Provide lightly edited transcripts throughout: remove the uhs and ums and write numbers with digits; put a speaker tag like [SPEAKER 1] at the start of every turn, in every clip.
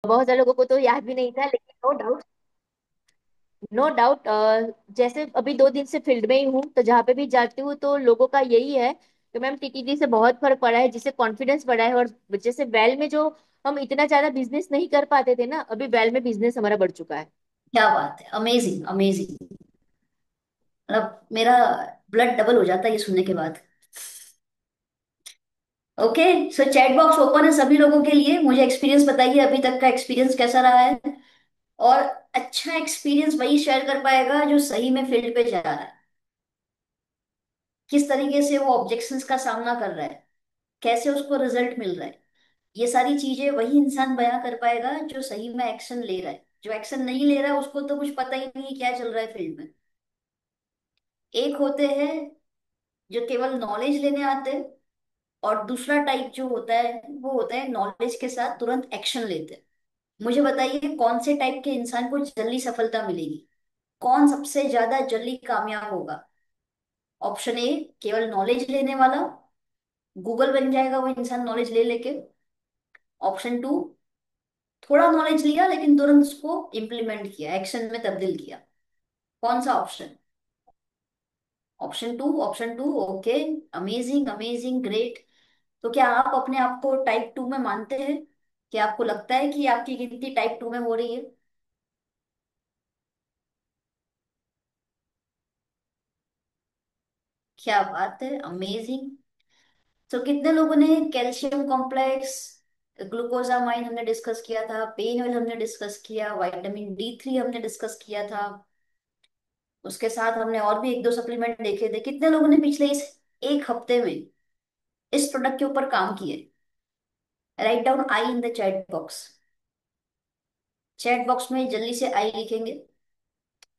[SPEAKER 1] बहुत सारे लोगों को तो याद भी नहीं था, लेकिन नो डाउट, नो डाउट। जैसे अभी 2 दिन से फील्ड में ही हूँ, तो जहाँ पे भी जाती हूँ तो लोगों का यही है कि मैम टीटीडी से बहुत फर्क पड़ा है, जिससे कॉन्फिडेंस बढ़ा है। और जैसे वेल में जो हम इतना ज्यादा बिजनेस नहीं कर पाते थे ना, अभी वेल में बिजनेस हमारा बढ़ चुका है।
[SPEAKER 2] क्या बात है, अमेजिंग अमेजिंग। मतलब मेरा ब्लड डबल हो जाता है ये सुनने के बाद। ओके, सो चैट बॉक्स ओपन है सभी लोगों के लिए। मुझे एक्सपीरियंस बताइए, अभी तक का एक्सपीरियंस कैसा रहा है। और अच्छा एक्सपीरियंस वही शेयर कर पाएगा जो सही में फील्ड पे जा रहा है, किस तरीके से वो ऑब्जेक्शंस का सामना कर रहा है, कैसे उसको रिजल्ट मिल रहा है। ये सारी चीजें वही इंसान बयां कर पाएगा जो सही में एक्शन ले रहा है। जो एक्शन नहीं ले रहा है उसको तो कुछ पता ही नहीं क्या चल रहा है फील्ड में। एक होते हैं जो केवल नॉलेज लेने आते हैं, और दूसरा टाइप जो होता है वो होता है नॉलेज के साथ तुरंत एक्शन लेते हैं। मुझे बताइए कौन से टाइप के इंसान को जल्दी सफलता मिलेगी, कौन सबसे ज्यादा जल्दी कामयाब होगा। ऑप्शन ए, केवल नॉलेज लेने वाला, गूगल बन जाएगा वो इंसान नॉलेज ले लेके। ऑप्शन टू, थोड़ा नॉलेज लिया लेकिन तुरंत उसको इम्प्लीमेंट किया, एक्शन में तब्दील किया। कौन सा option? Option two, option two, okay. Amazing amazing, great. तो क्या आप अपने आप को टाइप टू में मानते हैं? क्या आपको लगता है कि आपकी गिनती टाइप टू में हो रही है? क्या बात है, अमेजिंग। तो कितने लोगों ने कैल्शियम कॉम्प्लेक्स, ग्लूकोजामाइन हमने डिस्कस किया था, पेन ऑयल हमने डिस्कस किया, विटामिन D3 हमने डिस्कस किया था, उसके साथ हमने और भी एक दो सप्लीमेंट देखे थे। कितने लोगों ने पिछले इस एक हफ्ते में इस प्रोडक्ट के ऊपर काम किए? Write down I in the chat box. Chat box में जल्दी से आई लिखेंगे।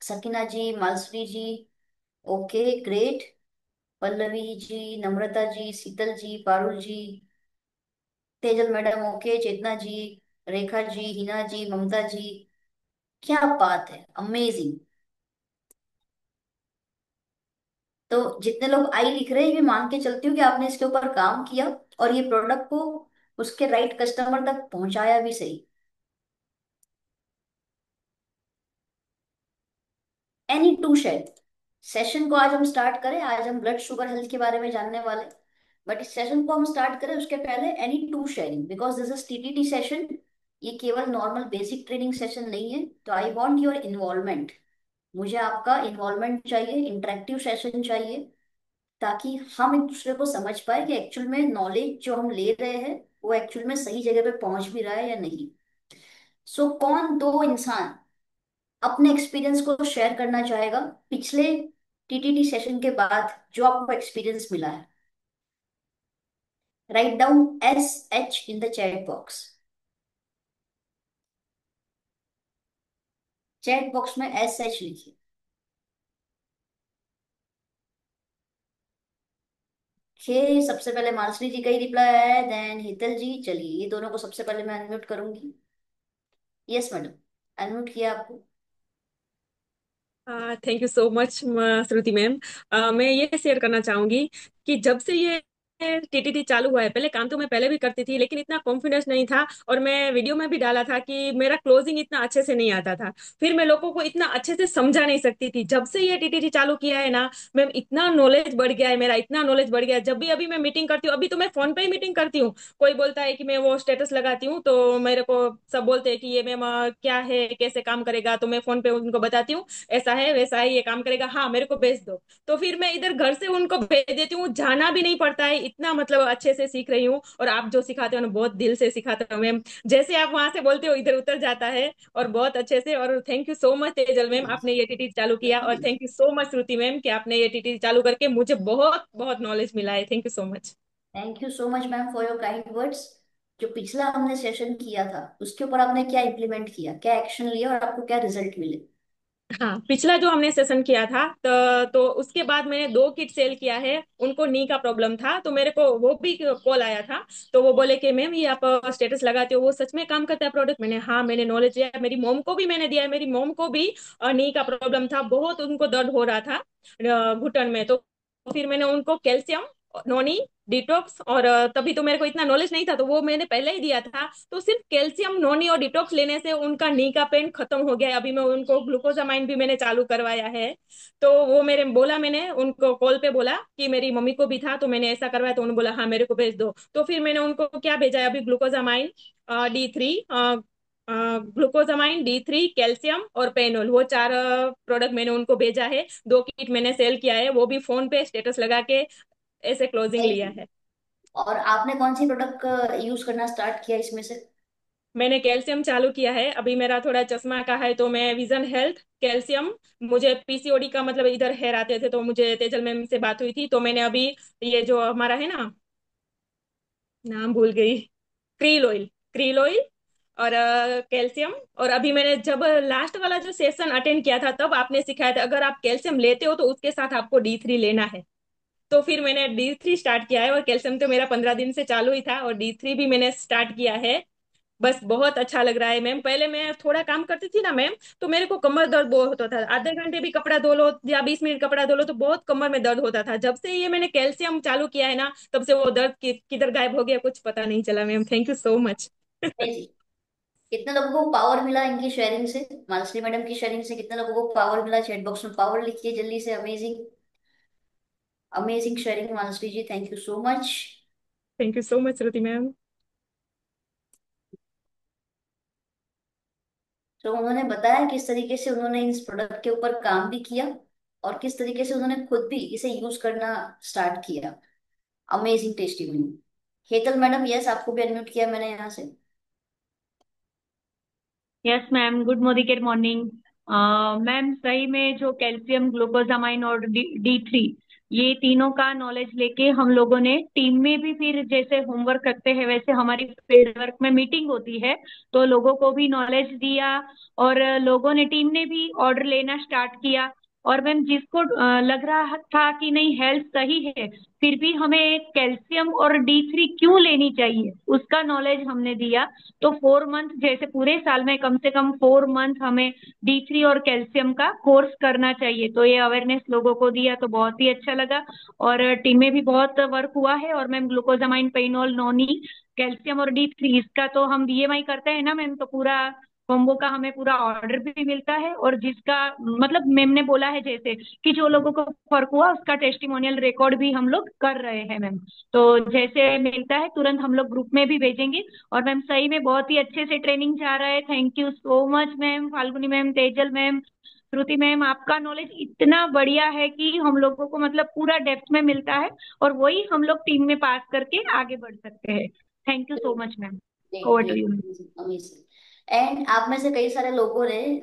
[SPEAKER 2] सकीना जी, मालसरी जी, ओके ग्रेट। पल्लवी जी, नम्रता जी, शीतल जी, पारुल जी, तेजल मैडम, ओके। चेतना जी, रेखा जी, हिना जी, ममता जी। क्या बात है, अमेजिंग। तो जितने लोग आई लिख रहे हैं, ये मान के चलती हूँ कि आपने इसके ऊपर काम किया और ये प्रोडक्ट को उसके राइट कस्टमर तक पहुंचाया भी सही। एनी टू शेड सेशन को आज हम स्टार्ट करें। आज हम ब्लड शुगर हेल्थ के बारे में जानने वाले, बट इस सेशन को हम स्टार्ट करें उसके पहले any two sharing, because this is TTT session. ये केवल नॉर्मल बेसिक ट्रेनिंग सेशन नहीं है, तो आई वांट योर इन्वॉल्वमेंट। मुझे आपका इन्वॉल्वमेंट चाहिए, इंटरेक्टिव सेशन चाहिए, ताकि हम एक दूसरे को समझ पाए कि एक्चुअल में नॉलेज जो हम ले रहे हैं वो एक्चुअल में सही जगह पे पहुंच भी रहा है या नहीं। सो कौन दो इंसान अपने एक्सपीरियंस को शेयर करना चाहेगा पिछले टीटीटी सेशन के बाद, जो आपको एक्सपीरियंस मिला है? Write down SH in the chat box. Chat box में SH लिखिए। सबसे पहले मानसरी जी का ही रिप्लाई आया है, देन हितल जी। चलिए, ये दोनों को सबसे पहले मैं अनम्यूट करूंगी। यस मैडम, अनम्यूट किया आपको।
[SPEAKER 1] Thank you so much Shruti ma'am. मैं ये शेयर करना चाहूंगी कि जब से ये टीटीटी चालू हुआ है, पहले काम तो मैं पहले भी करती थी, लेकिन इतना कॉन्फिडेंस नहीं था, और मैं वीडियो में भी डाला था कि मेरा क्लोजिंग इतना अच्छे से नहीं आता था। फिर मैं लोगों को इतना अच्छे से समझा नहीं सकती थी। जब से ये टीटीटी चालू किया है ना मैम, इतना नॉलेज बढ़ गया है मेरा, इतना नॉलेज बढ़ गया है। जब भी अभी मैं मीटिंग करती हूँ, अभी तो मैं फोन पे ही मीटिंग करती हूँ, कोई बोलता है कि मैं वो स्टेटस लगाती हूँ तो मेरे को सब बोलते हैं कि ये मैम क्या है, कैसे काम करेगा, तो मैं फोन पे उनको बताती हूँ ऐसा है वैसा है, ये काम करेगा, हाँ मेरे को भेज दो। तो फिर मैं इधर घर से उनको भेज देती हूँ, जाना भी नहीं पड़ता है। इतना मतलब अच्छे से सीख रही हूँ, और आप जो सिखाते हो ना बहुत दिल से सिखाते हो मैम। जैसे आप वहां से बोलते हो इधर उतर जाता है, और बहुत अच्छे से। और thank you so much Tejal ma'am, आपने ये टीटी चालू किया, और thank you so much Shruti ma'am कि आपने ये टीटी चालू करके मुझे बहुत बहुत नॉलेज मिला है। Thank you so much.
[SPEAKER 2] Thank you so much ma'am for your kind words. जो पिछला हमने सेशन किया था उसके ऊपर आपने क्या इम्प्लीमेंट किया, क्या एक्शन लिया और आपको क्या रिजल्ट मिले?
[SPEAKER 1] हाँ, पिछला जो हमने सेशन किया था तो उसके बाद मैंने 2 किट सेल किया है। उनको नी का प्रॉब्लम था, तो मेरे को वो भी कॉल आया था। तो वो बोले कि मैम ये आप स्टेटस लगाते हो, वो सच में काम करता है प्रोडक्ट? मैंने हाँ, मैंने नॉलेज लिया, मेरी मोम को भी मैंने दिया है। मेरी मोम को भी नी का प्रॉब्लम था, बहुत उनको दर्द हो रहा था घुटन में। तो फिर मैंने उनको कैल्शियम, नोनी, डिटॉक्स। और तभी तो मेरे को इतना नॉलेज नहीं था, तो वो मैंने पहले ही दिया था। तो सिर्फ कैल्शियम नोनी और डिटॉक्स लेने से उनका नी का पेन खत्म हो गया है। अभी मैं उनको ग्लूकोजामाइन भी मैंने चालू करवाया है। तो वो मेरे बोला, मैंने उनको कॉल पे बोला कि मेरी मम्मी को भी था तो मैंने ऐसा करवाया, तो उन्होंने बोला हाँ मेरे को भेज दो। तो फिर मैंने उनको क्या भेजा है अभी, glucosamine D3, glucosamine D3, calcium और पेनोल, वो चार प्रोडक्ट मैंने उनको भेजा है। 2 किट मैंने सेल किया है, वो भी फोन पे स्टेटस लगा के ऐसे क्लोजिंग
[SPEAKER 2] वेरी
[SPEAKER 1] लिया
[SPEAKER 2] गुड।
[SPEAKER 1] है।
[SPEAKER 2] और आपने कौन सी प्रोडक्ट यूज करना स्टार्ट किया इसमें से?
[SPEAKER 1] मैंने कैल्शियम चालू किया है। अभी मेरा थोड़ा चश्मा का है, तो मैं विजन हेल्थ कैल्शियम, मुझे पीसीओडी का मतलब इधर हेयर आते थे, तो मुझे तेजल मैम से बात हुई थी, तो मैंने अभी ये जो हमारा है ना, नाम भूल गई, क्रील ऑयल, क्रील ऑयल और कैल्शियम। और अभी मैंने जब लास्ट वाला जो सेशन अटेंड किया था, तब आपने सिखाया था अगर आप कैल्शियम लेते हो तो उसके साथ आपको D3 लेना है। तो फिर मैंने D3 स्टार्ट किया है, और कैल्शियम तो मेरा 15 दिन से चालू ही था, और D3 भी मैंने स्टार्ट किया है। बस बहुत अच्छा लग रहा है मैम। पहले मैं थोड़ा काम करती थी ना मैम, तो मेरे को कमर दर्द बहुत होता था। आधे घंटे भी कपड़ा धो लो या 20 मिनट कपड़ा धो लो तो बहुत कमर में दर्द होता था। जब से ये मैंने कैल्शियम चालू किया है ना, तब से वो दर्द किधर गायब हो गया कुछ पता नहीं चला ma'am. Thank you so much.
[SPEAKER 2] नहीं जी। कितने लोगों को पावर मिला इनकी शेयरिंग से, मानसी मैडम की शेयरिंग से? कितने लोगों को पावर मिला? चैट बॉक्स में पावर लिखिए जल्दी से। Amazing, amazing sharing Mansi ji, thank you so much.
[SPEAKER 1] Thank you so much Shruti ma'am.
[SPEAKER 2] तो उन्होंने बताया किस तरीके से उन्होंने इस प्रोडक्ट के ऊपर काम भी किया, और किस तरीके से उन्होंने खुद भी इसे यूज करना स्टार्ट किया। Amazing testimony. Hetal madam, yes, आपको भी अनम्यूट किया मैंने यहाँ से।
[SPEAKER 3] Yes ma'am, good morning morning. Ma'am सही में जो कैल्शियम, ग्लूकोजामाइन और D3, ये तीनों का नॉलेज लेके हम लोगों ने टीम में भी फिर जैसे होमवर्क करते हैं वैसे हमारी फील्ड वर्क में मीटिंग होती है, तो लोगों को भी नॉलेज दिया और लोगों ने, टीम ने भी ऑर्डर लेना स्टार्ट किया। और मैम जिसको लग रहा था कि नहीं हेल्थ सही है, फिर भी हमें कैल्शियम और D3 क्यों लेनी चाहिए उसका नॉलेज हमने दिया। तो 4 मंथ, जैसे पूरे साल में कम से कम 4 मंथ हमें D3 और कैल्शियम का कोर्स करना चाहिए, तो ये अवेयरनेस लोगों को दिया तो बहुत ही अच्छा लगा। और टीम में भी बहुत वर्क हुआ है। और मैम ग्लूकोजामाइन, पेनोल, नोनी, कैल्शियम और D3, इसका तो हम BMI करते हैं ना मैम, तो पूरा कॉम्बो का हमें पूरा ऑर्डर भी मिलता है। और जिसका मतलब मैम ने बोला है जैसे कि जो लोगों को फर्क हुआ उसका टेस्टिमोनियल रिकॉर्ड भी हम लोग कर रहे हैं मैम। तो जैसे मिलता है तुरंत हम लोग ग्रुप में भी भेजेंगे। और मैम सही में बहुत ही अच्छे से ट्रेनिंग जा रहा है। Thank you so much ma'am, Falguni ma'am, Tejal ma'am, Shruti ma'am, आपका नॉलेज इतना बढ़िया है कि हम लोगों को मतलब पूरा डेप्थ में मिलता है, और वही हम लोग टीम में पास करके आगे बढ़ सकते हैं। Thank you so much ma'am.
[SPEAKER 2] Great
[SPEAKER 3] over to
[SPEAKER 2] great,
[SPEAKER 3] you.
[SPEAKER 2] Amazing amazing. And आप में से कई सारे लोगों ने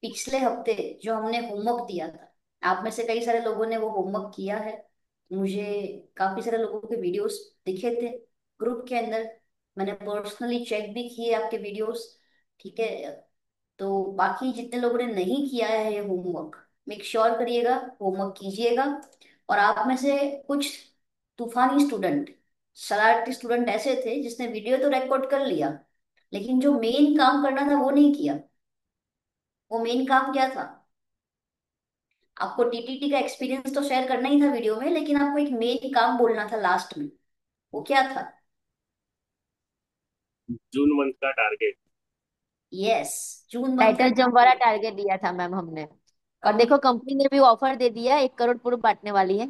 [SPEAKER 2] पिछले हफ्ते जो हमने होमवर्क दिया था, आप में से कई सारे लोगों ने वो होमवर्क किया है। मुझे काफी सारे लोगों के वीडियोस दिखे थे ग्रुप के अंदर। मैंने पर्सनली चेक भी किए आपके वीडियोस। ठीक है। तो बाकी जितने लोगों ने नहीं किया है ये होमवर्क, मेक श्योर करिएगा, होमवर्क कीजिएगा। और आप में से कुछ तूफानी स्टूडेंट, शरारती स्टूडेंट ऐसे थे जिसने वीडियो तो रिकॉर्ड कर लिया, लेकिन जो मेन काम करना था वो नहीं किया। वो मेन काम क्या था? आपको टीटीटी का एक्सपीरियंस तो शेयर करना ही था वीडियो में, लेकिन आपको एक मेन काम बोलना था लास्ट में। वो क्या था?
[SPEAKER 4] जून मंथ का टारगेट।
[SPEAKER 2] यस, जून मंथ का
[SPEAKER 5] टाइटल जंप वाला
[SPEAKER 2] टारगेट।
[SPEAKER 5] टारगेट दिया था मैम हमने। और
[SPEAKER 2] कम।
[SPEAKER 5] देखो कंपनी ने भी ऑफर दे दिया, 1 करोड़ पूरा बांटने वाली है।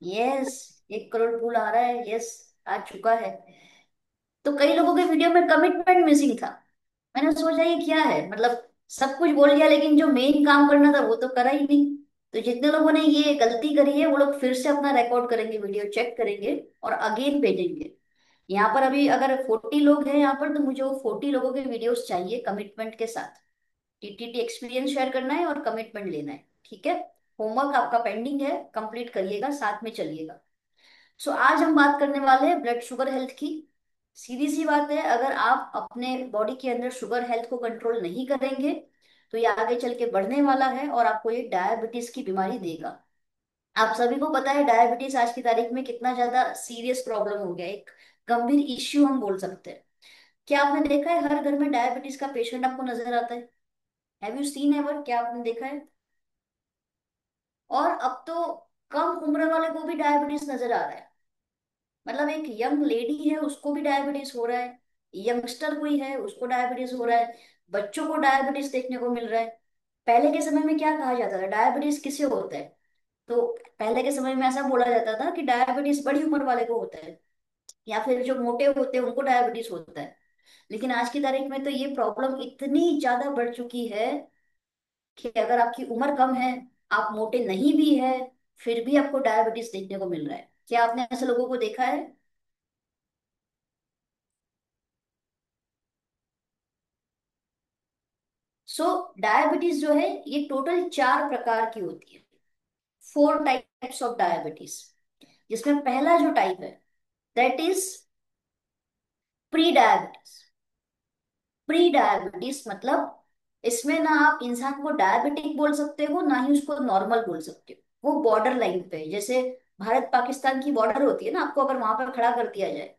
[SPEAKER 2] यस, 1 करोड़ फूल आ रहा है। यस, आ चुका है। तो कई लोगों के वीडियो में कमिटमेंट मिसिंग था। मैंने सोचा ये क्या है, मतलब सब कुछ बोल दिया लेकिन जो मेन काम करना था वो तो करा ही नहीं। तो जितने लोगों ने ये गलती करी है वो लोग फिर से अपना रिकॉर्ड करेंगे, वीडियो चेक करेंगे और अगेन भेजेंगे। यहाँ पर अभी अगर 40 लोग हैं यहाँ पर, तो मुझे वो 40 लोगों के वीडियोस चाहिए कमिटमेंट के साथ। टीटीटी एक्सपीरियंस शेयर करना है और कमिटमेंट लेना है। ठीक है। होमवर्क आपका पेंडिंग है, कंप्लीट करिएगा, साथ में चलिएगा। सो आज हम बात करने वाले हैं ब्लड शुगर हेल्थ की। सीधी सी बात है, अगर आप अपने बॉडी के अंदर शुगर हेल्थ को कंट्रोल नहीं करेंगे तो ये आगे चल के बढ़ने वाला है और आपको ये डायबिटीज की बीमारी देगा। आप सभी को पता है डायबिटीज आज की तारीख में कितना ज्यादा सीरियस प्रॉब्लम हो गया है, एक गंभीर इश्यू हम बोल सकते हैं। क्या आपने देखा है हर घर में डायबिटीज का पेशेंट आपको नजर आता है? Have you seen ever? क्या आपने देखा है? और अब तो कम उम्र वाले को भी डायबिटीज नजर आ रहा है। मतलब एक यंग लेडी है उसको भी डायबिटीज हो रहा है, यंगस्टर कोई है उसको डायबिटीज हो रहा है, बच्चों को डायबिटीज देखने को मिल रहा है। पहले के समय में क्या कहा जाता था, डायबिटीज किसे होता है? तो पहले के समय में ऐसा बोला जाता था कि डायबिटीज बड़ी उम्र वाले को होता है, या फिर जो मोटे होते हैं उनको डायबिटीज होता है। लेकिन आज की तारीख में तो ये प्रॉब्लम इतनी ज्यादा बढ़ चुकी है कि अगर आपकी उम्र कम है, आप मोटे नहीं भी है, फिर भी आपको डायबिटीज देखने को मिल रहा है। क्या आपने ऐसे लोगों को देखा है? सो डायबिटीज जो है ये टोटल 4 प्रकार की होती है, 4 टाइप्स ऑफ डायबिटीज। जिसमें पहला जो टाइप है that is pre diabetes. Pre diabetes मतलब इसमें ना आप इंसान को डायबिटिक बोल सकते हो ना ही उसको नॉर्मल बोल सकते हो, वो बॉर्डर लाइन पे है। जैसे भारत पाकिस्तान की बॉर्डर होती है ना, आपको अगर वहां पर खड़ा कर दिया जाए,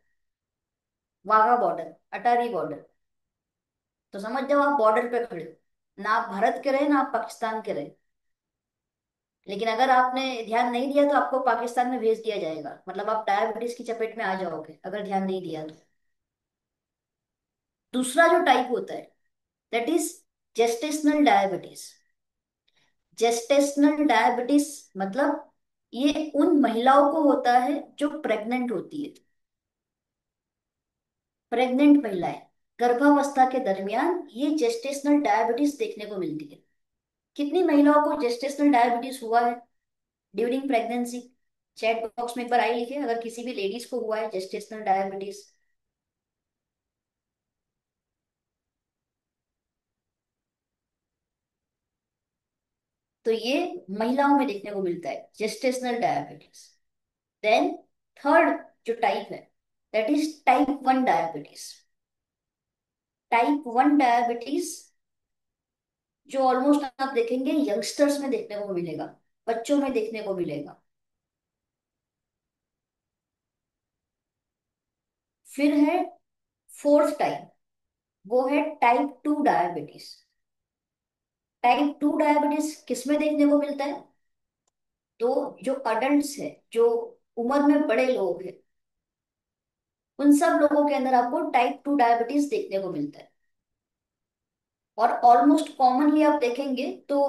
[SPEAKER 2] वाघा बॉर्डर, अटारी बॉर्डर, तो समझ जाओ आप बॉर्डर पे खड़े हो, ना आप भारत के रहे ना आप पाकिस्तान के रहे। लेकिन अगर आपने ध्यान नहीं दिया तो आपको पाकिस्तान में भेज दिया जाएगा, मतलब आप डायबिटीज की चपेट में आ जाओगे अगर ध्यान नहीं दिया तो। दूसरा जो टाइप होता है that is gestational diabetes. Gestational diabetes मतलब ये उन महिलाओं को होता है जो प्रेग्नेंट होती है। प्रेग्नेंट महिलाएं, गर्भावस्था के दरमियान ये जेस्टेशनल डायबिटीज देखने को मिलती है। कितनी महिलाओं को जेस्टेशनल डायबिटीज हुआ है ड्यूरिंग प्रेगनेंसी? चैट बॉक्स में एक बार आई लिखे अगर किसी भी लेडीज को हुआ है जेस्टेशनल डायबिटीज। तो ये महिलाओं में देखने को मिलता है जेस्टेशनल डायबिटीज। देन थर्ड जो टाइप है that is type 1 diabetes. Type 1 diabetes जो ऑलमोस्ट आप देखेंगे यंगस्टर्स में देखने को मिलेगा, बच्चों में देखने को मिलेगा। फिर है फोर्थ टाइप, वो है टाइप 2 डायबिटीज। टाइप 2 डायबिटीज किसमें देखने को मिलता है? तो जो अडल्ट है, जो उम्र में बड़े लोग हैं, उन सब लोगों के अंदर आपको टाइप 2 डायबिटीज देखने को मिलता है। और ऑलमोस्ट कॉमनली आप देखेंगे तो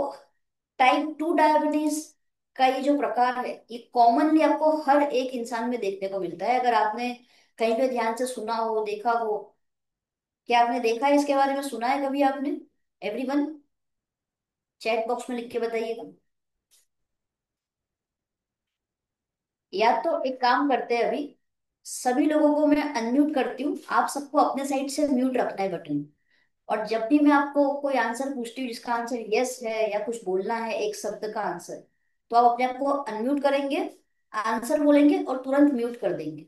[SPEAKER 2] टाइप 2 डायबिटीज का ये जो प्रकार है ये कॉमनली आपको हर एक इंसान में देखने को मिलता है। अगर आपने कहीं पे ध्यान से सुना हो, देखा हो, क्या आपने देखा है इसके बारे में, सुना है कभी आपने? एवरीवन चैट बॉक्स में लिख के बताइएगा। या तो एक काम करते हैं, अभी सभी लोगों को मैं अनम्यूट करती हूँ, आप सबको अपने साइड से म्यूट रखना है बटन। और जब भी मैं आपको कोई आंसर पूछती हूँ जिसका आंसर यस है या कुछ बोलना है एक शब्द का आंसर, तो आप अपने आप को अनम्यूट करेंगे, आंसर बोलेंगे और तुरंत म्यूट कर देंगे।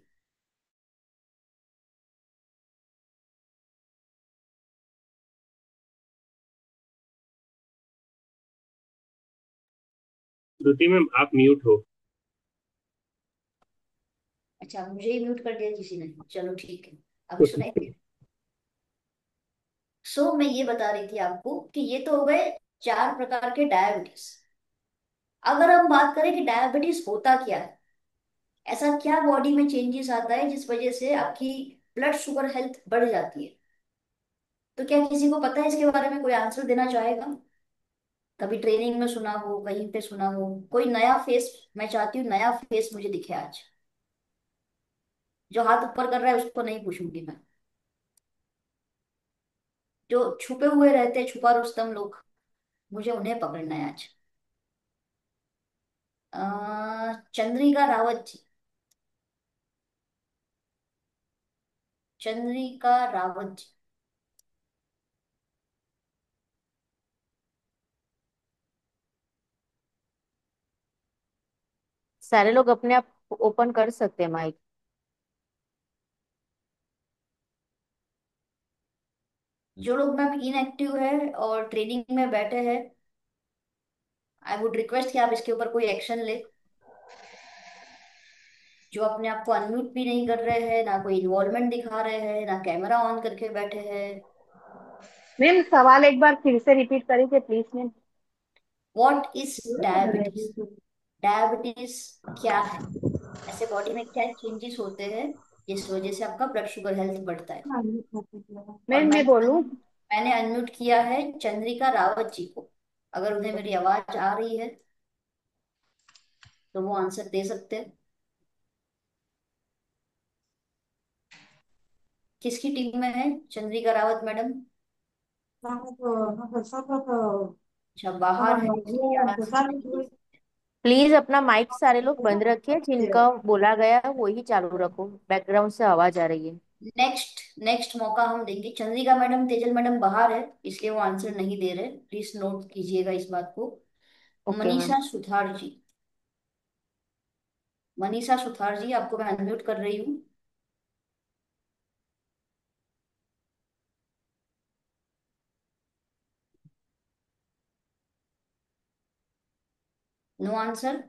[SPEAKER 4] श्रुति मैम आप म्यूट हो।
[SPEAKER 2] अच्छा, मुझे ही म्यूट कर दिया किसी ने, चलो ठीक है। अभी सुनाई? सो मैं ये बता रही थी आपको कि ये तो हो गए 4 प्रकार के डायबिटीज। अगर हम बात करें कि डायबिटीज होता क्या है, ऐसा क्या बॉडी में चेंजेस आता है जिस वजह से आपकी ब्लड शुगर हेल्थ बढ़ जाती है, तो क्या किसी को पता है इसके बारे में, कोई आंसर देना चाहेगा? कभी ट्रेनिंग में सुना हो, कहीं पे सुना हो, कोई नया फेस? मैं चाहती हूँ नया फेस मुझे दिखे आज। जो हाथ ऊपर कर रहा है उसको नहीं पूछूंगी मैं, जो छुपे हुए रहते हैं, छुपा रुस्तम लोग, मुझे उन्हें पकड़ना है आज। चंद्रिका रावत जी। चंद्रिका रावत जी।
[SPEAKER 5] सारे लोग अपने आप ओपन कर सकते हैं माइक।
[SPEAKER 2] जो लोग मैम इनएक्टिव है और ट्रेनिंग में बैठे हैं, आई वुड रिक्वेस्ट कि आप इसके ऊपर कोई एक्शन ले। जो अपने आप को अनम्यूट भी नहीं कर रहे हैं, ना कोई इन्वॉल्वमेंट दिखा रहे हैं, ना कैमरा ऑन करके बैठे हैं।
[SPEAKER 3] मैम सवाल एक बार फिर से रिपीट करेंगे please ma'am.
[SPEAKER 2] What is diabetes? Diabetes क्या है? ऐसे बॉडी में क्या चेंजेस होते हैं जिस वजह से आपका ब्लड शुगर हेल्थ बढ़ता है। और
[SPEAKER 5] मैं बोलूं?
[SPEAKER 2] मैंने अनम्यूट किया है चंद्रिका रावत जी को। अगर उन्हें मेरी आवाज आ रही है तो वो आंसर दे सकते हैं। किसकी टीम में है चंद्रिका रावत मैडम? अच्छा, बाहर है इसलिए आंसर नहीं दे सकते।
[SPEAKER 5] प्लीज अपना माइक सारे लोग बंद रखिए, जिनका बोला गया है वो ही चालू रखो, बैकग्राउंड से आवाज आ रही है।
[SPEAKER 2] नेक्स्ट नेक्स्ट मौका हम देंगे चंद्रिका मैडम। तेजल मैडम बाहर है इसलिए वो आंसर नहीं दे रहे, प्लीज नोट कीजिएगा इस बात को।
[SPEAKER 5] Okay ma'am.
[SPEAKER 2] मनीषा सुथार जी, मनीषा सुथार जी आपको मैं अनम्यूट कर रही हूँ। No answer.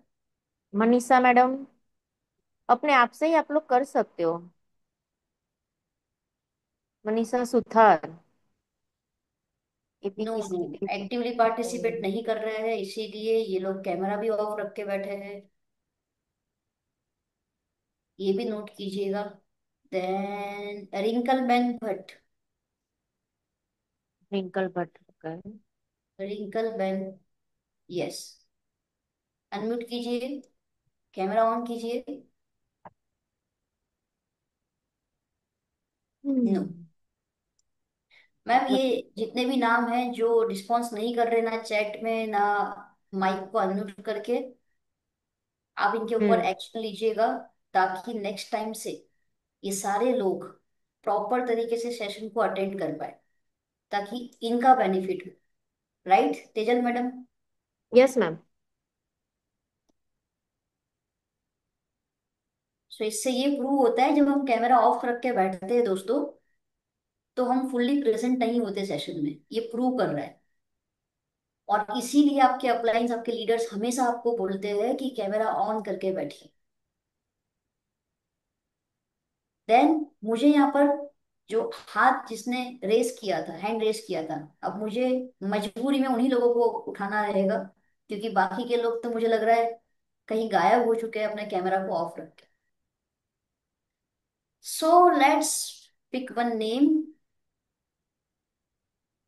[SPEAKER 5] मनीषा मैडम, अपने आप से ही आप लोग कर सकते हो। Manisha Suthar,
[SPEAKER 2] no no,
[SPEAKER 5] APPC.
[SPEAKER 2] Actively participate नहीं कर रहे हैं इसीलिए ये लोग कैमरा भी ऑफ रख के बैठे हैं, ये भी नोट कीजिएगा। देन रिंकल बेन भट्ट,
[SPEAKER 5] ट्विंकल भट्ट का।
[SPEAKER 2] रिंकल बेन, यस, अनम्यूट कीजिए, कैमरा ऑन कीजिए। नो।
[SPEAKER 5] हम्म।
[SPEAKER 2] मैम ये जितने भी नाम हैं जो रिस्पॉन्स नहीं कर रहे ना चैट में ना माइक को अनम्यूट करके, आप इनके ऊपर
[SPEAKER 5] हम्म।
[SPEAKER 2] एक्शन लीजिएगा ताकि नेक्स्ट टाइम से ये सारे लोग प्रॉपर तरीके से सेशन को अटेंड कर पाए, ताकि इनका बेनिफिट हो। Right Tejal madam?
[SPEAKER 5] Yes ma'am.
[SPEAKER 2] So इससे ये प्रूव होता है जब हम कैमरा ऑफ रख के बैठते हैं दोस्तों, तो हम फुल्ली प्रेजेंट नहीं होते सेशन में, ये प्रूव कर रहा है। और इसीलिए आपके अपलाइंस, आपके लीडर्स हमेशा आपको बोलते हैं कि कैमरा ऑन करके बैठिए। देन मुझे यहाँ पर जो हाथ जिसने रेस किया था, हैंड रेस किया था, अब मुझे मजबूरी में उन्हीं लोगों को उठाना रहेगा, क्योंकि बाकी के लोग तो मुझे लग रहा है कहीं गायब हो चुके हैं अपने कैमरा को ऑफ रख के। So let's pick one name.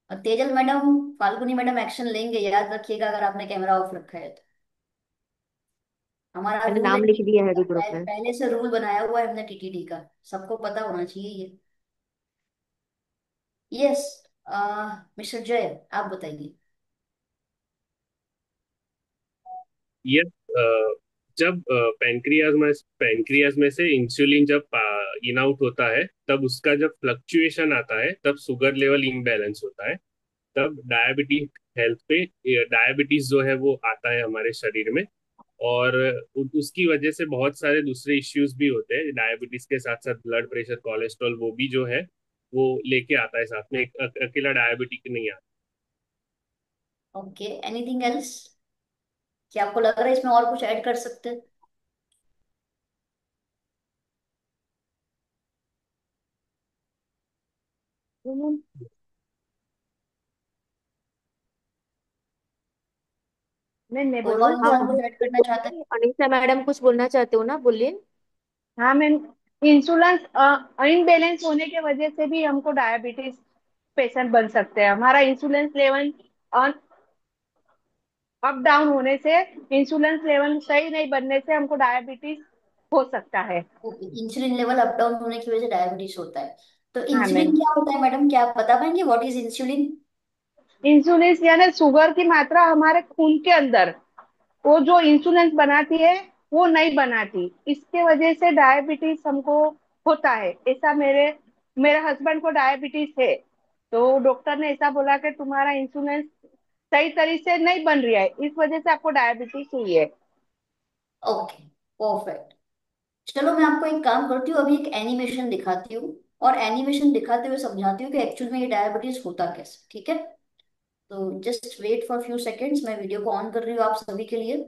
[SPEAKER 2] Tejal madam, Falguni madam action लेंगे, याद रखिएगा अगर आपने कैमरा ऑफ रखा है तो। हमारा
[SPEAKER 5] मैंने
[SPEAKER 2] रूल है
[SPEAKER 5] नाम लिख दिया है अभी ग्रुप में।
[SPEAKER 2] पहले से रूल बनाया हुआ है हमने टीटीडी का, सबको पता होना चाहिए ये। यस, मिस्टर जय आप बताइए।
[SPEAKER 4] यस। जब पैंक्रियाज में से इंसुलिन जब इन आउट होता है, तब उसका जब फ्लक्चुएशन आता है तब शुगर लेवल इम्बैलेंस होता है। तब डायबिटीज हेल्थ पे डायबिटीज जो है वो आता है हमारे शरीर में। और उसकी वजह से बहुत सारे दूसरे इश्यूज भी होते हैं। डायबिटीज के साथ साथ ब्लड प्रेशर, कोलेस्ट्रॉल वो भी जो है वो लेके आता है साथ में। अकेला डायबिटिक नहीं आता।
[SPEAKER 2] Okay, anything else? क्या आपको लग रहा है इसमें और कुछ ऐड कर सकते हैं?
[SPEAKER 5] मैं
[SPEAKER 2] कोई
[SPEAKER 5] बोलूँ?
[SPEAKER 2] और
[SPEAKER 5] आप
[SPEAKER 2] इंसान कुछ ऐड करना चाहते हैं?
[SPEAKER 5] अनीता मैडम कुछ बोलना चाहते हो ना, बोलिए।
[SPEAKER 3] हाँ मैम, इंसुलिन इनबैलेंस होने की वजह से भी हमको डायबिटीज पेशेंट बन सकते हैं। हमारा इंसुलिन लेवल अप डाउन होने से, इंसुलिन लेवल सही नहीं बनने से हमको डायबिटीज हो सकता है।
[SPEAKER 2] Okay, insulin level up down होने की वजह से डायबिटीज होता है। तो
[SPEAKER 3] हाँ
[SPEAKER 2] इंसुलिन
[SPEAKER 3] मैम,
[SPEAKER 2] क्या होता है मैडम, क्या आप बता पाएंगे व्हाट इज इंसुलिन?
[SPEAKER 3] इंसुलिन यानी शुगर की मात्रा हमारे खून के अंदर, वो जो इंसुलिन बनाती है वो नहीं बनाती, इसके वजह से डायबिटीज हमको होता है। ऐसा मेरे मेरे हस्बैंड को डायबिटीज है, तो डॉक्टर ने ऐसा बोला कि तुम्हारा इंसुलिन सही तरीके से नहीं बन रही है, इस वजह से आपको डायबिटीज हुई है।
[SPEAKER 2] Okay, perfect. चलो मैं आपको एक काम करती हूँ, अभी एक एनिमेशन दिखाती हूँ और एनिमेशन दिखाते हुए समझाती हूँ कि एक्चुअल में ये डायबिटीज होता कैसे, ठीक है? तो just wait for few seconds, मैं वीडियो को ऑन कर रही हूँ आप सभी के लिए।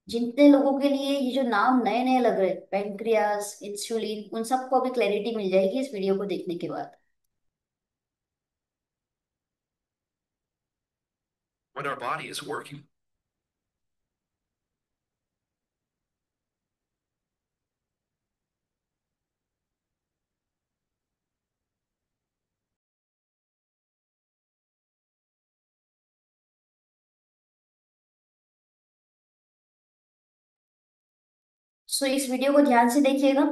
[SPEAKER 2] जितने लोगों के लिए ये जो नाम नए नए लग रहे हैं, पेनक्रियास, इंसुलिन, उन सबको अभी क्लैरिटी मिल जाएगी इस वीडियो को देखने के बाद।
[SPEAKER 6] When our body is working.
[SPEAKER 2] सो इस वीडियो को ध्यान से देखिएगा।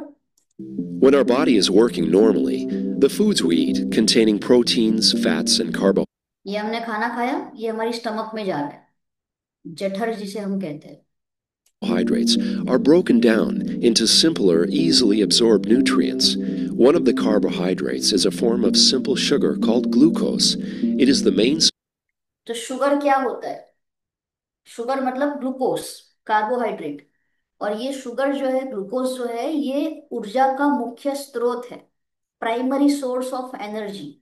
[SPEAKER 6] When our body is working normally, the foods we eat containing proteins, fats, and
[SPEAKER 2] ये हमने खाना खाया, ये हमारी स्टमक में जा रहा है, जठर जिसे हम कहते हैं।
[SPEAKER 6] carbohydrates are broken down into simpler, easily absorbed nutrients. One of the carbohydrates is a form of simple sugar called glucose. It is the main.
[SPEAKER 2] तो शुगर क्या होता है? शुगर मतलब ग्लूकोज, कार्बोहाइड्रेट। और ये शुगर जो है, ग्लूकोज जो है, ये ऊर्जा का मुख्य स्रोत है, प्राइमरी सोर्स ऑफ एनर्जी।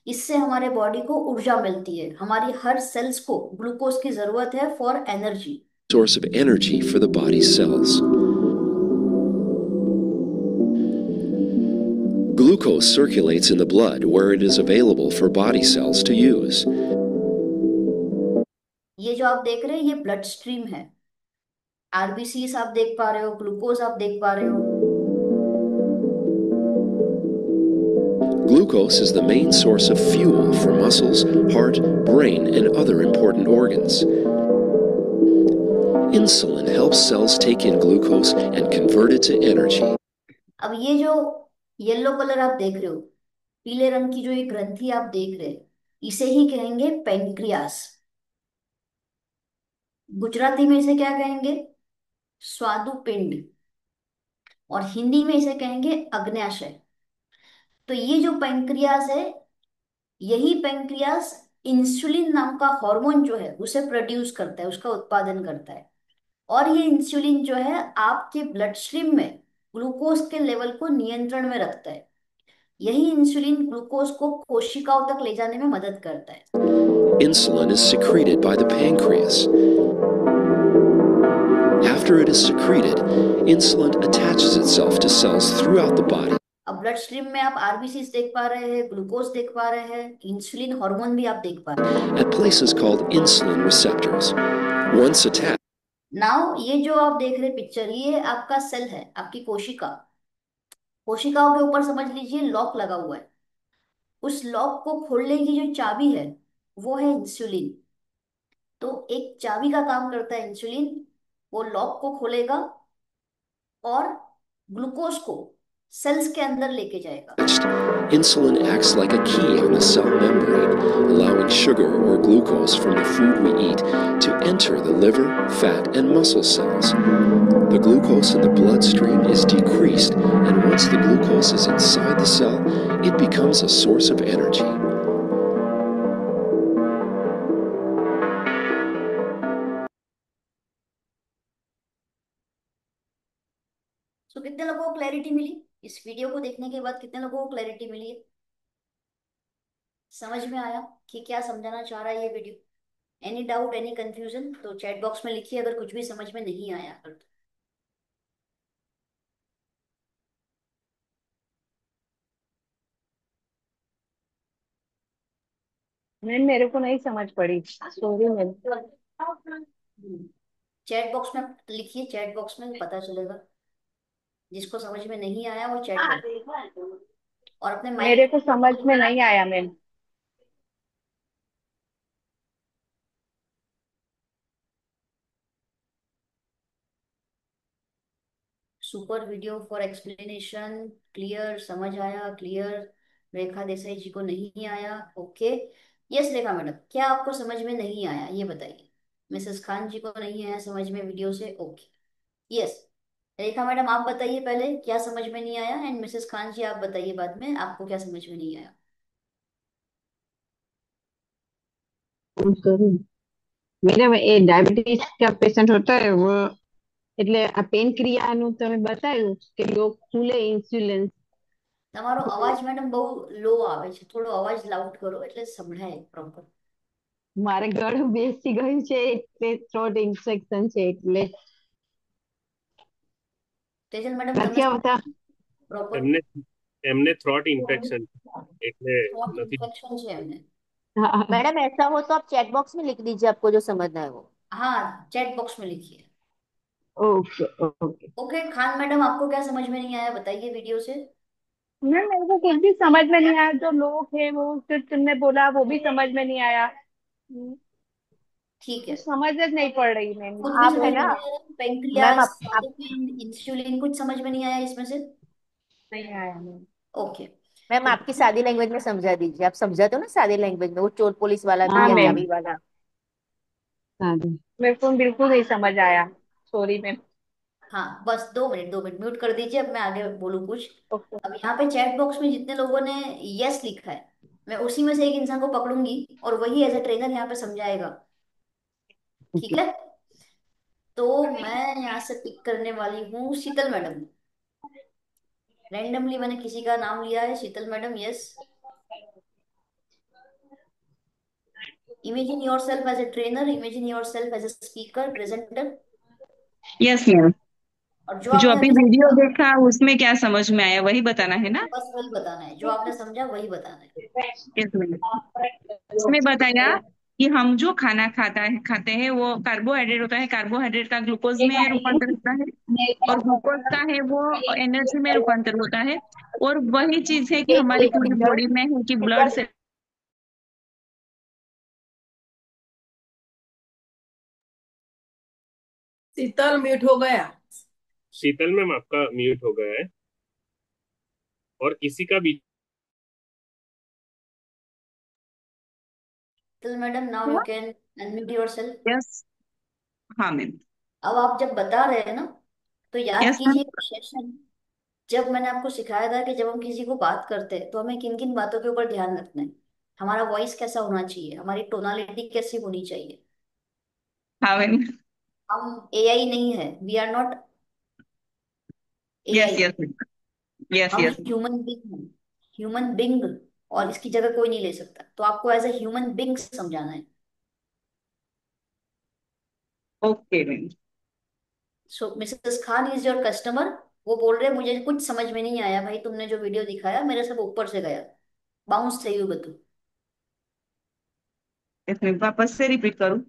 [SPEAKER 2] इससे हमारे बॉडी को ऊर्जा मिलती है, हमारी हर सेल्स को ग्लूकोज की जरूरत है for energy.
[SPEAKER 6] Source of energy for the body's cells. Glucose circulates in the blood where it is available for body cells to use.
[SPEAKER 2] ये जो आप देख रहे हैं, ये ब्लड स्ट्रीम है। आरबीसीज आप देख पा रहे हो, ग्लूकोज आप देख पा रहे हो।
[SPEAKER 6] Glucose is the main source of fuel for muscles, heart, brain, and other important organs. Insulin helps cells take in glucose and convert it to energy.
[SPEAKER 2] अब ये जो येलो कलर आप देख रहे हो, पीले रंग की जो ये ग्रंथि आप देख रहे हैं, इसे ही कहेंगे पेनक्रियास। गुजराती में इसे क्या कहेंगे? स्वादुपिंड। और हिंदी में इसे कहेंगे अग्न्याशय। तो ये जो पेनक्रियास है, यही पेनक्रियास इंसुलिन नाम का हार्मोन जो है उसे प्रोड्यूस करता है, उसका उत्पादन करता है। और ये इंसुलिन जो है आपके ब्लड स्ट्रीम में ग्लूकोज के लेवल को नियंत्रण में रखता है। यही इंसुलिन ग्लूकोज को कोशिकाओं तक ले जाने में मदद करता है।
[SPEAKER 6] Insulin is secreted by the pancreas. After it is secreted, insulin attaches itself to cells throughout the body.
[SPEAKER 2] अब ब्लड स्ट्रीम में आप आरबीसीज देख पा रहे हैं, ग्लूकोज देख पा रहे हैं, इंसुलिन हार्मोन भी आप देख पा रहे हैं।
[SPEAKER 6] At places called insulin receptors. Once attached,
[SPEAKER 2] now ये जो आप देख रहे पिक्चर, ये आपका सेल है, आपकी कोशिका। कोशिकाओं के ऊपर समझ लीजिए लॉक लगा हुआ है। उस लॉक को खोलने की जो चाबी है वो है इंसुलिन। तो एक चाबी का काम करता है इंसुलिन, वो लॉक को खोलेगा और ग्लूकोज को सेल्स के अंदर लेके जाएगा।
[SPEAKER 6] insulin acts like a key on the cell membrane, allowing sugar or glucose from the food we eat to enter the liver, fat, and muscle cells. The glucose in the bloodstream is decreased, and once the glucose is inside the cell, it becomes a source of energy.
[SPEAKER 2] तो कितने लोगों को clarity मिली? इस video को देखने के बाद कितने लोगों को क्लैरिटी मिली है? समझ में आया कि क्या समझाना चाह रहा है ये video? Any doubt, any confusion तो चैट बॉक्स में लिखिए, अगर कुछ भी समझ में नहीं आया तो।
[SPEAKER 5] मैम मेरे को नहीं समझ पड़ी, सॉरी मैम।
[SPEAKER 2] चैट बॉक्स में लिखिए, चैट बॉक्स में पता चलेगा। जिसको समझ में नहीं आया वो चैट करे। और अपने
[SPEAKER 5] मेरे
[SPEAKER 2] माइक,
[SPEAKER 5] को समझ में नहीं आया ma'am.
[SPEAKER 2] Super video for explanation, clear, समझ आया? क्लियर? रेखा देसाई जी को नहीं आया? ओके। यस रेखा मैडम, क्या आपको समझ में नहीं आया ये बताइए। मिसेस खान जी को नहीं आया समझ में वीडियो से? Okay, yes. रेखा मैडम आप बताइए पहले क्या समझ में नहीं आया, एंड मिसेस खान जी आप बताइए बाद में आपको क्या समझ में नहीं आया।
[SPEAKER 7] મેડમ એ ડાયાબિટીસ का પેશન્ટ होता है वो એટલે આ પેન ક્રિયાનું તમે બતાવ્યું કે લોક ખુલે ઇન્સ્યુલિન
[SPEAKER 2] તમારો અવાજ મેડમ બહુ લો આવે છે, થોડો અવાજ લાઉડ કરો એટલે સંભળાય પ્રોપર।
[SPEAKER 7] મારે ગળું બેસી ગયું છે એટલે થ્રોટ ઇન્ફેક્શન છે એટલે
[SPEAKER 2] તેજલ મેડમ તમે
[SPEAKER 7] નથી આવતા?
[SPEAKER 2] પ્રોપર
[SPEAKER 4] એમને એમને થ્રોટ ઇન્ફેક્શન એટલે
[SPEAKER 2] थ्रोट
[SPEAKER 4] નથી.
[SPEAKER 2] इन्फेक्शन है हमने।
[SPEAKER 7] હા,
[SPEAKER 5] मैडम ऐसा हो तो आप चैट बॉक्स में लिख दीजिए, आपको जो समझना है वो।
[SPEAKER 2] हाँ चैट बॉक्स में लिखिए।
[SPEAKER 7] Okay okay.
[SPEAKER 2] Okay Khan madam आपको क्या समझ में नहीं आया बताइए वीडियो से।
[SPEAKER 3] मैम मेरे को कुछ भी समझ में नहीं आया, जो लोग है वो सिर्फ तुमने बोला वो भी समझ में नहीं आया।
[SPEAKER 2] ठीक है।
[SPEAKER 3] कुछ समझ नहीं पड़ रही मैम।
[SPEAKER 2] कुछ भी
[SPEAKER 5] आप
[SPEAKER 2] समझ
[SPEAKER 5] है
[SPEAKER 2] में
[SPEAKER 5] ना
[SPEAKER 2] नहीं आया,
[SPEAKER 5] मैम,
[SPEAKER 2] पेंक्रियास,
[SPEAKER 5] आप
[SPEAKER 2] साइटोकिन, इंसुलिन कुछ समझ में नहीं आया इसमें से।
[SPEAKER 3] नहीं आया मैम।
[SPEAKER 2] ओके।
[SPEAKER 5] मैम
[SPEAKER 2] तो
[SPEAKER 5] आपकी सादी लैंग्वेज में समझा दीजिए, आप समझाते हो ना सादी लैंग्वेज में, वो चोर पुलिस वाला
[SPEAKER 3] हाँ
[SPEAKER 5] या
[SPEAKER 3] मैम,
[SPEAKER 5] चाबी वाला।
[SPEAKER 7] સારું।
[SPEAKER 3] मेरे को बिल्कुल नहीं समझ आया। Sorry ma'am.
[SPEAKER 2] हाँ बस 2 मिनट 2 मिनट म्यूट कर दीजिए, अब मैं आगे बोलूँ कुछ।
[SPEAKER 3] ओके।
[SPEAKER 2] अब यहाँ पे चैट बॉक्स में जितने लोगों ने यस लिखा है, मैं उसी में से एक इंसान को पकड़ूंगी और वही एज ए ट्रेनर यहाँ पे समझाएगा। ठीक है। तो मैं यहाँ से पिक करने वाली हूँ शीतल मैडम। रैंडमली मैंने किसी का नाम लिया है, Sheetal madam yes. Imagine yourself as a trainer, imagine yourself as a speaker presenter.
[SPEAKER 8] Yes ma'am.
[SPEAKER 2] और जो
[SPEAKER 8] जो
[SPEAKER 2] आपने
[SPEAKER 8] अभी
[SPEAKER 2] अभी
[SPEAKER 8] वीडियो
[SPEAKER 2] समझा,
[SPEAKER 8] देखा उसमें क्या समझ में आया वही बताना है ना?
[SPEAKER 2] बस वही बताना है, जो आपने समझा वही बताना है।
[SPEAKER 8] Yes ma'am. उसमें बताया कि हम जो खाना खाते हैं वो कार्बोहाइड्रेट होता है, कार्बोहाइड्रेट का ग्लूकोज में रूपांतर होता है, और ग्लूकोज का है वो एनर्जी में रूपांतर होता है। और वही चीज है कि हमारी
[SPEAKER 5] एक
[SPEAKER 8] पूरी
[SPEAKER 5] मिनट।
[SPEAKER 8] बॉडी में है कि ब्लड से।
[SPEAKER 9] शीतल म्यूट हो गया।
[SPEAKER 4] शीतल मैम आपका म्यूट हो गया है, और किसी का भी।
[SPEAKER 2] Sheetal madam now you can unmute yourself.
[SPEAKER 8] Yes. हाँ मैम।
[SPEAKER 2] अब आप जब बता रहे हैं ना, तो याद
[SPEAKER 8] यस मैम।
[SPEAKER 2] कीजिए सेशन जब मैंने आपको सिखाया था कि जब हम किसी को बात करते हैं तो हमें किन किन बातों के ऊपर ध्यान रखना है। हमारा वॉइस कैसा होना चाहिए, हमारी टोनालिटी कैसी होनी चाहिए।
[SPEAKER 8] हाँ मैम।
[SPEAKER 2] हम एआई नहीं है, we are not
[SPEAKER 8] yes
[SPEAKER 2] AI.
[SPEAKER 8] Yes yes
[SPEAKER 2] हम
[SPEAKER 8] यस।
[SPEAKER 2] ह्यूमन बींग हैं, ह्यूमन बींग, और इसकी जगह कोई नहीं ले सकता। तो आपको एज ए ह्यूमन बींग समझाना है।
[SPEAKER 8] Okay ma'am.
[SPEAKER 2] So Mrs Khan is your customer. वो बोल रहे मुझे कुछ समझ में नहीं आया भाई, तुमने जो वीडियो दिखाया मेरे सब ऊपर से गया, बाउंस થઈ ગયું બધું।
[SPEAKER 8] यस मैम, वापस से रिपीट करूँ?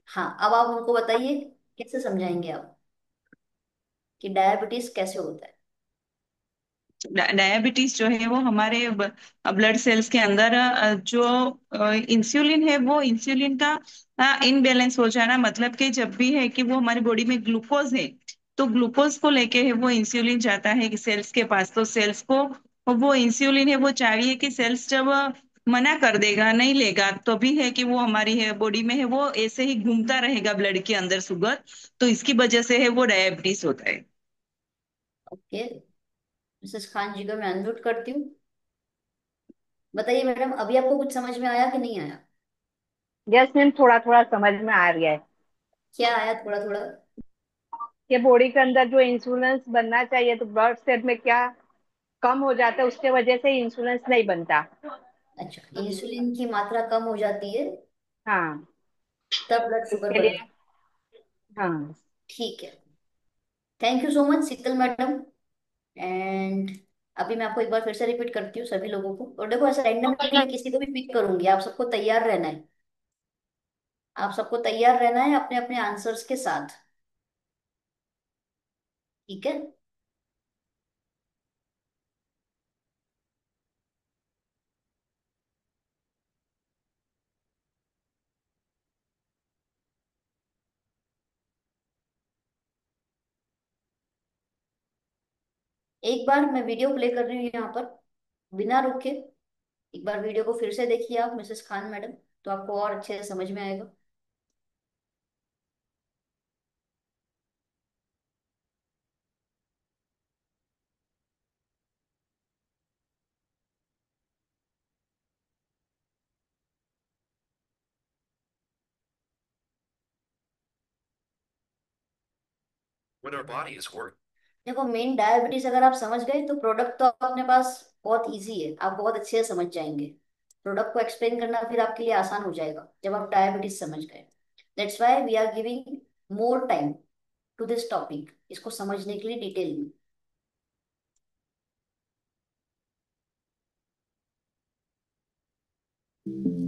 [SPEAKER 2] हाँ अब आप उनको बताइए कैसे समझाएंगे आप कि डायबिटीज कैसे होता है।
[SPEAKER 8] डायबिटीज जो है वो हमारे ब्लड सेल्स के अंदर जो इंसुलिन है वो इंसुलिन का इनबैलेंस हो जाना, मतलब कि जब भी है कि वो हमारी बॉडी में ग्लूकोज है तो ग्लूकोज को लेके है वो इंसुलिन जाता है कि सेल्स के पास, तो सेल्स को वो इंसुलिन है वो चाहिए कि सेल्स जब मना कर देगा नहीं लेगा तो भी है कि वो हमारी है बॉडी में है वो ऐसे ही घूमता रहेगा ब्लड के अंदर शुगर, तो इसकी वजह से है वो डायबिटीज होता है।
[SPEAKER 2] ओके मिसेस खान जी को मैं अनम्यूट करती हूँ। बताइए मैडम अभी आपको कुछ समझ में आया कि नहीं आया।
[SPEAKER 3] यस मैम, थोड़ा थोड़ा समझ में आ रहा है
[SPEAKER 2] क्या आया थोड़ा थोड़ा।
[SPEAKER 3] कि बॉडी के अंदर जो इंसुलिन बनना चाहिए तो ब्लड सेल में क्या कम हो जाता है, उसके वजह से इंसुलिन नहीं बनता।
[SPEAKER 2] अच्छा इंसुलिन की मात्रा कम हो जाती है,
[SPEAKER 3] हाँ,
[SPEAKER 2] तब ब्लड शुगर
[SPEAKER 3] इसके
[SPEAKER 2] बढ़ता
[SPEAKER 3] लिए।
[SPEAKER 2] है।
[SPEAKER 3] हाँ।
[SPEAKER 2] ठीक है। Thank you so much Sheetal madam. And अभी मैं आपको एक बार फिर से रिपीट करती हूँ सभी लोगों को, और देखो ऐसा रैंडमली मैं किसी को भी पिक करूंगी, आप सबको तैयार रहना है। आप सबको तैयार रहना है अपने अपने आंसर्स के साथ। ठीक है। एक बार मैं वीडियो प्ले कर रही हूँ यहाँ पर बिना रुके। एक बार वीडियो को फिर से देखिए आप मिसेस खान मैडम, तो आपको और अच्छे से समझ में आएगा।
[SPEAKER 6] When our body is working.
[SPEAKER 2] देखो मेन डायबिटीज अगर आप समझ गए तो प्रोडक्ट तो अपने पास बहुत इजी है, आप बहुत अच्छे से समझ जाएंगे। प्रोडक्ट को एक्सप्लेन करना फिर आपके लिए आसान हो जाएगा जब आप डायबिटीज समझ गए। That's why we are giving more time. To this topic, इसको समझने के लिए डिटेल में।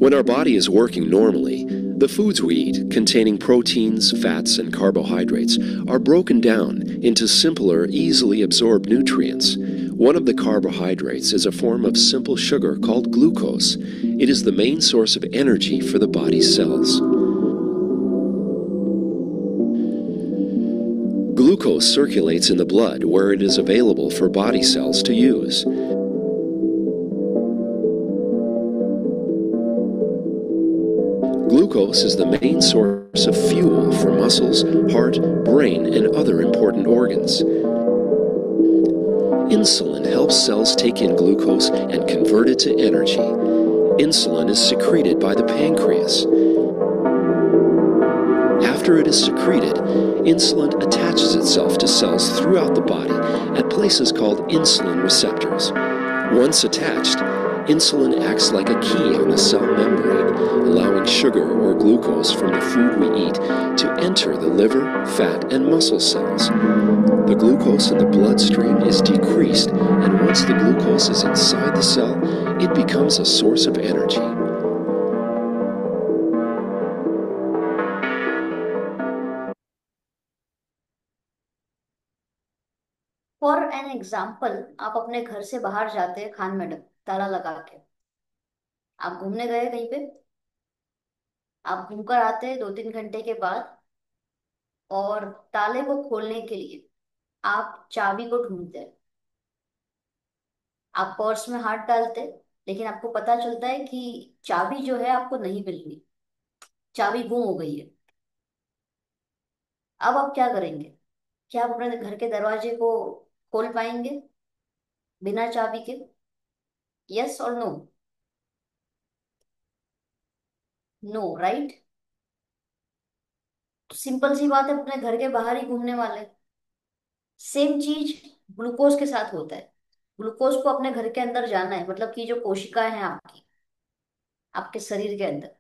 [SPEAKER 6] When our body is working normally, the foods we eat, containing proteins, fats, and carbohydrates, are broken down into simpler, easily absorbed nutrients. One of the carbohydrates is a form of simple sugar called glucose. It is the main source of energy for the body's cells. Glucose circulates in the blood where it is available for body cells to use. Glucose is the main source of fuel for muscles, heart, brain, and other important organs. Insulin helps cells take in glucose and convert it to energy. Insulin is secreted by the pancreas. After it is secreted, insulin attaches itself to cells throughout the body at places called insulin receptors. Once attached, insulin acts like a key on the cell membrane, allowing sugar or glucose from the food we eat to enter the liver, fat, and muscle cells. The glucose in the bloodstream is decreased, and once the glucose is inside the cell, it becomes a source of energy.
[SPEAKER 2] For an example, आप अपने घर से बाहर जाते हैं Khan madam, ताला लगा के। आप घूमने गए कहीं पे, आप घूमकर आते हैं 2-3 घंटे के बाद, और ताले को खोलने के लिए आप चाबी को ढूंढते हैं। आप पर्स में हाथ डालते हैं, लेकिन आपको पता चलता है कि चाबी जो है आपको नहीं मिल रही, चाबी गुम हो गई है। अब आप क्या करेंगे? क्या आप अपने घर के दरवाजे को खोल पाएंगे बिना चाबी के? यस और नो? No, right? तो सिंपल सी बात है, अपने घर के बाहर ही घूमने वाले। सेम चीज ग्लूकोज के साथ होता है। ग्लूकोज को अपने घर के अंदर जाना है, मतलब कि जो कोशिकाएं हैं आपकी, आपके शरीर के अंदर,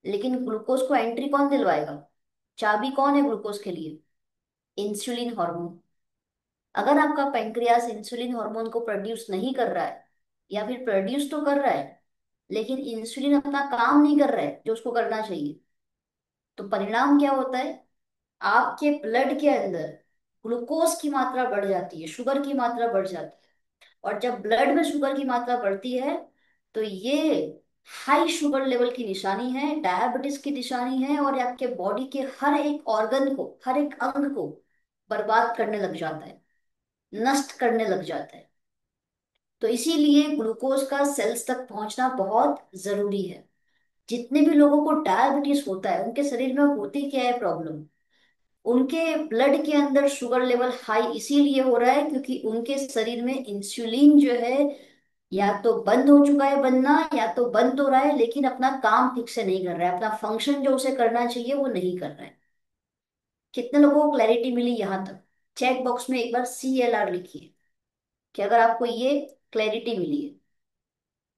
[SPEAKER 2] लेकिन ग्लूकोज को एंट्री कौन दिलवाएगा? चाबी कौन है ग्लूकोज के लिए? Insulin hormone. अगर आपका पेंक्रियास इंसुलिन हार्मोन को प्रोड्यूस नहीं कर रहा है, या फिर प्रोड्यूस तो कर रहा है लेकिन इंसुलिन अपना काम नहीं कर रहा है जो उसको करना चाहिए, तो परिणाम क्या होता है? आपके ब्लड के अंदर ग्लूकोज की मात्रा बढ़ जाती है, शुगर की मात्रा बढ़ जाती है। और जब ब्लड में शुगर की मात्रा बढ़ती है, तो ये हाई शुगर लेवल की निशानी है, डायबिटीज की निशानी है, और ये आपके बॉडी के हर एक ऑर्गन को, हर एक अंग को बर्बाद करने लग जाता है, नष्ट करने लग जाता है। तो इसीलिए ग्लूकोज का सेल्स तक पहुंचना बहुत जरूरी है। जितने भी लोगों को डायबिटीज होता है, उनके शरीर में होती क्या है प्रॉब्लम? उनके ब्लड के अंदर शुगर लेवल हाई इसीलिए हो रहा है क्योंकि उनके शरीर में इंसुलिन जो है या तो बंद हो चुका है बनना, या तो बंद हो रहा है लेकिन अपना काम ठीक से नहीं कर रहा है, अपना फंक्शन जो उसे करना चाहिए वो नहीं कर रहा है। कितने लोगों को क्लैरिटी मिली यहां तक? चैट बॉक्स में एक बार CLR लिखिए कि अगर आपको ये क्लैरिटी मिली है।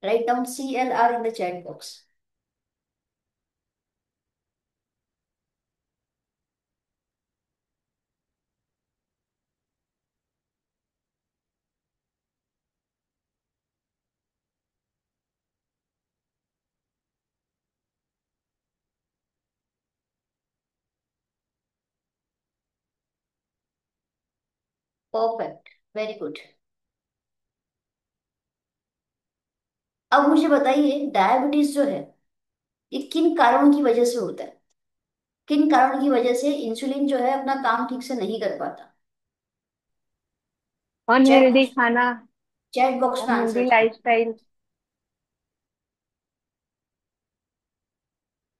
[SPEAKER 2] Write down CLR in the chat box. Perfect, very good. अब मुझे बताइए, डायबिटीज जो है ये किन कारणों की वजह से होता है? किन कारणों की वजह से इंसुलिन जो है अपना काम ठीक से नहीं कर पाता? चैट
[SPEAKER 7] अनहेल्दी खाना,
[SPEAKER 2] चैट बॉक्स में आंसर
[SPEAKER 7] अनहेल्दी
[SPEAKER 2] चाहिए।
[SPEAKER 7] लाइफस्टाइल।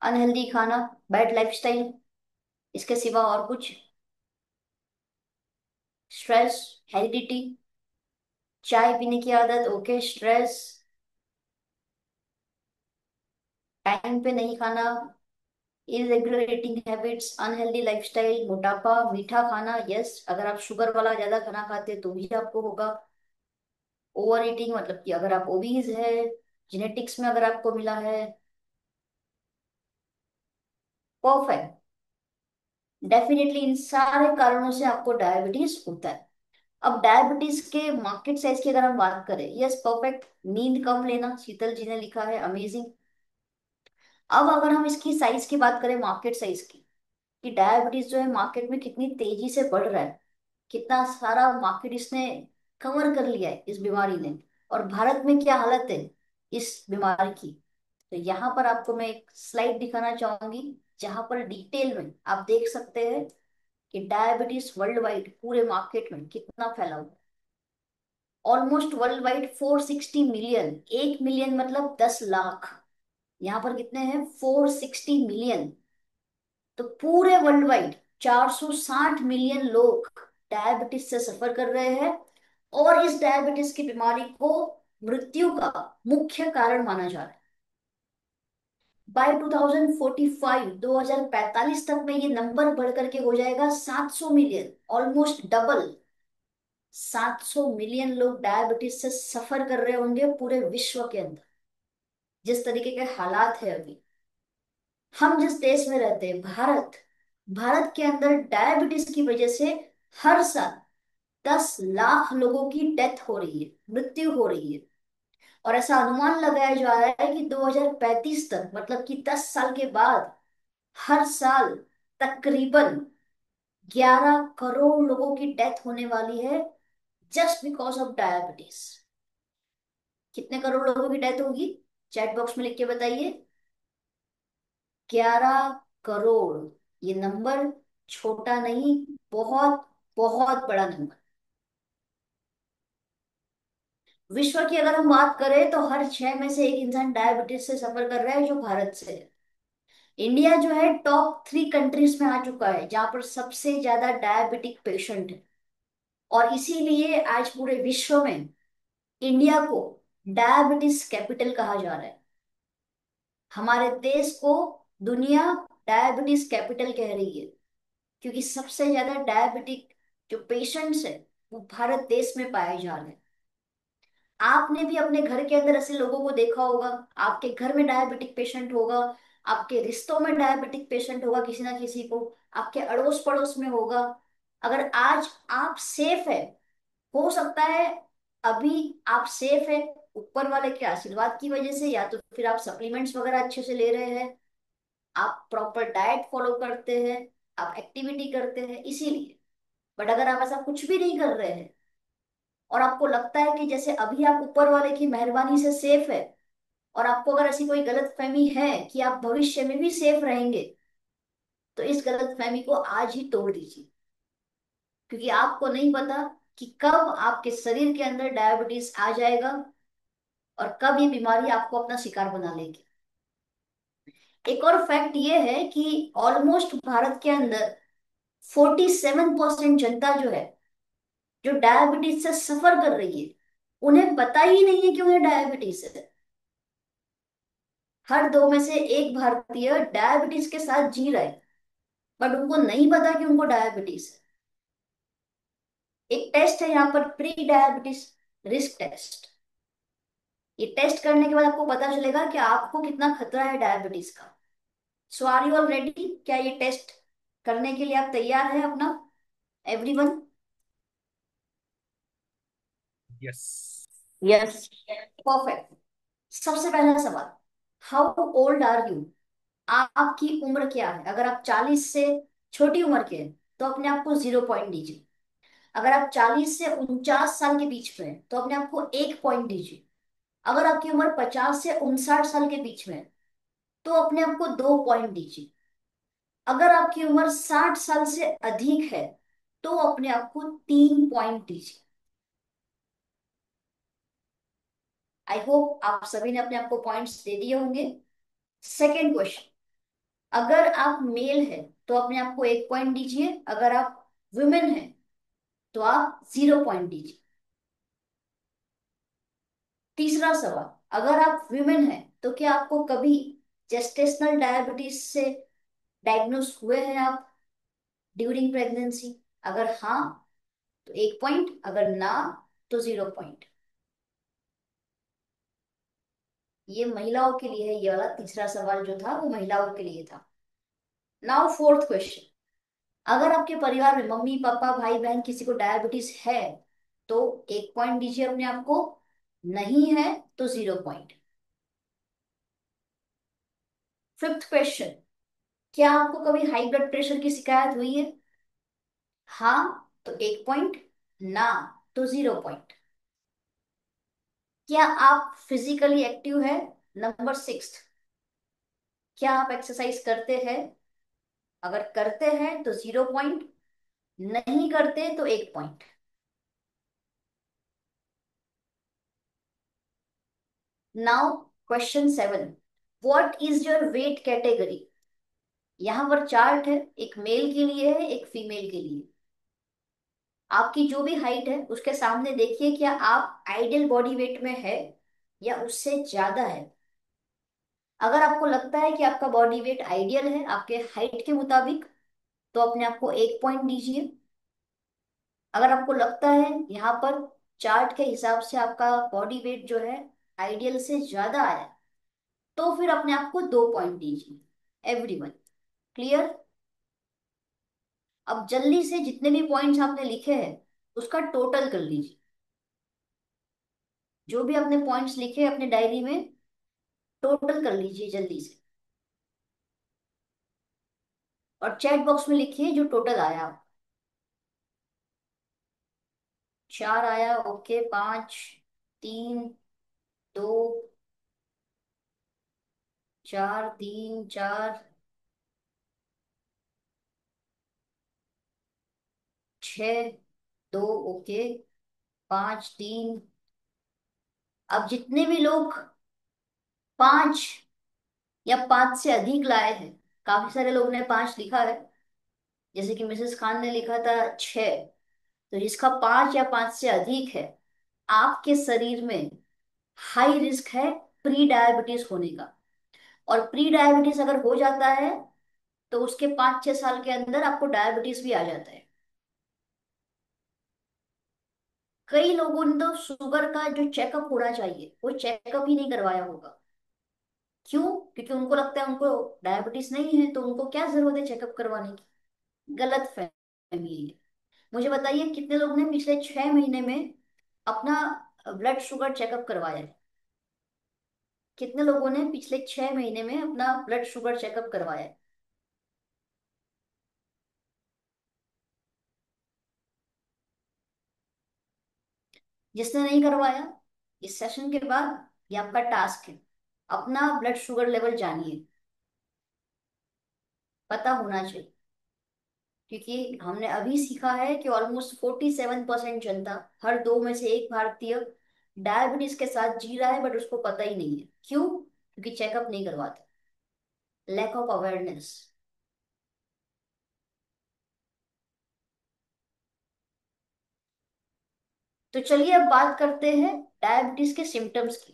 [SPEAKER 2] अनहेल्दी खाना, बैड लाइफस्टाइल, इसके सिवा और कुछ? स्ट्रेस, हेरिडिटी, चाय पीने की आदत, ओके, स्ट्रेस, टाइम पे नहीं खाना, irregular eating habits, unhealthy lifestyle, मोटापा, मीठा खाना, यस, अगर आप शुगर वाला ज्यादा खाना खाते हैं तो भी आपको होगा। ओवर ईटिंग मतलब कि अगर आप ओबीज है, जेनेटिक्स में अगर आपको मिला है। परफेक्ट। डेफिनेटली इन सारे कारणों से आपको डायबिटीज होता है। अब डायबिटीज के मार्केट साइज की अगर हम बात करें, यस परफेक्ट, नींद कम लेना, शीतल जी ने लिखा है, अमेजिंग। अब अगर हम इसकी साइज की बात करें, मार्केट साइज की, कि डायबिटीज जो है मार्केट में कितनी तेजी से बढ़ रहा है, कितना सारा मार्केट इसने कवर कर लिया है इस बीमारी ने, और भारत में क्या हालत है इस बीमारी की। तो यहाँ पर आपको मैं एक स्लाइड दिखाना चाहूंगी, जहां पर डिटेल में आप देख सकते हैं कि डायबिटीज वर्ल्ड वाइड पूरे मार्केट में कितना फैला हुआ है। Almost world wide 460 million, 1 million मतलब 10 लाख, यहाँ पर कितने हैं, 460 मिलियन। तो पूरे वर्ल्ड वाइड 460 मिलियन लोग डायबिटीज से सफर कर रहे हैं, और इस डायबिटीज की बीमारी को मृत्यु का मुख्य कारण माना जा रहा है। बाय 2045, 2045 तक में ये नंबर बढ़ करके हो जाएगा 700 मिलियन, ऑलमोस्ट डबल। 700 मिलियन लोग डायबिटीज से सफर कर रहे होंगे पूरे विश्व के अंदर। जिस तरीके के हालात है अभी, हम जिस देश में रहते हैं, भारत, भारत के अंदर डायबिटीज की वजह से हर साल 10 लाख लोगों की डेथ हो रही है, मृत्यु हो रही है। और ऐसा अनुमान लगाया जा रहा है कि 2035 तक, मतलब कि 10 साल के बाद, हर साल तकरीबन 11 करोड़ लोगों की डेथ होने वाली है, जस्ट बिकॉज ऑफ डायबिटीज। कितने करोड़ लोगों की डेथ होगी, चैट बॉक्स में लिख के बताइए। 11 करोड़। ये नंबर छोटा नहीं, बहुत बहुत बड़ा नंबर। विश्व की अगर हम बात करें तो हर 6 में से एक इंसान डायबिटीज से सफर कर रहा है, जो भारत से है। इंडिया जो है टॉप 3 कंट्रीज में आ चुका है जहां पर सबसे ज्यादा डायबिटिक पेशेंट है। और इसीलिए आज पूरे विश्व में इंडिया को डायबिटीज कैपिटल कहा जा रहा है। हमारे देश को दुनिया डायबिटीज कैपिटल कह रही है, क्योंकि सबसे ज्यादा डायबिटिक जो पेशेंट्स है वो भारत देश में पाए जा रहे हैं। आपने भी अपने घर के अंदर ऐसे लोगों को देखा होगा, आपके घर में डायबिटिक पेशेंट होगा, आपके रिश्तों में डायबिटिक पेशेंट होगा, किसी ना किसी को, आपके अड़ोस पड़ोस में होगा। अगर आज आप सेफ है, हो सकता है अभी आप सेफ है ऊपर वाले के आशीर्वाद की वजह से, या तो फिर आप सप्लीमेंट्स वगैरह अच्छे से ले रहे हैं, आप प्रॉपर डाइट फॉलो करते हैं, आप एक्टिविटी करते हैं, इसीलिए। बट अगर आप ऐसा कुछ भी नहीं कर रहे हैं, और आपको लगता है कि जैसे अभी आप ऊपर वाले की मेहरबानी से सेफ है, और आपको अगर ऐसी कोई गलत फहमी है कि आप भविष्य में भी सेफ रहेंगे, तो इस गलत फहमी को आज ही तोड़ दीजिए। क्योंकि आपको नहीं पता कि कब आपके शरीर के अंदर डायबिटीज आ जाएगा, और कब ये बीमारी आपको अपना शिकार बना लेगी। एक और फैक्ट ये है कि ऑलमोस्ट भारत के अंदर 47% जनता जो है, जो डायबिटीज से सफर कर रही है, उन्हें पता ही नहीं है कि उन्हें डायबिटीज है। हर 2 में से 1 भारतीय डायबिटीज के साथ जी रहा है, बट उनको नहीं पता कि उनको डायबिटीज है। एक टेस्ट है यहाँ पर, प्री डायबिटीज रिस्क टेस्ट। ये टेस्ट करने के बाद आपको पता चलेगा कि आपको कितना खतरा है डायबिटीज का। सो आर यू ऑल रेडी? क्या ये टेस्ट करने के लिए आप तैयार हैं अपना, एवरीवन?
[SPEAKER 4] यस।
[SPEAKER 5] यस।
[SPEAKER 2] परफेक्ट। सबसे पहला सवाल, हाउ ओल्ड आर यू? आपकी उम्र क्या है? अगर आप 40 से छोटी उम्र के हैं तो अपने आप को 0 पॉइंट दीजिए। अगर आप 40 से 49 साल के बीच में हैं तो अपने आप को 1 पॉइंट दीजिए। अगर आपकी उम्र 50 से 59 साल के बीच में है तो अपने आप को 2 पॉइंट दीजिए। अगर आपकी उम्र 60 साल से अधिक है तो अपने आप को 3 पॉइंट दीजिए। आई होप आप सभी ने अपने आप को पॉइंट्स दे दिए होंगे। सेकेंड क्वेश्चन, अगर आप मेल है तो अपने आप को 1 पॉइंट दीजिए, अगर आप वुमेन है तो आप 0 पॉइंट दीजिए। तीसरा सवाल, अगर आप वुमेन है तो क्या आपको कभी जेस्टेशनल डायबिटीज से डायग्नोस हुए हैं आप ड्यूरिंग प्रेगनेंसी? अगर हाँ तो 1 पॉइंट, अगर ना तो 0 पॉइंट। ये महिलाओं के लिए है, ये वाला तीसरा सवाल जो था वो महिलाओं के लिए था। नाउ फोर्थ क्वेश्चन, अगर आपके परिवार में मम्मी पापा भाई बहन किसी को डायबिटीज है तो 1 पॉइंट दीजिए अपने आप को, नहीं है तो 0 पॉइंट। फिफ्थ क्वेश्चन, क्या आपको कभी हाई ब्लड प्रेशर की शिकायत हुई है? हाँ तो 1 पॉइंट, ना तो 0 पॉइंट। क्या आप फिजिकली एक्टिव है? नंबर 6। क्या आप एक्सरसाइज करते हैं? अगर करते हैं तो 0 पॉइंट, नहीं करते तो 1 point. Now question 7, what is your weight category? यहां पर चार्ट है, एक मेल के लिए है एक फीमेल के लिए। आपकी जो भी हाइट है उसके सामने देखिए, क्या आप आइडियल बॉडी वेट में है या उससे ज्यादा है। अगर आपको लगता है कि आपका बॉडी वेट आइडियल है आपके हाइट के मुताबिक, तो अपने आप को 1 पॉइंट दीजिए। अगर आपको लगता है यहाँ पर चार्ट के हिसाब से आपका बॉडी वेट जो है आइडियल से ज्यादा है, तो फिर अपने आप को 2 पॉइंट दीजिए। Everyone clear? अब जल्दी से जितने भी पॉइंट्स आपने लिखे हैं उसका टोटल कर लीजिए। जो भी आपने पॉइंट्स लिखे हैं अपने डायरी में, टोटल कर लीजिए जल्दी से, और चैट बॉक्स में लिखिए जो टोटल आया। 4 आया, ओके। 5, 3, 2, 4, 3, 4, 6, 2, ओके। 5, 3। अब जितने भी लोग 5 या 5 से अधिक लाए हैं, काफी सारे लोग ने 5 लिखा है, जैसे कि मिसेस खान ने लिखा था 6, तो जिसका 5 या 5 से अधिक है, आपके शरीर में हाई रिस्क है प्री डायबिटीज होने का। और प्री डायबिटीज अगर हो जाता है तो उसके 5-6 साल के अंदर आपको डायबिटीज भी आ जाता है। कई लोगों ने तो शुगर का जो चेकअप होना चाहिए वो चेकअप ही नहीं करवाया होगा। क्यों? क्योंकि उनको लगता है उनको डायबिटीज नहीं है तो उनको क्या जरूरत है चेकअप करवाने की। गलत फहमी है। मुझे बताइए कितने लोग ने पिछले 6 महीने में अपना ब्लड शुगर चेकअप करवाया है? कितने लोगों ने पिछले 6 महीने में अपना ब्लड शुगर चेकअप करवाया है? जिसने नहीं करवाया, इस सेशन के बाद ये आपका टास्क है, अपना ब्लड शुगर लेवल जानिए, पता होना चाहिए। क्योंकि हमने अभी सीखा है कि ऑलमोस्ट 47% जनता, हर 2 में से एक भारतीय डायबिटीज के साथ जी रहा है, बट उसको पता ही नहीं है। क्यों? क्योंकि चेकअप नहीं करवाते। Lack of awareness. तो चलिए अब बात करते हैं डायबिटीज के सिम्टम्स की।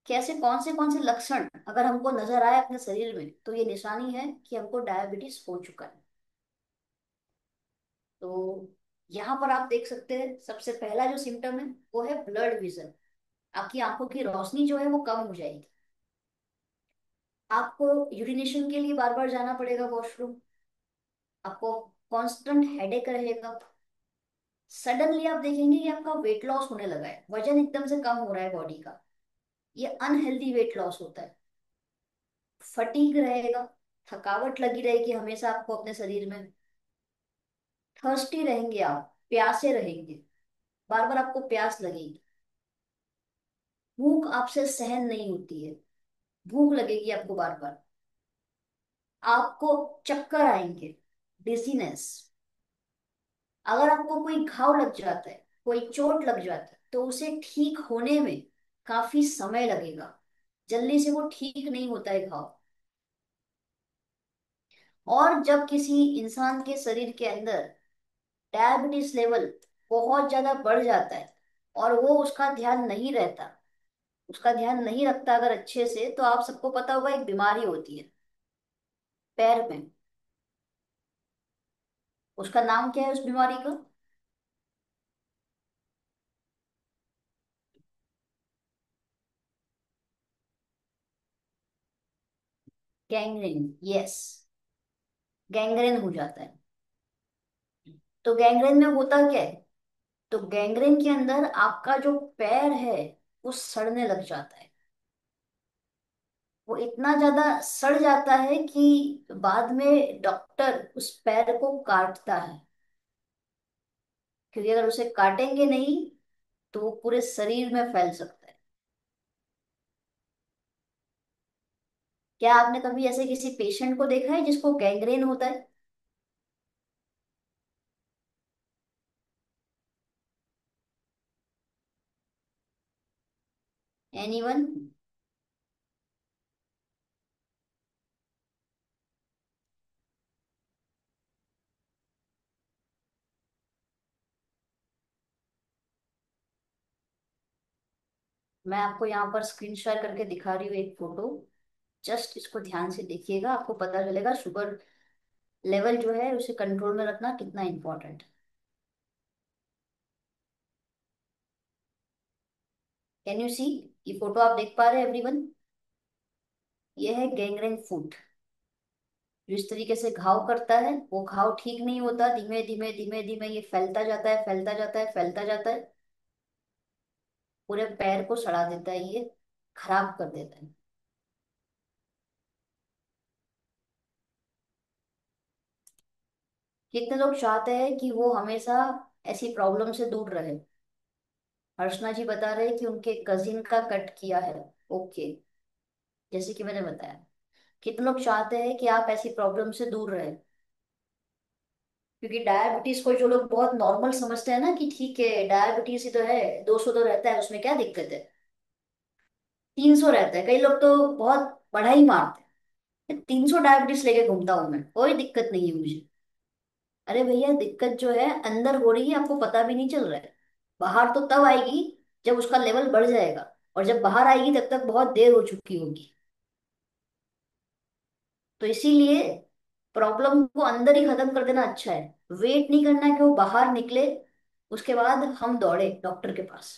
[SPEAKER 2] कैसे कौन से लक्षण अगर हमको नजर आए अपने शरीर में तो ये निशानी है कि हमको डायबिटीज हो चुका है। तो यहाँ पर आप देख सकते हैं सबसे पहला जो सिम्टम है वो है ब्लड विजन। आपकी आंखों की रोशनी जो है वो कम हो जाएगी। आपको यूरिनेशन के लिए बार बार जाना पड़ेगा वॉशरूम। आपको कांस्टेंट हेडेक रहेगा। सडनली आप देखेंगे कि आपका वेट लॉस होने लगा है, वजन एकदम से कम हो रहा है बॉडी का। ये अनहेल्दी वेट लॉस होता है। फटीग रहेगा, थकावट लगी रहेगी हमेशा आपको अपने शरीर में। थर्स्टी रहेंगे आप, प्यासे रहेंगे, बार बार आपको प्यास लगेगी। भूख आपसे सहन नहीं होती है, भूख लगेगी आपको बार बार। आपको चक्कर आएंगे, डिजीनेस। अगर आपको कोई घाव लग जाता है, कोई चोट लग जाता है, तो उसे ठीक होने में काफी समय लगेगा। जल्दी से वो ठीक नहीं होता है घाव। और जब किसी इंसान के शरीर के अंदर डायबिटीज लेवल बहुत ज्यादा बढ़ जाता है और वो उसका ध्यान नहीं रहता, उसका ध्यान नहीं रखता अगर अच्छे से, तो आप सबको पता होगा एक बीमारी होती है पैर में। उसका नाम क्या है उस बीमारी का? गैंग्रीन। यस, गैंग्रीन हो जाता है। तो गैंग्रेन में होता क्या है? तो गैंग्रेन के अंदर आपका जो पैर है वो सड़ने लग जाता है। वो इतना ज्यादा सड़ जाता है कि बाद में डॉक्टर उस पैर को काटता है, क्योंकि अगर उसे काटेंगे नहीं तो वो पूरे शरीर में फैल सकता है। क्या आपने कभी ऐसे किसी पेशेंट को देखा है जिसको गैंग्रेन होता है? एनीवन? मैं आपको यहाँ पर स्क्रीन शेयर करके दिखा रही हूँ एक फोटो। जस्ट इसको ध्यान से देखिएगा, आपको पता चलेगा शुगर लेवल जो है उसे कंट्रोल में रखना कितना इंपॉर्टेंट है। Can you see? ये फोटो आप देख पा रहे हैं एवरीवन? ये है गैंग्रेन फुट। जो इस तरीके से घाव करता है, वो घाव ठीक नहीं होता, धीमे धीमे धीमे धीमे ये फैलता जाता है, फैलता जाता है, फैलता जाता है, पूरे पैर को सड़ा देता है, ये खराब कर देता है। कितने लोग चाहते हैं कि वो हमेशा ऐसी प्रॉब्लम से दूर रहे? अर्चना जी बता रहे हैं कि उनके कजिन का कट किया है। ओके, जैसे कि मैंने बताया, कितने लोग चाहते हैं कि आप ऐसी प्रॉब्लम से दूर रहे? क्योंकि डायबिटीज को जो लोग बहुत नॉर्मल समझते हैं ना, कि ठीक है डायबिटीज ही तो है, 200 तो रहता है, उसमें क्या दिक्कत है, 300 रहता है, कई लोग तो बहुत बढ़ाई मारते हैं, 300 डायबिटीज लेके घूमता हूं मैं, कोई दिक्कत नहीं है मुझे। अरे भैया, दिक्कत जो है अंदर हो रही है, आपको पता भी नहीं चल रहा है। बाहर तो तब आएगी जब उसका लेवल बढ़ जाएगा, और जब बाहर आएगी तब तक बहुत देर हो चुकी होगी। तो इसीलिए प्रॉब्लम को अंदर ही खत्म कर देना अच्छा है। वेट नहीं करना कि वो बाहर निकले, उसके बाद हम दौड़े डॉक्टर के पास।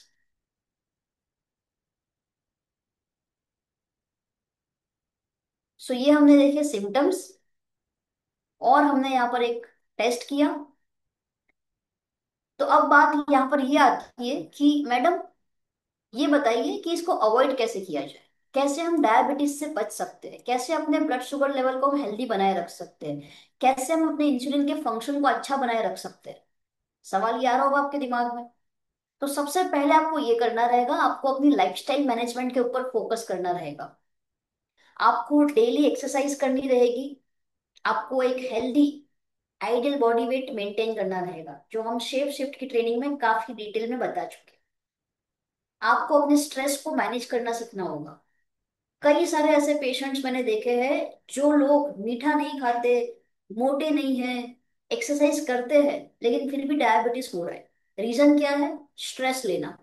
[SPEAKER 2] सो ये हमने देखे सिम्टम्स, और हमने यहाँ पर एक टेस्ट किया। तो अब बात यहाँ पर ये आती है कि मैडम, ये बताइए कि इसको अवॉइड कैसे किया जाए, कैसे हम डायबिटीज से बच सकते हैं, कैसे अपने ब्लड शुगर लेवल को हम हेल्दी बनाए रख सकते हैं, कैसे हम अपने इंसुलिन के फंक्शन को अच्छा बनाए रख सकते हैं। सवाल ये आ रहा होगा आपके दिमाग में। तो सबसे पहले आपको ये करना रहेगा, आपको अपनी लाइफस्टाइल मैनेजमेंट के ऊपर फोकस करना रहेगा। आपको डेली एक्सरसाइज करनी रहेगी। आपको एक healthy ideal body weight maintain करना रहेगा, जो हम शेप शिफ्ट की ट्रेनिंग में काफी डिटेल में बता चुके हैं। आपको अपने स्ट्रेस को मैनेज करना सीखना होगा। कई सारे ऐसे पेशेंट्स मैंने देखे हैं, जो लोग मीठा नहीं खाते, मोटे नहीं हैं, एक्सरसाइज करते हैं, लेकिन फिर भी डायबिटीज हो रहा है। रीजन क्या है? स्ट्रेस लेना,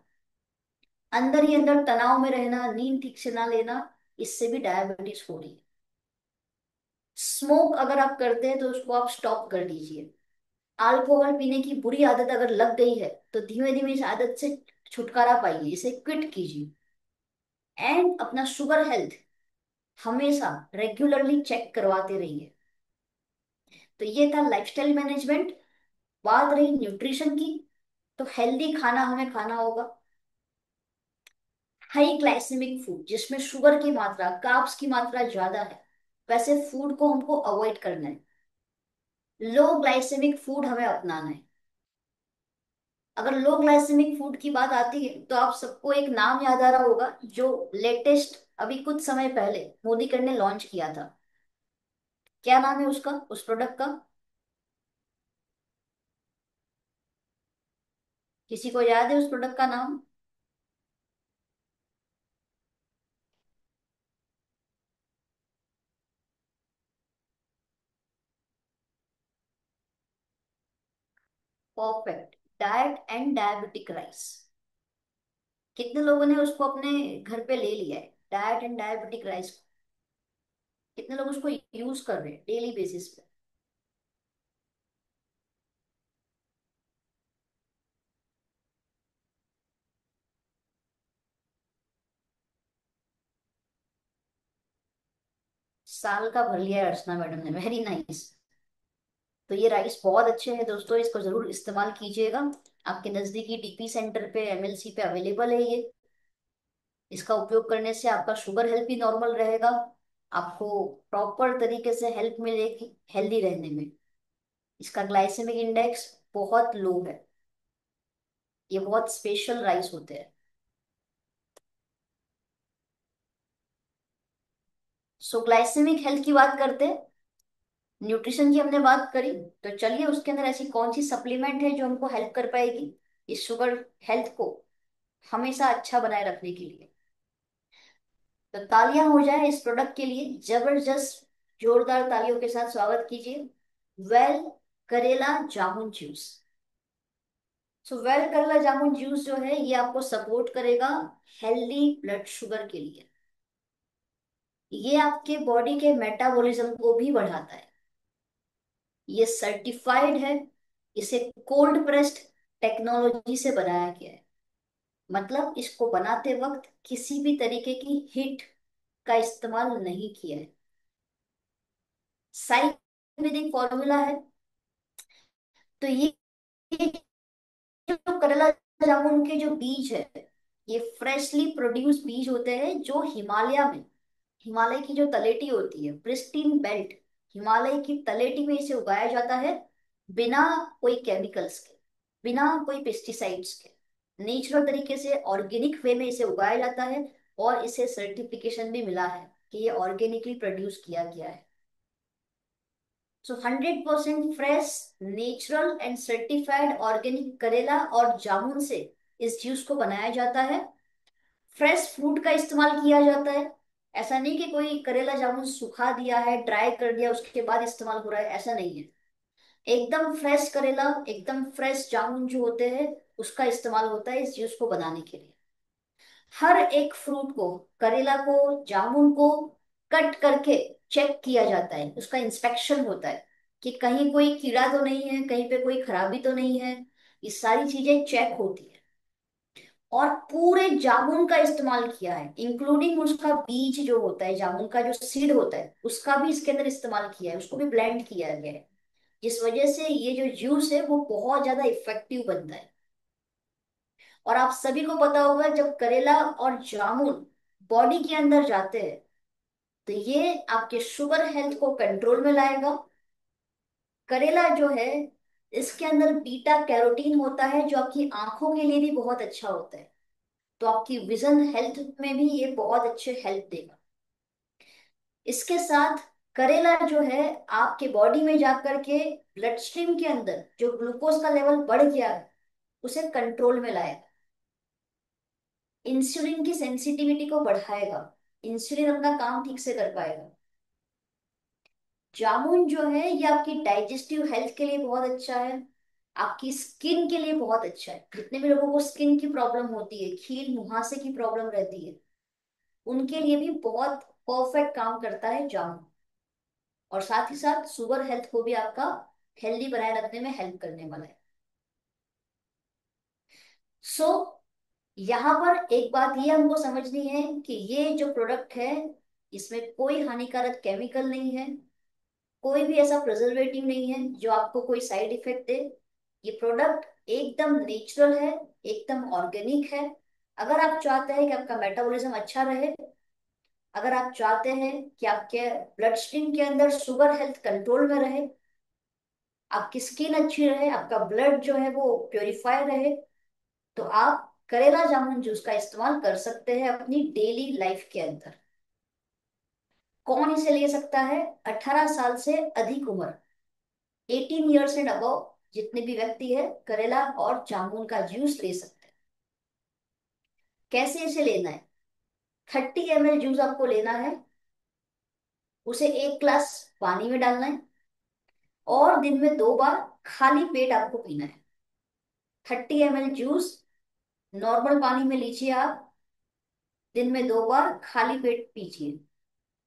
[SPEAKER 2] अंदर ही अंदर तनाव में रहना, नींद ठीक से ना लेना, इससे भी डायबिटीज हो रही है। स्मोक अगर आप करते हैं तो उसको आप स्टॉप कर दीजिए। अल्कोहल पीने की बुरी आदत अगर लग गई है तो धीमे धीमे इस आदत से छुटकारा पाइए, इसे क्विट कीजिए। एंड अपना शुगर हेल्थ हमेशा रेगुलरली चेक करवाते रहिए। तो ये था लाइफस्टाइल मैनेजमेंट। बात रही न्यूट्रिशन की, तो हेल्दी खाना हमें खाना होगा। हाई ग्लाइसेमिक फूड, जिसमें शुगर की मात्रा, कार्ब्स की मात्रा ज्यादा है, वैसे फूड को हमको अवॉइड करना है। लो ग्लाइसेमिक फूड हमें अपनाना है। अगर लो ग्लाइसेमिक फूड की बात आती है तो आप सबको एक नाम याद आ रहा होगा, जो लेटेस्ट अभी कुछ समय पहले मोदी कर ने लॉन्च किया था। क्या नाम है उसका, उस प्रोडक्ट का? किसी को याद है उस प्रोडक्ट का नाम? Perfect, diet and diabetic rice. कितने लोगों ने उसको अपने घर पे ले लिया है, डाइट एंड डायबिटिक राइस? कितने लोग उसको यूज कर रहे हैं डेली बेसिस पे? साल का भर लिया है अर्चना मैडम ने, वेरी नाइस। तो ये राइस बहुत अच्छे हैं दोस्तों, इसको जरूर इस्तेमाल कीजिएगा। आपके नजदीकी डीपी सेंटर पे, एमएलसी पे अवेलेबल है ये। इसका उपयोग करने से आपका शुगर हेल्थ भी नॉर्मल रहेगा, आपको प्रॉपर तरीके से हेल्प मिलेगी हेल्दी रहने में। इसका ग्लाइसेमिक इंडेक्स बहुत लो है। ये बहुत स्पेशल राइस होते हैं। सो ग्लाइसेमिक हेल्थ की बात करते हैं, न्यूट्रिशन की हमने बात करी, तो चलिए उसके अंदर ऐसी कौन सी सप्लीमेंट है जो हमको हेल्प कर पाएगी इस शुगर हेल्थ को हमेशा अच्छा बनाए रखने के लिए। तो तालियां हो जाए इस प्रोडक्ट के लिए, जबरदस्त जोरदार तालियों के साथ स्वागत कीजिए वेल करेला जामुन जूस। सो वेल करेला जामुन जूस जो है ये आपको सपोर्ट करेगा हेल्दी ब्लड शुगर के लिए। ये आपके बॉडी के मेटाबॉलिज्म को भी बढ़ाता है। ये सर्टिफाइड है, इसे कोल्ड प्रेस्ड टेक्नोलॉजी से बनाया गया है। मतलब इसको बनाते वक्त किसी भी तरीके की हीट का इस्तेमाल नहीं किया है। साइंटिफिक फॉर्मूला है। तो ये जो करेला जामुन के जो बीज है, ये फ्रेशली प्रोड्यूस बीज होते हैं जो हिमालय में, हिमालय की जो तलेटी होती है प्रिस्टीन बेल्ट, हिमालय की तलेटी में इसे उगाया जाता है, बिना कोई केमिकल्स के, बिना कोई पेस्टिसाइड्स के, नेचुरल तरीके से ऑर्गेनिक वे में इसे उगाया जाता है। और इसे सर्टिफिकेशन भी मिला है कि ये ऑर्गेनिकली प्रोड्यूस किया गया है। सो 100% fresh, natural and certified organic करेला और जामुन से इस जूस को बनाया जाता है। फ्रेश फ्रूट का इस्तेमाल किया जाता है। ऐसा नहीं कि कोई करेला जामुन सुखा दिया है, ड्राई कर दिया, उसके बाद इस्तेमाल हो रहा है, ऐसा नहीं है। एकदम फ्रेश करेला, एकदम फ्रेश जामुन जो होते हैं उसका इस्तेमाल होता है इस जूस को बनाने के लिए। हर एक फ्रूट को, करेला को, जामुन को कट करके चेक किया जाता है, उसका इंस्पेक्शन होता है कि कहीं कोई कीड़ा तो नहीं है, कहीं पे कोई खराबी तो नहीं है। ये सारी चीजें चेक होती है। और पूरे जामुन का इस्तेमाल किया है, इंक्लूडिंग उसका बीज जो होता है, जामुन का जो सीड होता है उसका भी इसके अंदर इस्तेमाल किया है, उसको भी ब्लेंड किया गया है। जिस वजह से ये जो जूस है वो बहुत ज्यादा इफेक्टिव बनता है। और आप सभी को पता होगा जब करेला और जामुन बॉडी के अंदर जाते हैं तो ये आपके शुगर हेल्थ को कंट्रोल में लाएगा। करेला जो है इसके अंदर बीटा कैरोटीन होता है जो आपकी आंखों के लिए भी बहुत अच्छा होता है। तो आपकी विजन हेल्थ में भी ये बहुत अच्छे हेल्प देगा। इसके साथ करेला जो है आपके बॉडी में जाकर के ब्लड स्ट्रीम के अंदर जो ग्लूकोज का लेवल बढ़ गया है उसे कंट्रोल में लाएगा। इंसुलिन की सेंसिटिविटी को बढ़ाएगा, इंसुलिन अपना काम ठीक से कर पाएगा। जामुन जो है ये आपकी डाइजेस्टिव हेल्थ के लिए बहुत अच्छा है, आपकी स्किन के लिए बहुत अच्छा है। जितने भी लोगों को स्किन की प्रॉब्लम होती है, खील मुहासे की प्रॉब्लम रहती है, उनके लिए भी बहुत परफेक्ट काम करता है जामुन। और साथ ही साथ शुगर हेल्थ को भी आपका हेल्दी बनाए रखने में हेल्प करने वाला है। सो यहाँ पर एक बात ये हमको समझनी है कि ये जो प्रोडक्ट है इसमें कोई हानिकारक केमिकल नहीं है, कोई भी ऐसा प्रिजर्वेटिव नहीं है जो आपको कोई साइड इफेक्ट दे। ये प्रोडक्ट एकदम नेचुरल है, एकदम ऑर्गेनिक है। अगर आप चाहते हैं कि आपका मेटाबॉलिज्म अच्छा रहे, अगर आप चाहते हैं कि आपके ब्लड स्ट्रीम के अंदर शुगर हेल्थ कंट्रोल में रहे, आपकी स्किन अच्छी रहे, आपका ब्लड जो है वो प्योरीफाई रहे, तो आप करेला जामुन जूस का इस्तेमाल कर सकते हैं अपनी डेली लाइफ के अंदर। कौन इसे ले सकता है? 18 साल से अधिक उम्र, 18 ईयर्स एंड अबव जितने भी व्यक्ति है करेला और जामुन का जूस ले सकते हैं। कैसे इसे लेना है? 30 ml जूस आपको लेना है, उसे 1 ग्लास पानी में डालना है और दिन में 2 बार खाली पेट आपको पीना है। 30 ml जूस नॉर्मल पानी में लीजिए आप, दिन में 2 बार खाली पेट पीजिए।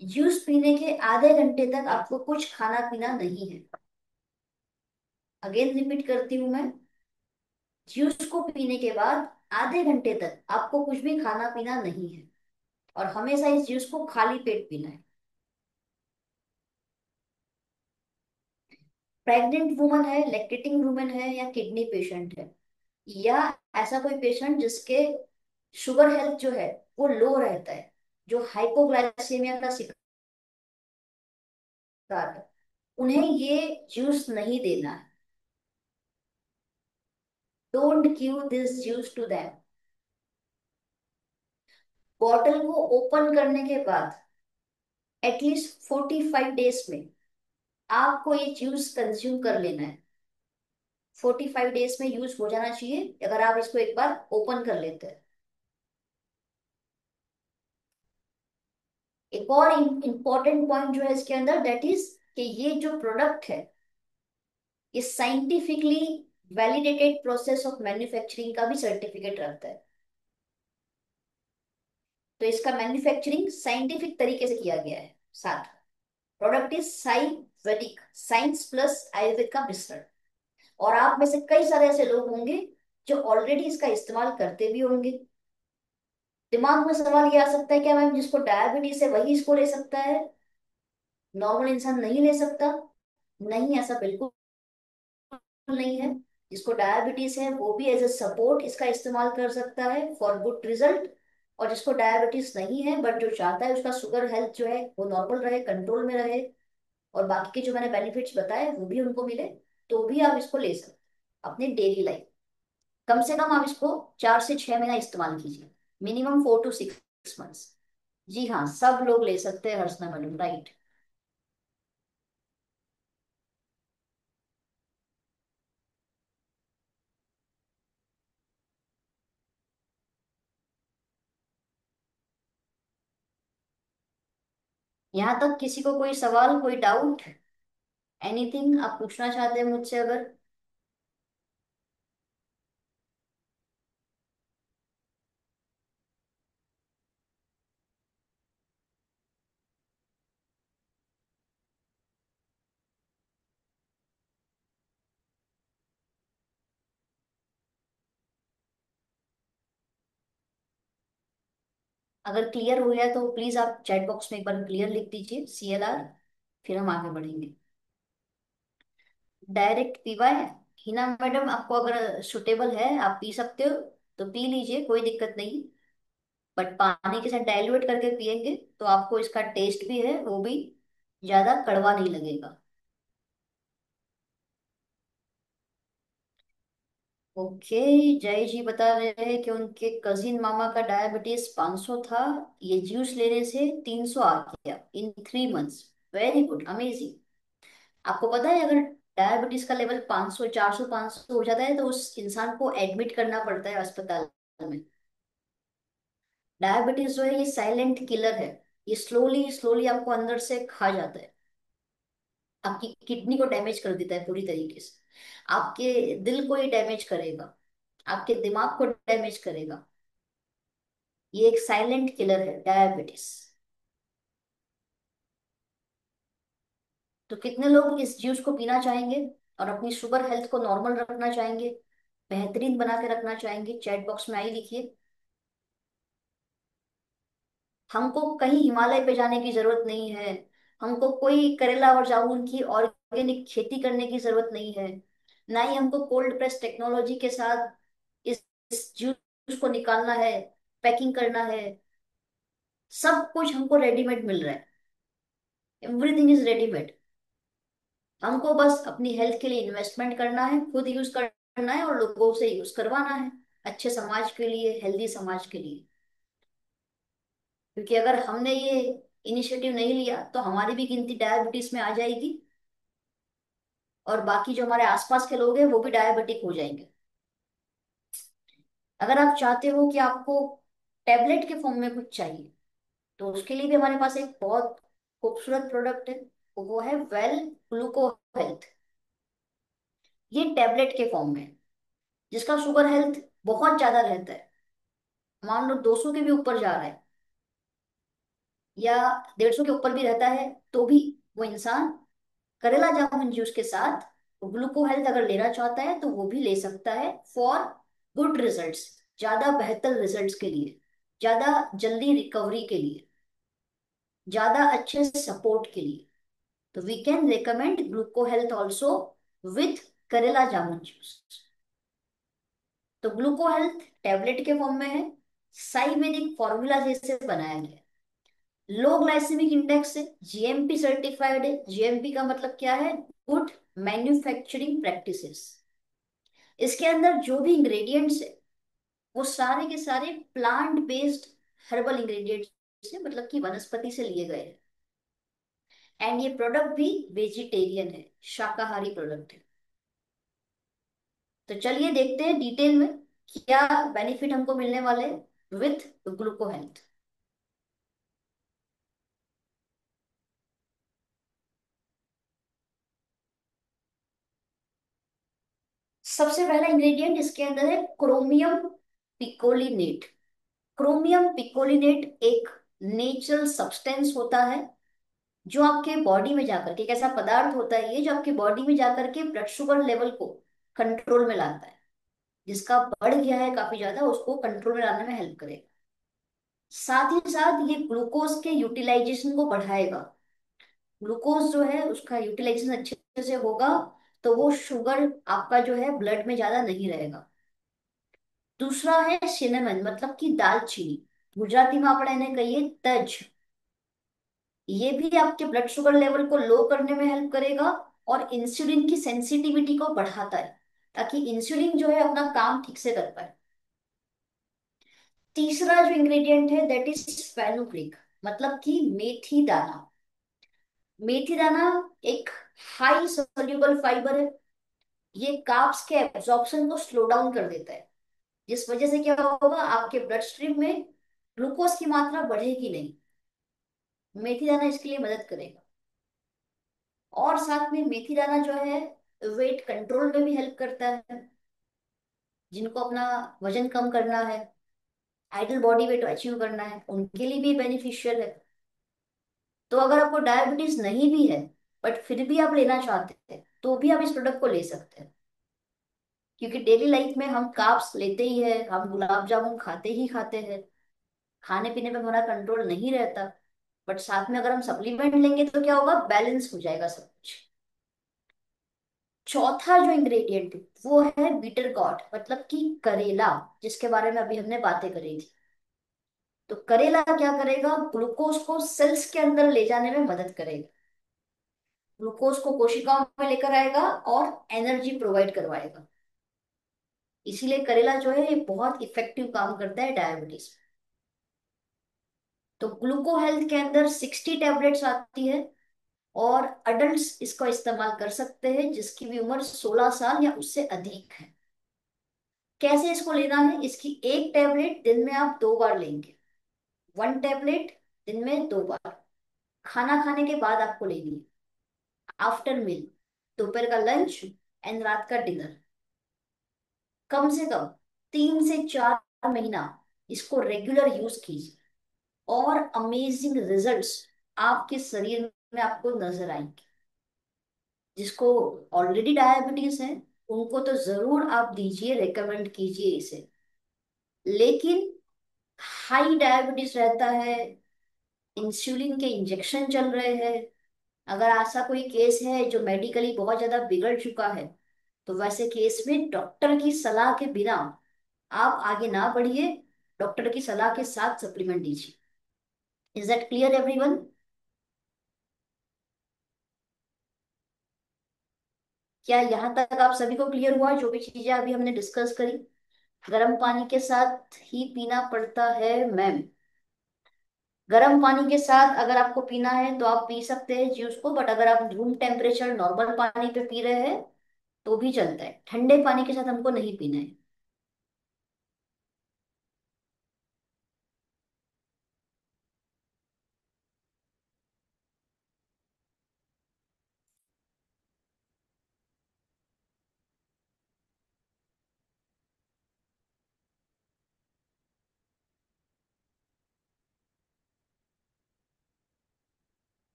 [SPEAKER 2] जूस पीने के आधे घंटे तक आपको कुछ खाना पीना नहीं है। अगेन रिपीट करती हूं मैं, जूस को पीने के बाद आधे घंटे तक आपको कुछ भी खाना पीना नहीं है और हमेशा इस जूस को खाली पेट पीना है। प्रेग्नेंट वुमन है, लैक्टेटिंग वुमन है, या किडनी पेशेंट है, या ऐसा कोई पेशेंट जिसके शुगर हेल्थ जो है वो लो रहता है, जो हाइपोग्लाइसेमिया का शिकार है, उन्हें ये जूस नहीं देना है। Don't give this juice to them. Bottle को ओपन करने के बाद एटलीस्ट 45 डेज में आपको ये जूस कंज्यूम कर लेना है। 45 डेज में यूज हो जाना चाहिए अगर आप इसको एक बार ओपन कर लेते हैं। एक और इम्पोर्टेंट पॉइंट जो है इसके अंदर, दैट इज कि ये जो प्रोडक्ट है ये scientifically validated process of manufacturing का भी सर्टिफिकेट रखता है। तो इसका मैन्युफैक्चरिंग साइंटिफिक तरीके से किया गया है। साथ प्रोडक्ट इज साई वैदिक, साइंस प्लस आयुर्वेद का मिश्रण। और आप में से कई सारे ऐसे लोग होंगे जो ऑलरेडी इसका इस्तेमाल करते भी होंगे। दिमाग में सवाल ये आ सकता है, क्या मैम जिसको डायबिटीज है वही इसको ले सकता है, नॉर्मल इंसान नहीं ले सकता? नहीं, ऐसा बिल्कुल नहीं है। जिसको डायबिटीज है वो भी एज ए सपोर्ट इसका इस्तेमाल कर सकता है फॉर गुड रिजल्ट। और जिसको डायबिटीज नहीं है बट जो चाहता है उसका शुगर हेल्थ जो है वो नॉर्मल रहे, कंट्रोल में रहे, और बाकी के जो मैंने बेनिफिट्स बताए वो भी उनको मिले, तो भी आप इसको ले सकते हैं अपनी डेली लाइफ। कम से कम आप इसको 4 से 6 महीना इस्तेमाल कीजिए, मिनिमम 4 to 6 months। जी हाँ, सब लोग ले सकते हैं हर्षना मैडम, राइट। यहाँ तक किसी को कोई सवाल, कोई डाउट, एनीथिंग आप पूछना चाहते हैं मुझसे? अगर अगर क्लियर हो गया तो प्लीज आप चैट बॉक्स में एक बार क्लियर लिख दीजिए, CLR, फिर हम आगे बढ़ेंगे। डायरेक्ट पीवा है हिना मैडम, आपको अगर सुटेबल है आप पी सकते हो तो पी लीजिए, कोई दिक्कत नहीं। बट पानी के साथ डाइल्यूट करके पिएंगे तो आपको इसका टेस्ट भी है वो भी ज्यादा कड़वा नहीं लगेगा। ओके। जय जी बता रहे हैं कि उनके कजिन मामा का डायबिटीज 500 था, ये जूस लेने से 300 आ गया इन 3 months। Very good, amazing. आपको पता है अगर डायबिटीज का लेवल 500, 400, 500 हो जाता है तो उस इंसान को एडमिट करना पड़ता है अस्पताल में। डायबिटीज जो है ये साइलेंट किलर है, ये स्लोली स्लोली आपको अंदर से खा जाता है, आपकी किडनी को डैमेज कर देता है पूरी तरीके से, आपके दिल को ये डैमेज करेगा, आपके दिमाग को डैमेज करेगा। ये एक साइलेंट किलर है डायबिटीज। तो कितने लोग इस जूस को पीना चाहेंगे और अपनी शुगर हेल्थ को नॉर्मल रखना चाहेंगे, बेहतरीन बना के रखना चाहेंगे? चैट बॉक्स में आई लिखिए। हमको कहीं हिमालय पे जाने की जरूरत नहीं है, हमको कोई करेला और जामुन की ऑर्गेनिक खेती करने की जरूरत नहीं है, ना ही हमको कोल्ड प्रेस टेक्नोलॉजी के साथ इस जूस को निकालना है, पैकिंग करना है। सब कुछ हमको रेडीमेड मिल रहा है, एवरीथिंग इज रेडीमेड। हमको बस अपनी हेल्थ के लिए इन्वेस्टमेंट करना है, खुद यूज करना है और लोगों से यूज करवाना है, अच्छे समाज के लिए, हेल्दी समाज के लिए। क्योंकि अगर हमने ये इनिशिएटिव नहीं लिया तो हमारी भी गिनती डायबिटीज में आ जाएगी और बाकी जो हमारे आसपास के लोग हैं वो भी डायबिटिक हो जाएंगे। अगर आप चाहते हो कि आपको टेबलेट के फॉर्म में कुछ चाहिए तो उसके लिए भी हमारे पास एक बहुत खूबसूरत प्रोडक्ट है, वो है वेल ग्लूको हेल्थ। ये टेबलेट के फॉर्म में है, जिसका शुगर हेल्थ बहुत ज्यादा रहता है, मान लो 200 के भी ऊपर जा रहा है या 150 के ऊपर भी रहता है, तो भी वो इंसान करेला जामुन जूस के साथ ग्लूको हेल्थ अगर लेना चाहता है तो वो भी ले सकता है फॉर गुड रिजल्ट्स, ज्यादा बेहतर रिजल्ट्स के लिए, ज्यादा जल्दी रिकवरी के लिए, ज्यादा अच्छे सपोर्ट के लिए। तो we can recommend Gluco Health also with karela jamun juice. तो ग्लूको हेल्थ टेबलेट के फॉर्म में है, साइमेरिक फॉर्मूला जैसे बनाया गया है, लो ग्लाइसेमिक इंडेक्स है, जीएमपी सर्टिफाइड है। जीएमपी का मतलब क्या है? Good manufacturing practices. इसके अंदर जो भी इंग्रेडिएंट्स है वो सारे के सारे प्लांट बेस्ड हर्बल इंग्रेडिएंट्स है, मतलब कि वनस्पति से लिए गए हैं। एंड ये प्रोडक्ट भी वेजिटेरियन है, शाकाहारी प्रोडक्ट है। तो चलिए देखते हैं डिटेल में क्या बेनिफिट हमको मिलने वाले विथ ग्लूको हेल्थ। सबसे पहला इंग्रेडिएंट इसके अंदर है क्रोमियम पिकोलिनेट। क्रोमियम पिकोलिनेट एक नेचुरल सब्सटेंस होता है जो आपके बॉडी में जाकर के, एक ऐसा पदार्थ होता है ये जो आपके बॉडी में जाकर के ब्लड शुगर लेवल को कंट्रोल में लाता है। जिसका बढ़ गया है काफी ज्यादा, उसको कंट्रोल में लाने में हेल्प करेगा। साथ ही साथ ये ग्लूकोज के यूटिलाइजेशन को बढ़ाएगा। ग्लूकोज जो है उसका यूटिलाइजेशन अच्छे से होगा तो वो शुगर आपका जो है ब्लड में ज्यादा नहीं रहेगा। दूसरा है सिनेमन, मतलब कि दालचीनी। गुजराती में આપણે એને કહીએ તજ। ये भी आपके ब्लड शुगर लेवल को लो करने में हेल्प करेगा और इंसुलिन की सेंसिटिविटी को बढ़ाता है, ताकि इंसुलिन जो है अपना काम ठीक से कर पाए। तीसरा जो इंग्रेडिएंट है दैट इज फेनुग्रीक, मतलब कि मेथी दाना। मेथी दाना एक हाई सोल्यूबल फाइबर है। ये कार्ब्स के एब्जॉर्प्शन को स्लो डाउन कर देता है, जिस वजह से क्या होगा, आपके ब्लड स्ट्रीम में ग्लूकोज की मात्रा बढ़ेगी नहीं। मेथी दाना इसके लिए मदद करेगा। और साथ में मेथी दाना जो है वेट कंट्रोल में भी हेल्प करता है। जिनको अपना वजन कम करना है, आइडल बॉडी वेट अचीव करना है, उनके लिए भी बेनिफिशियल है। तो अगर आपको डायबिटीज नहीं भी है बट फिर भी आप लेना चाहते हैं तो भी आप इस प्रोडक्ट को ले सकते हैं। क्योंकि डेली लाइफ में हम कार्ब्स लेते ही है, हम गुलाब जामुन खाते ही खाते हैं, खाने पीने में हमारा कंट्रोल नहीं रहता। बट साथ में अगर हम सप्लीमेंट लेंगे तो क्या होगा, बैलेंस हो जाएगा सब कुछ। चौथा जो इंग्रेडिएंट वो है बीटर गॉड, मतलब कि करेला, जिसके बारे में अभी हमने बातें करी थी। तो करेला क्या करेगा, ग्लूकोज को सेल्स के अंदर ले जाने में मदद करेगा। ग्लूकोज को कोशिकाओं में लेकर आएगा और एनर्जी प्रोवाइड करवाएगा। इसीलिए करेला जो है ये बहुत इफेक्टिव काम करता है डायबिटीज में। तो ग्लूको हेल्थ के अंदर 60 टैबलेट्स आती है और अडल्ट्स इसका इस्तेमाल कर सकते हैं जिसकी भी उम्र 16 साल या उससे अधिक है। कैसे इसको लेना है, इसकी एक टैबलेट दिन में आप 2 बार लेंगे। 1 टैबलेट दिन में 2 बार, खाना खाने के बाद आपको लेनी है, आफ्टर मील, दोपहर का लंच एंड रात का डिनर। कम से कम 3 से 4 महीना इसको रेगुलर यूज कीजिए और अमेजिंग रिजल्ट्स आपके शरीर में आपको नजर आएंगे। जिसको ऑलरेडी डायबिटीज है उनको तो जरूर आप दीजिए, रेकमेंड कीजिए इसे। लेकिन हाई डायबिटीज रहता है, इंसुलिन के इंजेक्शन चल रहे हैं, अगर ऐसा कोई केस है जो मेडिकली बहुत ज्यादा बिगड़ चुका है, तो वैसे केस में डॉक्टर की सलाह के बिना आप आगे ना बढ़िए। डॉक्टर की सलाह के साथ सप्लीमेंट दीजिए। Is that clear everyone? क्या यहाँ तक आप सभी को क्लियर हुआ जो भी चीजें अभी हमने डिस्कस करी? गर्म पानी के साथ ही पीना पड़ता है मैम। गर्म पानी के साथ अगर आपको पीना है तो आप पी सकते हैं जूस को, बट अगर आप रूम टेम्परेचर नॉर्मल पानी पे पी रहे हैं तो भी चलता है। ठंडे पानी के साथ हमको नहीं पीना है।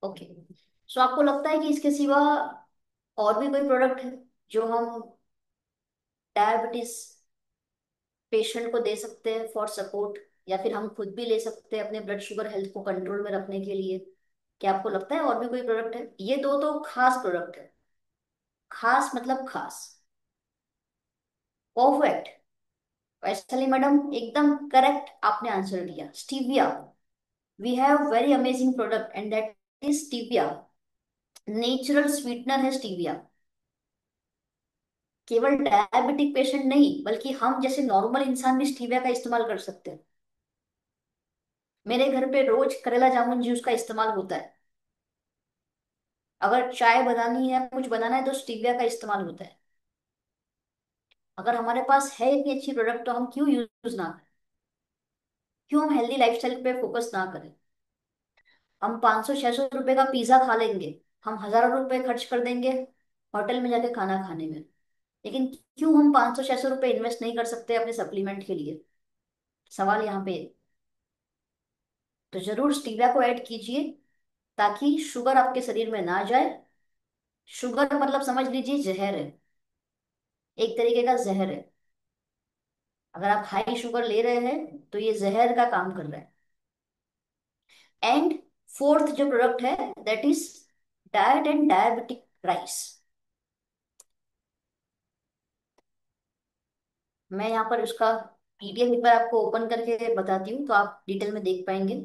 [SPEAKER 2] ओके, सो आपको लगता है कि इसके सिवा और भी कोई प्रोडक्ट है जो हम डायबिटीज पेशेंट को दे सकते हैं फॉर सपोर्ट, या फिर हम खुद भी ले सकते हैं अपने ब्लड शुगर हेल्थ को कंट्रोल में रखने के लिए? क्या आपको लगता है और भी कोई प्रोडक्ट है? ये दो तो खास प्रोडक्ट है। खास मतलब खास। परफेक्ट। वैशाली मैडम, एकदम करेक्ट आपने आंसर दिया। Stevia. We have very amazing product and that is stevia. Natural sweetener है स्टीविया। केवल डायबिटिक पेशेंट नहीं, बल्कि हम जैसे नॉर्मल इंसान भी स्टीविया का इस्तेमाल कर सकते हैं। मेरे घर पे रोज करेला जामुन जूस का इस्तेमाल होता है। अगर चाय बनानी है, कुछ बनाना है, तो स्टीविया का इस्तेमाल होता है। अगर हमारे पास है इतनी अच्छी प्रोडक्ट, तो हम क्यों यूज ना करें? क्यों हम हेल्दी लाइफस्टाइल पे फोकस ना करें? हम 500-600 रुपए का पिज्जा खा लेंगे, हम हजारों रुपए खर्च कर देंगे होटल में जाके खाना खाने में, लेकिन क्यों हम 500-600 रुपए इन्वेस्ट नहीं कर सकते अपने सप्लीमेंट के लिए? सवाल यहाँ पे। तो जरूर स्टीविया को ऐड कीजिए, ताकि शुगर आपके शरीर में ना जाए। शुगर मतलब समझ लीजिए जहर है, एक तरीके का जहर है। अगर आप हाई शुगर ले रहे हैं, तो ये जहर का काम कर रहा है। एंड फोर्थ जो प्रोडक्ट है, that is diet and diabetic rice. मैं यहाँ पर उसका पीडीएफ एक बार आपको ओपन करके बताती हूँ, तो आप डिटेल में देख पाएंगे।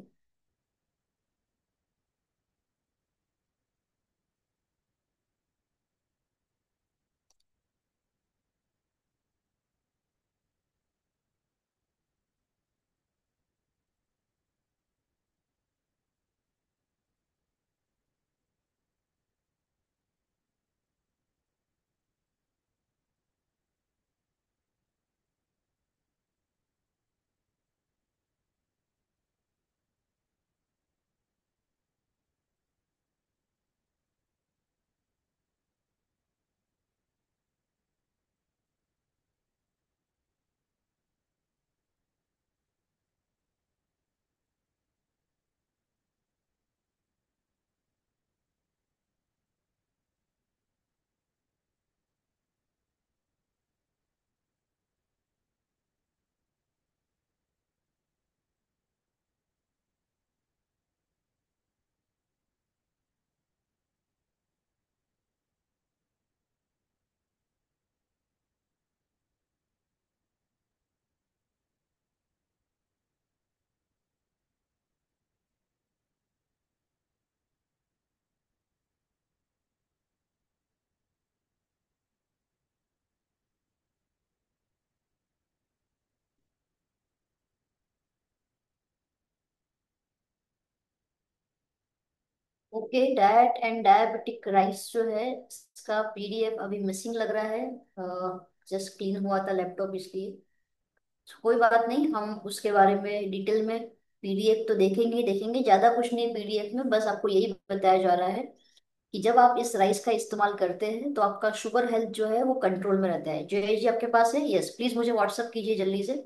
[SPEAKER 2] Okay, diet and diabetic rice जो है, इसका पीडीएफ अभी मिसिंग लग रहा है। जस्ट क्लीन हुआ था लैपटॉप, इसलिए कोई बात नहीं, हम उसके बारे में डिटेल में पीडीएफ तो देखेंगे ही देखेंगे। ज्यादा कुछ नहीं पीडीएफ में, बस आपको यही बताया जा रहा है कि जब आप इस राइस का इस्तेमाल करते हैं, तो आपका शुगर हेल्थ जो है वो कंट्रोल में रहता है। जय जी, आपके पास है? यस, प्लीज मुझे व्हाट्सअप कीजिए जल्दी से।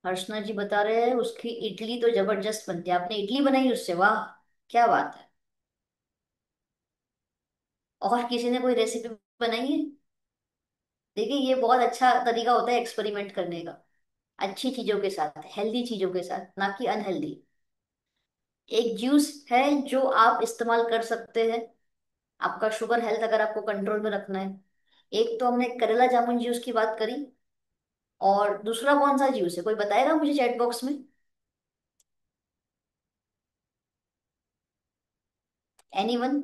[SPEAKER 2] हर्षना जी बता रहे हैं उसकी इडली तो जबरदस्त बनती है। आपने इडली बनाई उससे? वाह, क्या बात है। और किसी ने कोई रेसिपी बनाई है? देखिए, ये बहुत अच्छा तरीका होता है एक्सपेरिमेंट करने का। अच्छी चीजों के साथ, हेल्दी चीजों के साथ, ना कि अनहेल्दी। एक जूस है जो आप इस्तेमाल कर सकते हैं, आपका शुगर हेल्थ अगर आपको कंट्रोल में रखना है। एक तो हमने करेला जामुन जूस की बात करी, और दूसरा कौन सा जूस है, कोई बताएगा मुझे चैट बॉक्स में? एनीवन?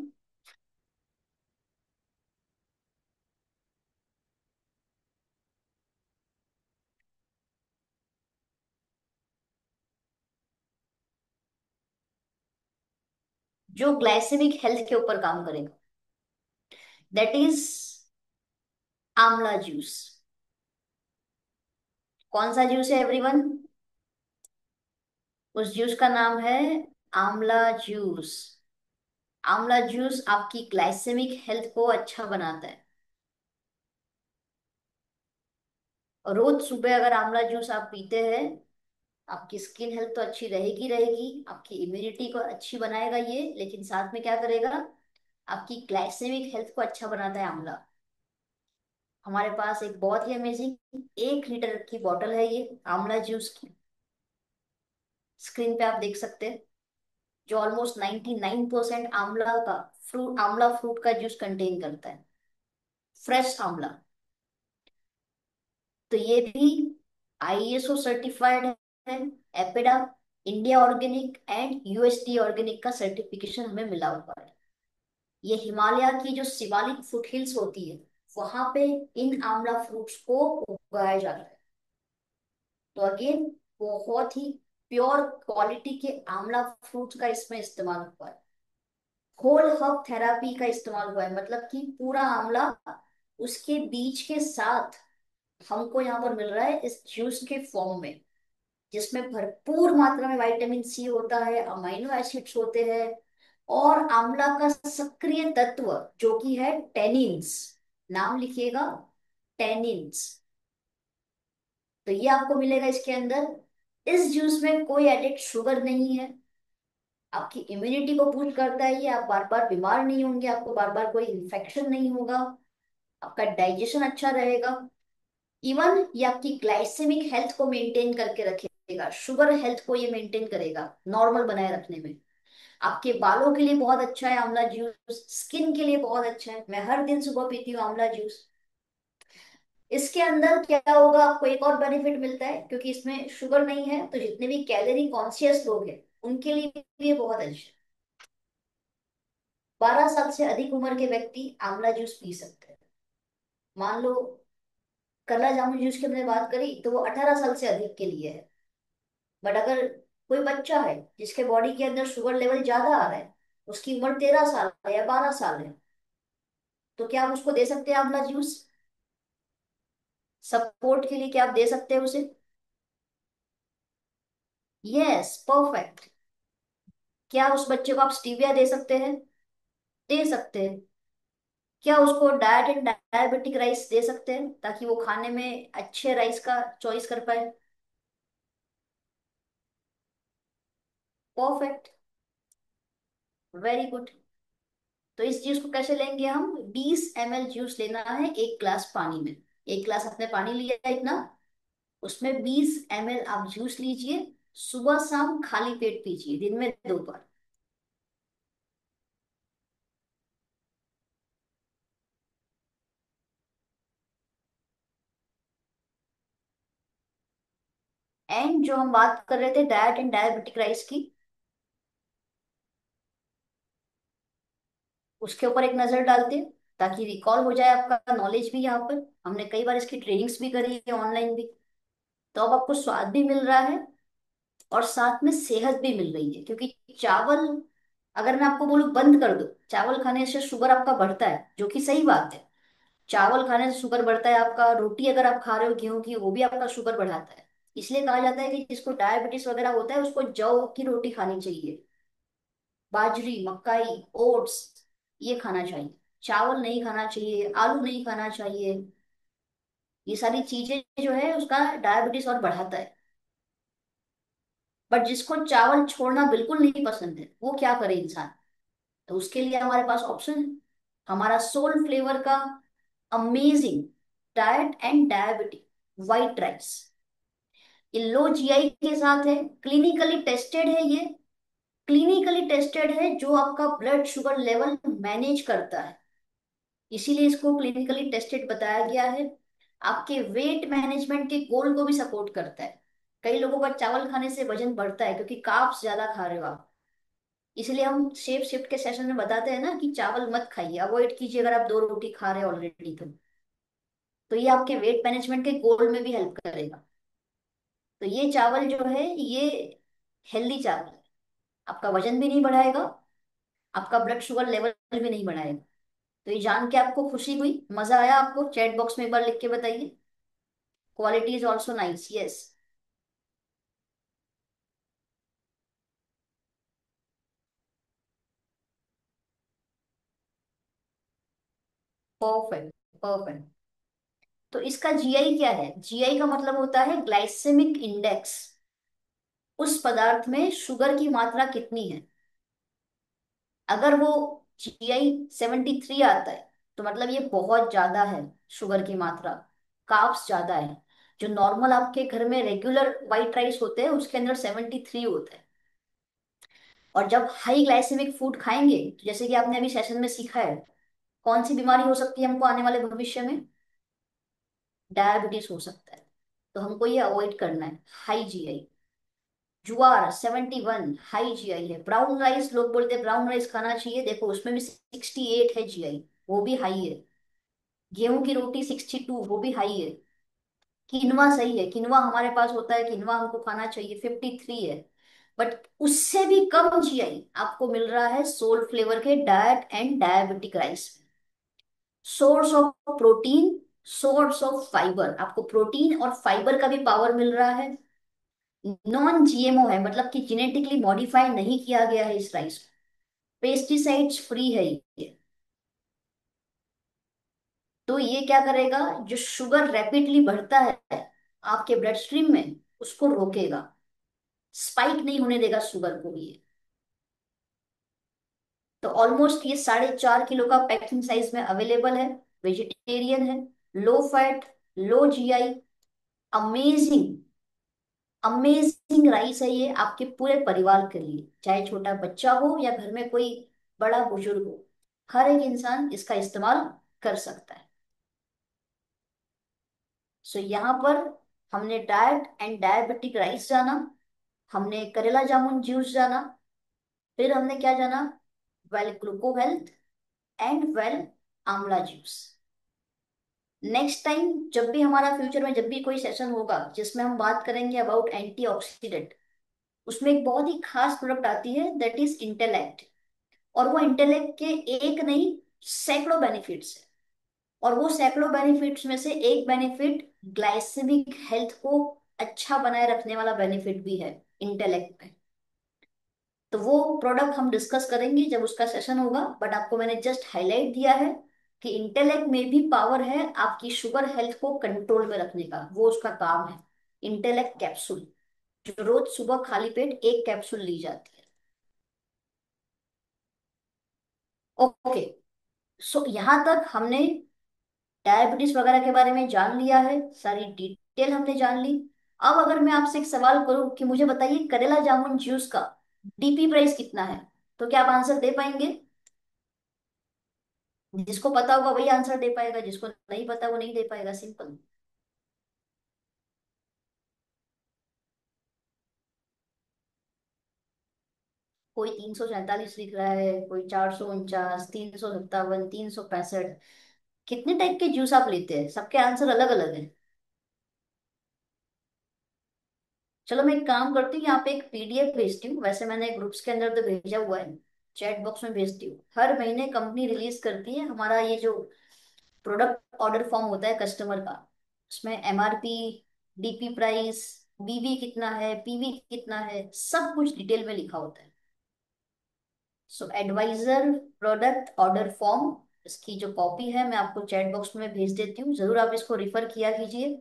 [SPEAKER 2] जो ग्लाइसेमिक हेल्थ के ऊपर काम करेगा, दैट इज आंवला जूस। कौन सा जूस है एवरीवन? उस जूस का नाम है आंवला जूस। आंवला जूस आपकी ग्लाइसेमिक हेल्थ को अच्छा बनाता है। और रोज सुबह अगर आंवला जूस आप पीते हैं, आपकी स्किन हेल्थ तो अच्छी रहेगी रहेगी, आपकी इम्यूनिटी को अच्छी बनाएगा ये, लेकिन साथ में क्या करेगा, आपकी ग्लाइसेमिक हेल्थ को अच्छा बनाता है आंवला। हमारे पास एक बहुत ही अमेजिंग 1 लीटर की बॉटल है ये आंवला जूस की, स्क्रीन पे आप देख सकते हैं, जो ऑलमोस्ट 99% आंवला का फ्रूट, आंवला फ्रूट का जूस कंटेन करता है, फ्रेश आंवला। तो ये भी आईएसओ सर्टिफाइड है, APEDA, India organic and USD organic का सर्टिफिकेशन हमें मिला हुआ है। ये हिमालय की जो शिवालिक फुटहिल्स होती है, वहां पे इन आंवला फ्रूट्स को उगाया जाता है। तो अगेन बहुत ही प्योर क्वालिटी के आंवला फ्रूट्स का इसमें इस्तेमाल हुआ है। होल हर्ब थेरापी का इस्तेमाल हुआ है, मतलब कि पूरा आंवला उसके बीज के साथ हमको यहाँ पर मिल रहा है इस जूस के फॉर्म में, जिसमें भरपूर मात्रा में विटामिन सी होता है, अमाइनो एसिड्स होते हैं, और आंवला का सक्रिय तत्व जो कि है टेनिन्स, नाम लिखिएगा, टेनिन्स। तो ये आपको मिलेगा इसके अंदर। इस जूस में कोई एडेड शुगर नहीं है, आपकी इम्यूनिटी को बूस्ट करता है ये, आप बार बार बीमार नहीं होंगे, आपको बार बार कोई इन्फेक्शन नहीं होगा, आपका डाइजेशन अच्छा रहेगा। इवन ये आपकी ग्लाइसेमिक हेल्थ को मेंटेन करके रखेगा, शुगर हेल्थ को ये मेंटेन करेगा नॉर्मल बनाए रखने में। आपके बालों के लिए बहुत अच्छा है आंवला जूस, स्किन के लिए बहुत अच्छा है, मैं हर दिन सुबह पीती हूँ आंवला जूस। इसके अंदर क्या होगा, आपको एक और बेनिफिट मिलता है, क्योंकि इसमें शुगर नहीं है, तो जितने भी कैलोरी कॉन्शियस लोग हैं उनके लिए भी ये बहुत अच्छा है। 12 साल से अधिक उम्र के व्यक्ति आंवला जूस पी सकते हैं। मान लो काला जामुन जूस की हमने बात करी तो वो 18 साल से अधिक के लिए है, बट अगर कोई बच्चा है जिसके बॉडी के अंदर शुगर लेवल ज्यादा आ रहा है, उसकी उम्र 13 साल है या 12 साल है, तो क्या आप उसको दे सकते हैं आंवला जूस? सपोर्ट के लिए क्या आप दे सकते हैं उसे? Yes, perfect. क्या उस बच्चे को आप स्टीविया दे सकते हैं? दे सकते हैं। क्या उसको डाइट एंड डायबिटिक राइस दे सकते हैं ताकि वो खाने में अच्छे राइस का चॉइस कर पाए? Perfect, very good. तो इस जूस को कैसे लेंगे हम? 20 ml जूस लेना है 1 ग्लास पानी में। 1 ग्लास आपने पानी लिया इतना, उसमें 20 ml आप जूस लीजिए, सुबह शाम खाली पेट पीजिए, दिन में 2 बार। एंड जो हम बात कर रहे थे डाइट एंड डायबिटिक राइस की, उसके ऊपर एक नजर डालते हैं ताकि रिकॉल हो जाए आपका नॉलेज भी। यहाँ पर हमने कई बार इसकी ट्रेनिंग्स भी करी है ऑनलाइन भी। तो अब आपको स्वाद भी मिल रहा है और साथ में सेहत भी मिल रही है, क्योंकि चावल, अगर मैं आपको बोलूं बंद कर दो, चावल खाने से शुगर आपका बढ़ता है, जो कि सही बात है, चावल खाने से शुगर बढ़ता है आपका। रोटी अगर आप खा रहे हो गेहूं की, वो भी आपका शुगर बढ़ाता है। इसलिए कहा जाता है कि जिसको डायबिटीज वगैरह होता है उसको जौ की रोटी खानी चाहिए, बाजरी, मकाई, ओट्स, ये खाना चाहिए, चावल नहीं खाना चाहिए, आलू नहीं खाना चाहिए। ये सारी चीजें जो है उसका डायबिटीज और बढ़ाता है। बट जिसको चावल छोड़ना बिल्कुल नहीं पसंद है, वो क्या करे इंसान? तो उसके लिए हमारे पास ऑप्शन है, हमारा सोल फ्लेवर का amazing diet and diabetic white rice. ये लो जीआई के साथ है, क्लिनिकली टेस्टेड है, ये क्लिनिकली टेस्टेड है, जो आपका ब्लड शुगर लेवल मैनेज करता है, इसीलिए इसको क्लिनिकली टेस्टेड बताया गया है। आपके वेट मैनेजमेंट के गोल को भी सपोर्ट करता है। कई लोगों का चावल खाने से वजन बढ़ता है क्योंकि कार्ब्स ज्यादा खा रहे हो आप, इसलिए हम शेप शिफ्ट के सेशन में बताते हैं ना कि चावल मत खाइए, अवॉइड कीजिए अगर आप 2 रोटी खा रहे हो ऑलरेडी तो ये आपके वेट मैनेजमेंट के गोल में भी हेल्प करेगा। तो ये चावल जो है ये हेल्दी चावल है, आपका वजन भी नहीं बढ़ाएगा, आपका ब्लड शुगर लेवल भी नहीं बढ़ाएगा। तो ये जान के आपको खुशी हुई, मजा आया आपको? चैट बॉक्स में एक बार लिख के बताइए। Quality is also nice, yes. Perfect, perfect. तो इसका जीआई क्या है? जीआई का मतलब होता है ग्लाइसेमिक इंडेक्स। उस पदार्थ में शुगर की मात्रा कितनी है। अगर वो GI 73 आता है तो मतलब ये बहुत ज्यादा है, शुगर की मात्रा, कार्ब्स ज्यादा है। जो नॉर्मल आपके घर में रेगुलर व्हाइट राइस होते हैं उसके अंदर 73 होता है। और जब हाई ग्लाइसेमिक फूड खाएंगे तो जैसे कि आपने अभी सेशन में सीखा है, कौन सी बीमारी हो सकती है हमको आने वाले भविष्य में? डायबिटीज हो सकता है। तो हमको ये अवॉइड करना है। High GI। ज्वार 71 हाई GI है। ब्राउन राइस, लोग बोलते हैं ब्राउन राइस खाना चाहिए, देखो उसमें भी 68 है GI, वो भी हाई है। गेहूं की रोटी 62, वो भी हाई है। किनवा सही है, किनवा हमारे पास होता है, किनवा हमको खाना चाहिए, 53 है। बट उससे भी कम GI आपको मिल रहा है सोल फ्लेवर के डाइट एंड डायबिटिक राइस में। Source of protein, source of fibre, आपको प्रोटीन और फाइबर का भी पावर मिल रहा है। नॉन GMO है, मतलब कि जेनेटिकली मॉडिफाई नहीं किया गया है इस राइस को। पेस्टिसाइड्स फ्री है ये। तो ये क्या करेगा, जो शुगर रैपिडली बढ़ता है आपके ब्लड स्ट्रीम में, उसको रोकेगा, स्पाइक नहीं होने देगा शुगर को ये। तो ऑलमोस्ट ये 4.5 किलो का पैकिंग साइज में अवेलेबल है। वेजिटेरियन है, लो फैट, लो GI, अमेजिंग अमेजिंग राइस है ये आपके पूरे परिवार के लिए, चाहे छोटा बच्चा हो या घर में कोई बड़ा बुजुर्ग हो, हर एक इंसान इसका इस्तेमाल कर सकता है। सो यहाँ पर हमने डाइट एंड डायबिटिक राइस जाना, हमने करेला जामुन जूस जाना, फिर हमने क्या जाना, वेल ग्लूको हेल्थ एंड वेल आंवला जूस। नेक्स्ट टाइम जब भी हमारा फ्यूचर में जब भी कोई सेशन होगा जिसमें हम बात करेंगे अबाउट एंटीऑक्सीडेंट, उसमें एक बहुत ही खास प्रोडक्ट आती है, दैट इज इंटेलेक्ट। और वो इंटेलेक्ट के एक नहीं, सैकड़ों बेनिफिट्स है। और वो सैकड़ों बेनिफिट्स में से एक बेनिफिट ग्लाइसेमिक हेल्थ को अच्छा बनाए रखने वाला बेनिफिट भी है इंटेलेक्ट में। तो वो प्रोडक्ट हम डिस्कस करेंगे जब उसका सेशन होगा, बट आपको मैंने जस्ट हाईलाइट दिया है कि इंटेलेक्ट में भी पावर है आपकी शुगर हेल्थ को कंट्रोल में रखने का, वो उसका काम है। इंटेलेक्ट कैप्सूल, जो रोज सुबह खाली पेट एक कैप्सूल ली जाती है। ओके। सो यहाँ तक हमने डायबिटीज वगैरह के बारे में जान लिया है, सारी डिटेल हमने जान ली। अब अगर मैं आपसे एक सवाल करूं कि मुझे बताइए करेला जामुन जूस का DP प्राइस कितना है, तो क्या आप आंसर दे पाएंगे? जिसको पता होगा वही आंसर दे पाएगा, जिसको नहीं पता वो नहीं दे पाएगा, सिंपल। कोई 347 लिख रहा है, कोई 449, 357, 365। कितने टाइप के जूस आप लेते हैं? सबके आंसर अलग अलग है। चलो मैं एक काम करती हूँ, यहाँ पे एक PDF भेजती हूँ, वैसे मैंने ग्रुप्स के अंदर तो भेजा हुआ है, चैट बॉक्स में भेजती हूँ। हर महीने कंपनी रिलीज करती है हमारा ये जो प्रोडक्ट ऑर्डर फॉर्म होता है कस्टमर का, उसमें MRP, DP प्राइस, BV कितना है, PV कितना है, सब कुछ डिटेल में लिखा होता है। सो एडवाइजर प्रोडक्ट ऑर्डर फॉर्म, इसकी जो कॉपी है मैं आपको चैट बॉक्स में भेज देती हूँ, जरूर आप इसको रिफर किया कीजिए।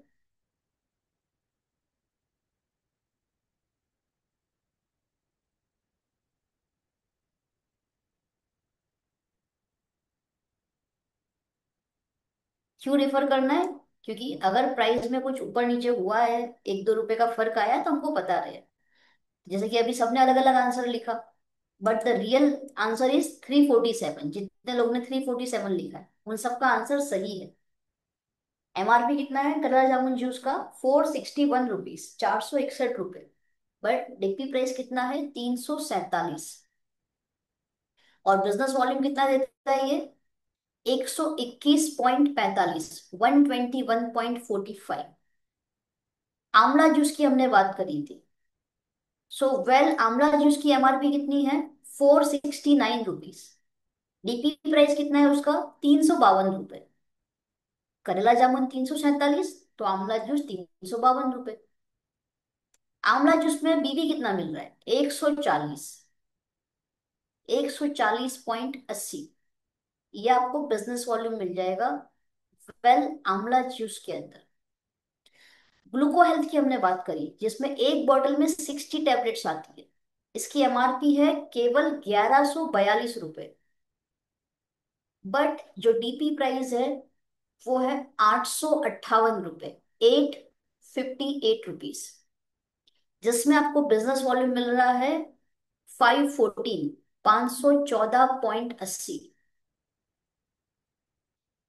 [SPEAKER 2] क्यों रेफर करना है? क्योंकि अगर प्राइस में कुछ ऊपर नीचे हुआ है, 1-2 रुपए का फर्क आया, तो हमको पता रहे। जैसे कि अभी सबने अलग अलग आंसर लिखा, but the real answer is 347। जितने लोग ने 347 लिखा है उन सबका आंसर सही है। MRP कितना है कलर जामुन जूस का? 461 रुपीज, 461 रुपए। बट DP प्राइस कितना है? 347। और बिजनेस वॉल्यूम कितना देता है ये? 121.45, 121.45। आंवला जूस की हमने बात करी थी। सो वेल आंवला जूस की MRP कितनी है? 469 रुपीज। DP प्राइस कितना है उसका? 352 रुपए। करेला जामुन 347, तो आंवला जूस 352 रुपए। आंवला जूस में BB कितना मिल रहा है? 140, 140.80। ये आपको बिजनेस वॉल्यूम मिल जाएगा वेल आंवला जूस के अंदर। ग्लूको हेल्थ की हमने बात करी, जिसमें एक बॉटल में 60 टैबलेट्स आती है। इसकी एमआरपी है केवल 1142 रुपए। बट जो डीपी प्राइस है वो है 858 रुपए, 858 रुपीज, जिसमें आपको बिजनेस वॉल्यूम मिल रहा है 514, 514.80।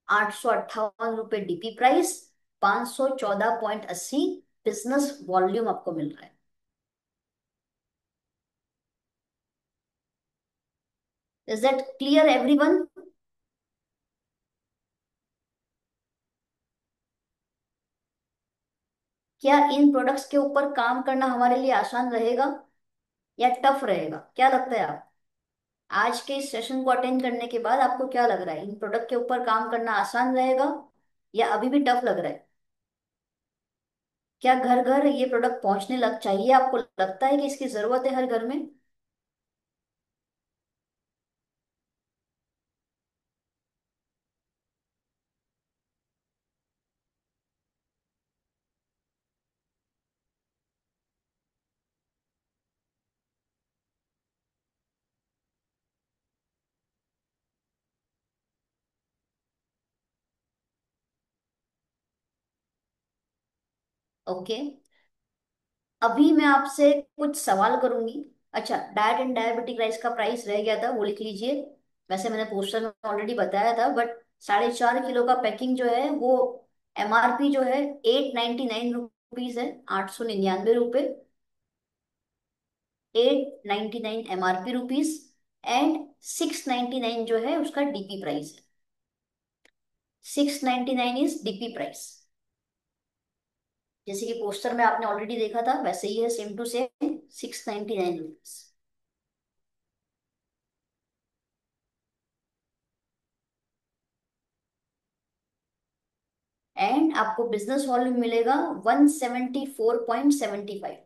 [SPEAKER 2] 858 रुपए डीपी प्राइस, 514.80 बिजनेस वॉल्यूम आपको मिल रहा है। Is that clear everyone? क्या इन प्रोडक्ट्स के ऊपर काम करना हमारे लिए आसान रहेगा या टफ रहेगा? क्या लगता है आप आज के इस सेशन को अटेंड करने के बाद आपको क्या लग रहा है, इन प्रोडक्ट के ऊपर काम करना आसान रहेगा या अभी भी टफ लग रहा है? क्या घर घर ये प्रोडक्ट पहुंचने लग चाहिए? आपको लगता है कि इसकी जरूरत है हर घर में? ओके, अभी मैं आपसे कुछ सवाल करूंगी। अच्छा, डाइट एंड डायबिटिक राइस का प्राइस रह गया था, वो लिख लीजिए। वैसे मैंने पोस्टर में ऑलरेडी बताया था, बट 4.5 किलो का पैकिंग जो है वो एमआरपी जो है 899 रुपीज है, 899 रुपए, 899 एमआरपी रुपीज। एंड 699 जो है उसका डीपी प्राइस है। 699 इज डीपी प्राइस। जैसे कि पोस्टर में आपने ऑलरेडी देखा था वैसे ही है, same to same 699 rupees. And आपको बिजनेस वॉल्यूम मिलेगा 174.75,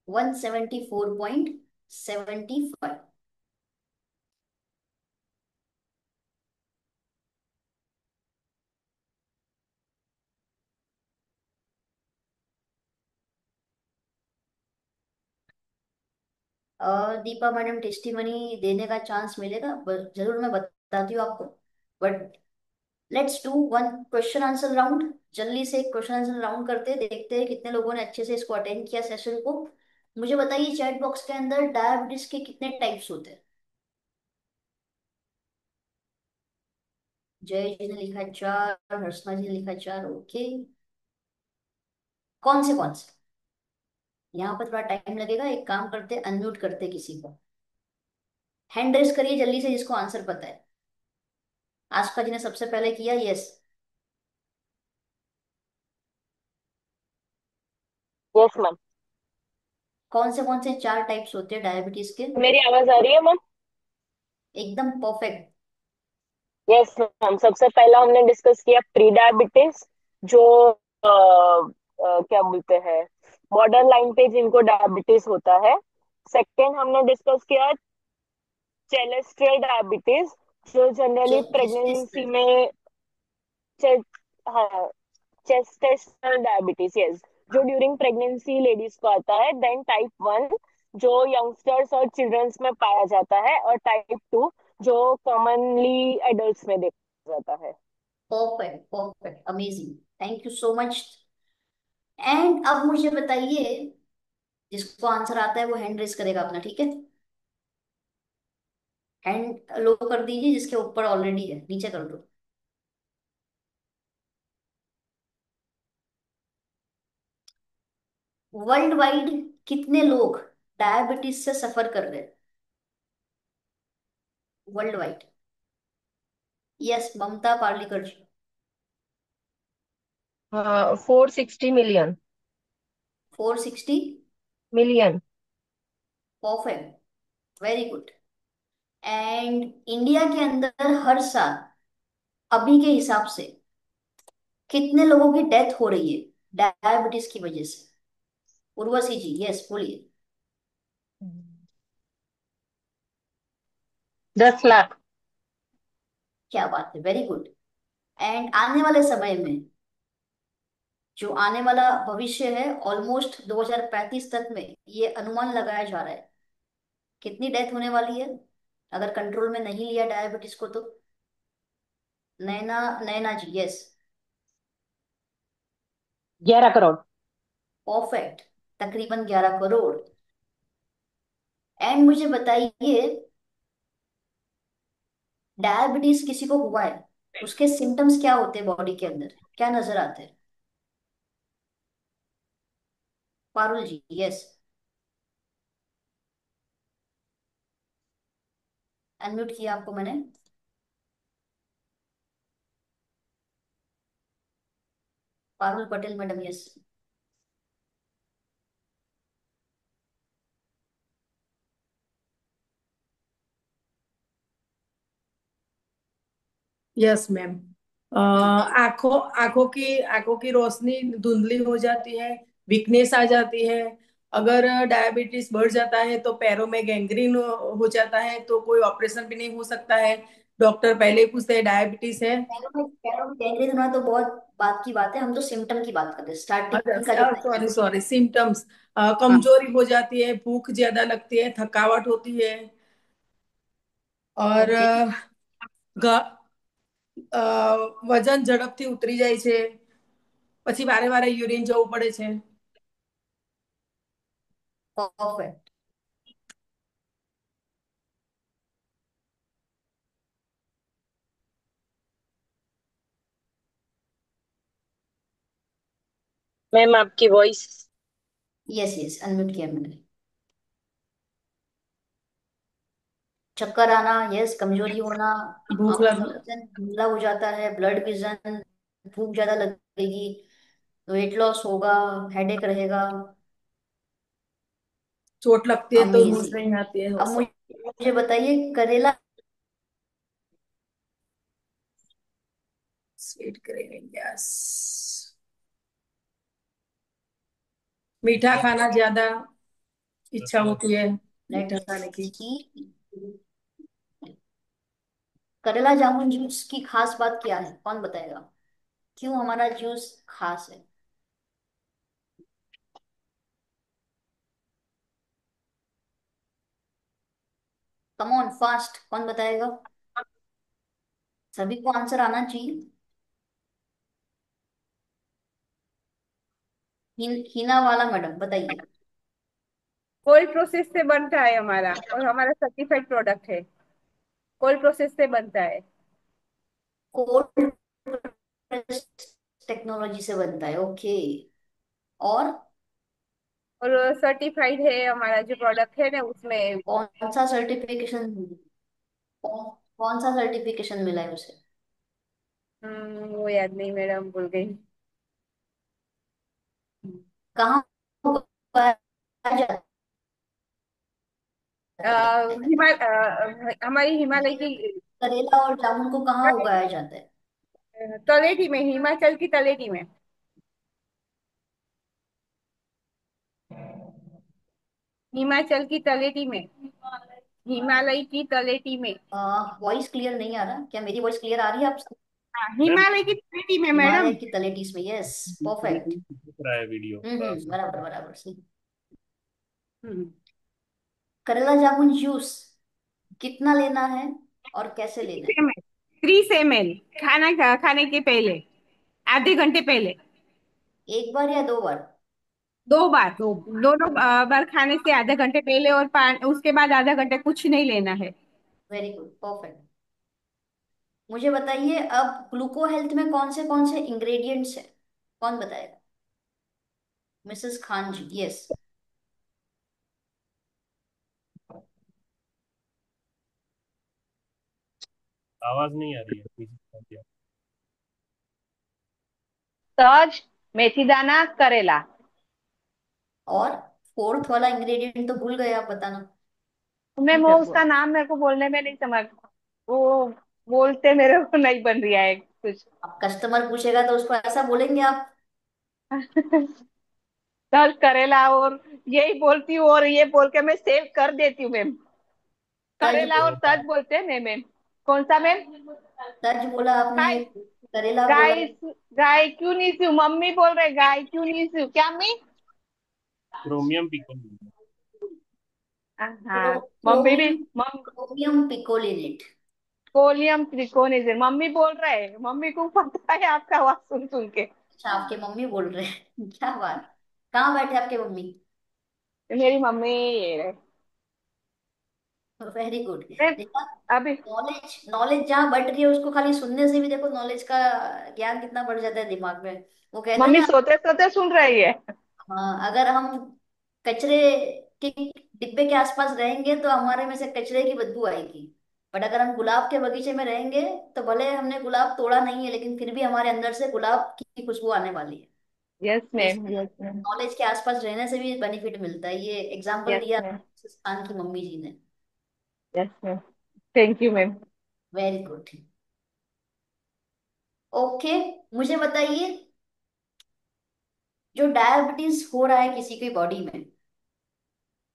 [SPEAKER 2] 174.75। दीपा मैडम टेस्टी मनी देने का चांस मिलेगा, जरूर मैं बताती हूँ आपको। But let's do one question answer round. जल्दी से क्वेश्चन आंसर राउंड करते हैं, देखते हैं कितने लोगों ने अच्छे से इसको अटेंड किया सेशन को। मुझे बताइए चैट बॉक्स के अंदर डायबिटीज के कितने टाइप्स होते हैं? जय जी ने लिखा 4, हर्षना जी ने लिखा 4। ओके, कौन से? यहाँ पर थोड़ा टाइम लगेगा, एक काम करते, अनम्यूट करते किसी को। हैंड रेस करिए जल्दी से जिसको आंसर पता है। आस्का जी ने सबसे पहले किया, यस।
[SPEAKER 5] Yes ma'am.
[SPEAKER 2] कौन से 4 टाइप्स होते हैं डायबिटीज के?
[SPEAKER 5] मेरी आवाज आ रही है मैम?
[SPEAKER 2] एकदम परफेक्ट।
[SPEAKER 5] यस मैम, सबसे पहला हमने डिस्कस किया प्री डायबिटीज, जो क्या बोलते हैं, बॉर्डर लाइन पे जिनको डायबिटीज होता है। सेकेंड हमने डिस्कस किया चेलेस्ट्रियल डायबिटीज, जो जनरली प्रेगनेंसी
[SPEAKER 2] जेस्टेशनल।
[SPEAKER 5] में चे, हाँ, चेस्टेशनल डायबिटीज, यस, जो ड्यूरिंग प्रेगनेंसी लेडीज को आता है। देन टाइप 1, जो यंगस्टर्स और चिल्ड्रंस में पाया जाता है। और टाइप 2, जो कॉमनली एडल्ट्स में देखा जाता है।
[SPEAKER 2] Perfect perfect, amazing, thank you so much. And अब मुझे बताइए, जिसको आंसर आता है वो हैंड रेस करेगा अपना, ठीक है? हैंड लो कर दीजिए जिसके ऊपर ऑलरेडी है, नीचे कर दो। वर्ल्ड वाइड कितने लोग डायबिटीज से सफर कर रहे हैं worldwide? Yes, Mamta Parlikar ji.
[SPEAKER 10] 460 million.
[SPEAKER 2] 460
[SPEAKER 10] million.
[SPEAKER 2] Perfect, very good. And India के अंदर हर साल अभी के हिसाब से कितने लोगों की डेथ हो रही है डायबिटीज की वजह से? उर्वशी जी, यस बोलिए।
[SPEAKER 10] 10 लाख।
[SPEAKER 2] क्या बात है, वेरी गुड। एंड आने वाले समय में जो आने वाला भविष्य है, ऑलमोस्ट 2035 तक में ये अनुमान लगाया जा रहा है कितनी डेथ होने वाली है अगर कंट्रोल में नहीं लिया डायबिटीज को तो। नैना, नैना जी, यस।
[SPEAKER 10] 11 करोड़।
[SPEAKER 2] परफेक्ट। तकरीबन 11 करोड़। एंड मुझे बताइए, डायबिटीज किसी को हुआ है, उसके सिम्टम्स क्या होते हैं बॉडी के अंदर, क्या नजर आते हैं? पारुल जी, यस। अनम्यूट किया आपको मैंने। Parul Patel madam, yes.
[SPEAKER 9] Yes ma'am. आंखों आंखों की रोशनी धुंधली हो जाती है, वीकनेस आ जाती है। अगर डायबिटीज बढ़ जाता है तो पैरों में गैंग्रीन हो जाता है, तो कोई ऑपरेशन भी नहीं हो सकता है। डॉक्टर पहले ही पूछते हैं डायबिटीज है।
[SPEAKER 2] पैरों में गैंग्रीन होना तो बहुत बात की बात है, हम तो सिम्टम की बात कर रहे हैं, स्टार्टिंग का जो
[SPEAKER 9] अच्छा,
[SPEAKER 2] टाइम
[SPEAKER 9] सॉरी
[SPEAKER 2] है।
[SPEAKER 9] Sorry, symptoms.
[SPEAKER 2] हाँ।
[SPEAKER 9] कमजोरी हो जाती है, भूख ज्यादा लगती है, थकावट होती है, और
[SPEAKER 2] ओके।
[SPEAKER 9] વજન ઝડપથી ઉતરી જાય છે, પછી વારે વારે યુરિન જવું પડે છે।
[SPEAKER 2] परफेक्ट।
[SPEAKER 5] मैम आपकी वॉइस।
[SPEAKER 2] यस यस, अनम्यूट किया मैंने। चक्कर आना, यस। कमजोरी होना,
[SPEAKER 9] ભૂખ
[SPEAKER 2] आंखों
[SPEAKER 9] लग
[SPEAKER 2] का विजन धुंधला हो जाता है, ब्लड विजन, भूख ज्यादा लगेगी, वेट लॉस होगा, हेडेक रहेगा।
[SPEAKER 9] चोट लगती है तो होश
[SPEAKER 2] अमेजिंग।
[SPEAKER 9] नहीं आती है, वो
[SPEAKER 2] अब
[SPEAKER 9] सब।
[SPEAKER 2] मुझे बताइए, करेला।
[SPEAKER 9] Sweet craving, yes. मीठा खाना ज्यादा इच्छा होती है, मीठा
[SPEAKER 2] लेट्स
[SPEAKER 9] खाने की।
[SPEAKER 2] सी। करेला जामुन जूस की खास बात क्या है, कौन बताएगा? क्यों हमारा जूस खास है? कम ऑन फास्ट, कौन बताएगा? सभी को आंसर आना चाहिए। हिना वाला मैडम बताइए।
[SPEAKER 11] कोल्ड प्रोसेस से बनता है हमारा, और हमारा सर्टिफाइड प्रोडक्ट है। कोल्ड प्रोसेस से बनता है।
[SPEAKER 2] कोल्ड टेक्नोलॉजी से बनता है, ओके। और
[SPEAKER 11] और सर्टिफाइड है हमारा जो प्रोडक्ट है ना उसमें।
[SPEAKER 2] कौन सा सर्टिफिकेशन, कौन सा सर्टिफिकेशन मिला है उसे?
[SPEAKER 11] वो याद नहीं मैडम, भूल गई।
[SPEAKER 2] कहाँ उगाया जाता
[SPEAKER 11] अ,
[SPEAKER 2] है?
[SPEAKER 11] हमारी हिमालय की
[SPEAKER 2] करेला और जामुन को कहाँ उगाया जाता है?
[SPEAKER 11] तलेटी में, हिमाचल की तलेटी में। हिमाचल की तलेटी में, हिमालय की तलेटी में।
[SPEAKER 2] वॉइस क्लियर नहीं आ रहा, क्या मेरी वॉइस क्लियर आ रही है आपको?
[SPEAKER 11] हाँ,
[SPEAKER 4] मैम
[SPEAKER 11] हिमालय की तलेटी में
[SPEAKER 2] हिमालय
[SPEAKER 11] मैडम।
[SPEAKER 2] की तलेटीज में, यस। परफेक्ट।
[SPEAKER 4] दिख रहा है वीडियो थोड़ा सा।
[SPEAKER 2] बराबर बराबर सही।
[SPEAKER 11] हम्म।
[SPEAKER 2] करेला जामुन जूस कितना लेना है और कैसे लेना है?
[SPEAKER 11] 30 ml खाने के पहले, आधे घंटे पहले।
[SPEAKER 2] एक बार या दो बार?
[SPEAKER 11] 2 बार, दोनों बार खाने से आधे घंटे पहले, और उसके बाद आधा घंटे कुछ नहीं लेना है।
[SPEAKER 2] Very good, perfect. मुझे बताइए, अब ग्लूको हेल्थ में कौन से इंग्रेडिएंट्स है, कौन बताएगा? मिसेस खान जी, यस।
[SPEAKER 4] आवाज नहीं आ रही है, पीछे कर दिया।
[SPEAKER 10] तज, मेथी दाना, करेला।
[SPEAKER 2] और फोर्थ वाला इंग्रेडिएंट तो भूल गए आप बताना।
[SPEAKER 10] मैम वो उसका नाम मेरे को बोलने में नहीं समझ, वो बोलते मेरे को नहीं बन रहा है कुछ।
[SPEAKER 2] अब कस्टमर पूछेगा तो उसको ऐसा बोलेंगे आप।
[SPEAKER 10] तज, करेला, और यही बोलती हूँ, और ये बोल के मैं सेव कर देती हूँ मैम।
[SPEAKER 2] तज
[SPEAKER 10] करेला और तज बोलते हैं मैम। मैम कौन सा मैम?
[SPEAKER 2] तज बोला आपने
[SPEAKER 10] हाय।
[SPEAKER 2] ये। करेला बोला है।
[SPEAKER 10] गाय, गाय क्यों नहीं सू, मम्मी बोल रहे गाय क्यों नहीं सू, क्या मम्मी?
[SPEAKER 4] क्रोमियम पिकोनिन।
[SPEAKER 10] हाँ मम्मी भी,
[SPEAKER 2] क्रोमियम,
[SPEAKER 10] मम
[SPEAKER 2] क्रोमियम पिकोलिनेट।
[SPEAKER 10] कोलियम त्रिकोनिज, मम्मी बोल रहे, मम्मी को पता है आपका आवाज सुन सुन के।
[SPEAKER 2] अच्छा, आपके मम्मी बोल रहे हैं क्या बात। कहाँ बैठे आपके मम्मी?
[SPEAKER 10] मेरी मम्मी ये रहे।
[SPEAKER 2] Very good.
[SPEAKER 10] मैं
[SPEAKER 2] देखा,
[SPEAKER 10] अभी
[SPEAKER 2] नॉलेज, नॉलेज जहाँ बढ़ रही है उसको खाली सुनने से भी देखो नॉलेज का ज्ञान कितना बढ़ जाता है दिमाग में। वो कहते हैं
[SPEAKER 10] मम्मी
[SPEAKER 2] ना,
[SPEAKER 10] सोते सोते सुन रही है।
[SPEAKER 2] हाँ, अगर हम कचरे के डिब्बे के आसपास रहेंगे तो हमारे में से कचरे की बदबू आएगी। बट अगर हम गुलाब के बगीचे में रहेंगे तो भले हमने गुलाब तोड़ा नहीं है लेकिन फिर भी हमारे अंदर से गुलाब की खुशबू आने वाली है।
[SPEAKER 10] यस
[SPEAKER 2] तो इस
[SPEAKER 10] मैम, यस मैम,
[SPEAKER 2] नॉलेज के आसपास रहने से भी बेनिफिट मिलता है। ये एग्जाम्पल
[SPEAKER 10] यस
[SPEAKER 2] दिया
[SPEAKER 10] मैम,
[SPEAKER 2] खान की मम्मी जी ने।
[SPEAKER 10] Yes ma'am, thank you ma'am.
[SPEAKER 2] Very good. Okay, मुझे बताइए, जो डायबिटीज हो रहा है किसी की बॉडी में,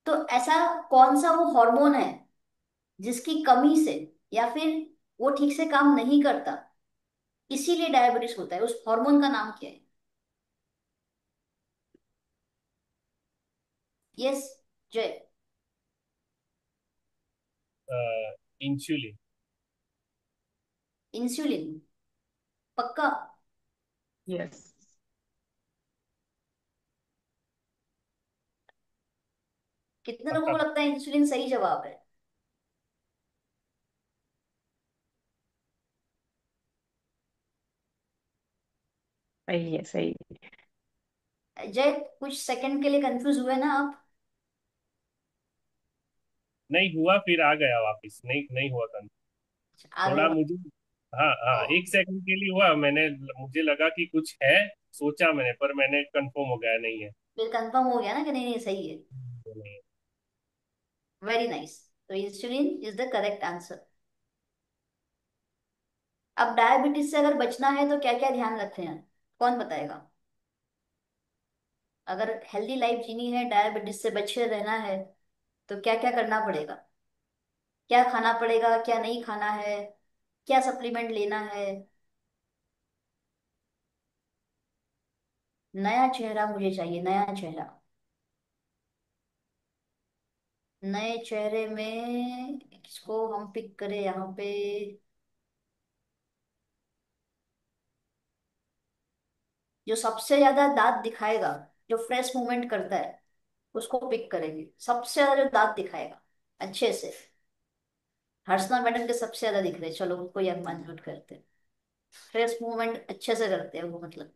[SPEAKER 2] तो ऐसा कौन सा वो हार्मोन है जिसकी कमी से, या फिर वो ठीक से काम नहीं करता इसीलिए डायबिटीज होता है, उस हार्मोन का नाम क्या है? यस, जय।
[SPEAKER 4] इंसुलिन।
[SPEAKER 2] इंसुलिन, पक्का?
[SPEAKER 10] यस,
[SPEAKER 2] कितने लोगों
[SPEAKER 4] पक्का।
[SPEAKER 2] को लगता है इंसुलिन सही जवाब है?
[SPEAKER 10] सही है, सही है।
[SPEAKER 2] जय, कुछ सेकंड के लिए कंफ्यूज हुए ना आप?
[SPEAKER 4] नहीं हुआ, फिर आ गया वापस, नहीं नहीं हुआ था।
[SPEAKER 2] आ गए
[SPEAKER 4] थोड़ा
[SPEAKER 2] वहाँ?
[SPEAKER 4] मुझे, हाँ हाँ, एक सेकंड के लिए हुआ, मैंने, मुझे लगा कि कुछ है, सोचा मैंने, पर मैंने कंफर्म हो गया नहीं है।
[SPEAKER 2] फिर कंफर्म हो गया ना कि नहीं नहीं सही है।
[SPEAKER 4] तो नहीं।
[SPEAKER 2] Very nice. तो insulin is the correct answer. अब डायबिटीज से अगर बचना है तो क्या क्या ध्यान रखते हैं, कौन बताएगा? अगर हेल्दी लाइफ जीनी है, डायबिटीज से बचे रहना है, तो क्या क्या करना पड़ेगा? क्या खाना पड़ेगा, क्या नहीं खाना है, क्या सप्लीमेंट लेना है? नया चेहरा मुझे चाहिए, नया चेहरा। नए चेहरे में किसको हम पिक करें यहाँ पे? जो सबसे ज्यादा दांत दिखाएगा, जो फ्रेश मूवमेंट करता है, उसको पिक करेंगे। सबसे ज्यादा जो दांत दिखाएगा अच्छे से। हर्षना मैडम के सबसे ज्यादा दिख रहे हैं, चलो उनको ही हम इंक्लूड करते हैं। फ्रेश मूवमेंट अच्छे से करते हैं वो, मतलब।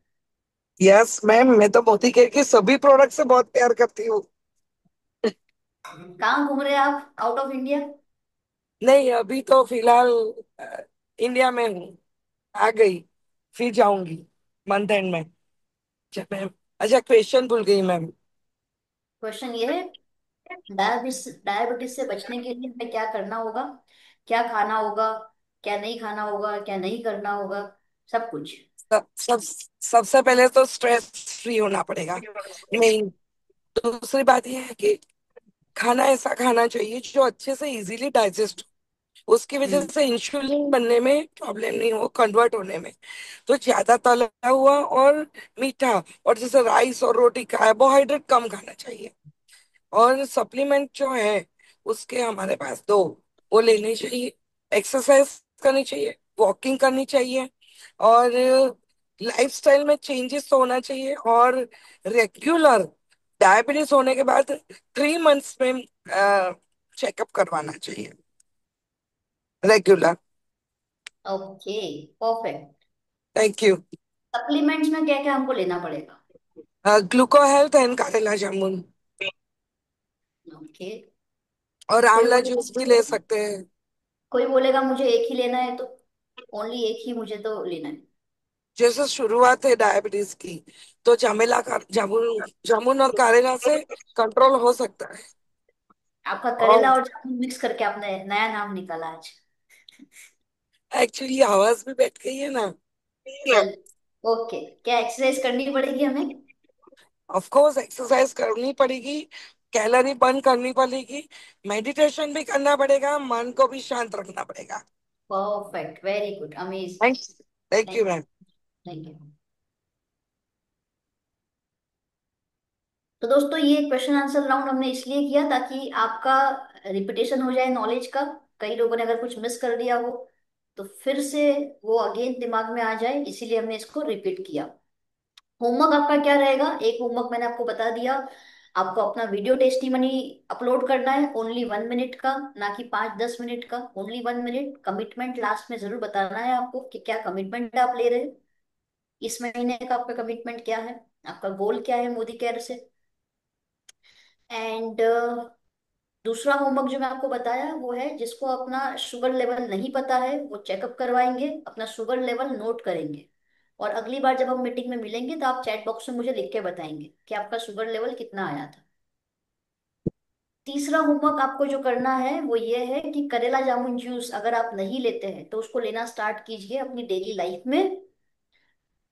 [SPEAKER 12] यस मैम, मैं तो मोदी केयर के सभी प्रोडक्ट से बहुत प्यार करती हूँ।
[SPEAKER 2] कहाँ घूम रहे हैं आप, आउट ऑफ इंडिया?
[SPEAKER 12] नहीं, अभी तो फिलहाल इंडिया में हूँ। आ गई, फिर जाऊंगी मंथ एंड में। अच्छा मैम, अच्छा क्वेश्चन भूल गई मैम।
[SPEAKER 2] क्वेश्चन ये है, डायबिटीज, डायबिटीज से बचने के लिए हमें क्या करना होगा, क्या खाना होगा, क्या नहीं खाना होगा, क्या नहीं करना होगा, सब कुछ।
[SPEAKER 12] सब सबसे पहले तो स्ट्रेस फ्री होना पड़ेगा। मेन दूसरी बात यह है कि खाना ऐसा खाना चाहिए जो अच्छे से इजीली डाइजेस्ट हो, उसकी वजह
[SPEAKER 2] हम्म।
[SPEAKER 12] से इंसुलिन बनने में प्रॉब्लम नहीं हो, कन्वर्ट होने में। तो ज्यादा तला हुआ और मीठा, और जैसे राइस और रोटी, कार्बोहाइड्रेट कम खाना चाहिए। और सप्लीमेंट जो है उसके हमारे पास दो, वो लेने चाहिए। एक्सरसाइज करनी चाहिए, वॉकिंग करनी चाहिए, और लाइफस्टाइल में चेंजेस तो होना चाहिए। और रेगुलर डायबिटीज होने के बाद 3 मंथ्स में चेकअप करवाना चाहिए, regular.
[SPEAKER 2] Okay, perfect.
[SPEAKER 12] Thank you.
[SPEAKER 2] Supplements में क्या क्या हमको लेना पड़ेगा?
[SPEAKER 12] ग्लूको हेल्थ एंड कारेला जामुन,
[SPEAKER 2] ओके।
[SPEAKER 12] और
[SPEAKER 2] कोई
[SPEAKER 12] आंवला
[SPEAKER 2] बोलेगा,
[SPEAKER 12] जूस भी ले सकते हैं।
[SPEAKER 2] कोई बोलेगा मुझे एक ही लेना है, तो ओनली एक ही मुझे तो लेना है।
[SPEAKER 12] जैसे शुरुआत है डायबिटीज की, तो जमेला का जामुन, जामुन और कारेला से कंट्रोल हो सकता है।
[SPEAKER 2] आपका
[SPEAKER 12] और
[SPEAKER 2] करेला और जामुन मिक्स करके आपने नया नाम निकाला आज।
[SPEAKER 12] एक्चुअली आवाज भी बैठ गई है ना।
[SPEAKER 2] चल, ओके। क्या एक्सरसाइज करनी पड़ेगी हमें?
[SPEAKER 12] ऑफ कोर्स एक्सरसाइज करनी पड़ेगी, कैलोरी बर्न करनी पड़ेगी, मेडिटेशन भी करना पड़ेगा, मन को भी शांत रखना पड़ेगा।
[SPEAKER 2] Perfect, very good, amazing.
[SPEAKER 12] Thank thank you
[SPEAKER 2] thank
[SPEAKER 12] ma'am.
[SPEAKER 2] Thank you. तो दोस्तों ये क्वेश्चन आंसर राउंड हमने इसलिए किया ताकि आपका रिपीटेशन हो जाए नॉलेज का। कई लोगों ने अगर कुछ मिस कर दिया हो तो फिर से वो अगेन दिमाग में आ जाए, इसीलिए हमने इसको रिपीट किया। होमवर्क आपका क्या रहेगा? एक होमवर्क मैंने आपको बता दिया। आपको अपना वीडियो टेस्टिमनी अपलोड करना है, ओनली 1 मिनट का, ना कि 5-10 मिनट का, ओनली 1 मिनट। कमिटमेंट लास्ट में जरूर बताना है आपको कि क्या कमिटमेंट आप ले रहे हैं, इस महीने का आपका कमिटमेंट क्या है, आपका गोल क्या है मोदी केयर से। एंड दूसरा होमवर्क जो मैं आपको बताया वो है, जिसको अपना शुगर लेवल नहीं पता है वो चेकअप करवाएंगे, अपना शुगर लेवल नोट करेंगे, और अगली बार जब हम मीटिंग में मिलेंगे तो आप चैट बॉक्स में मुझे लिख के बताएंगे कि आपका शुगर लेवल कितना आया था। तीसरा होमवर्क आपको जो करना है वो ये है कि करेला जामुन जूस अगर आप नहीं लेते हैं तो उसको लेना स्टार्ट कीजिए अपनी डेली लाइफ में।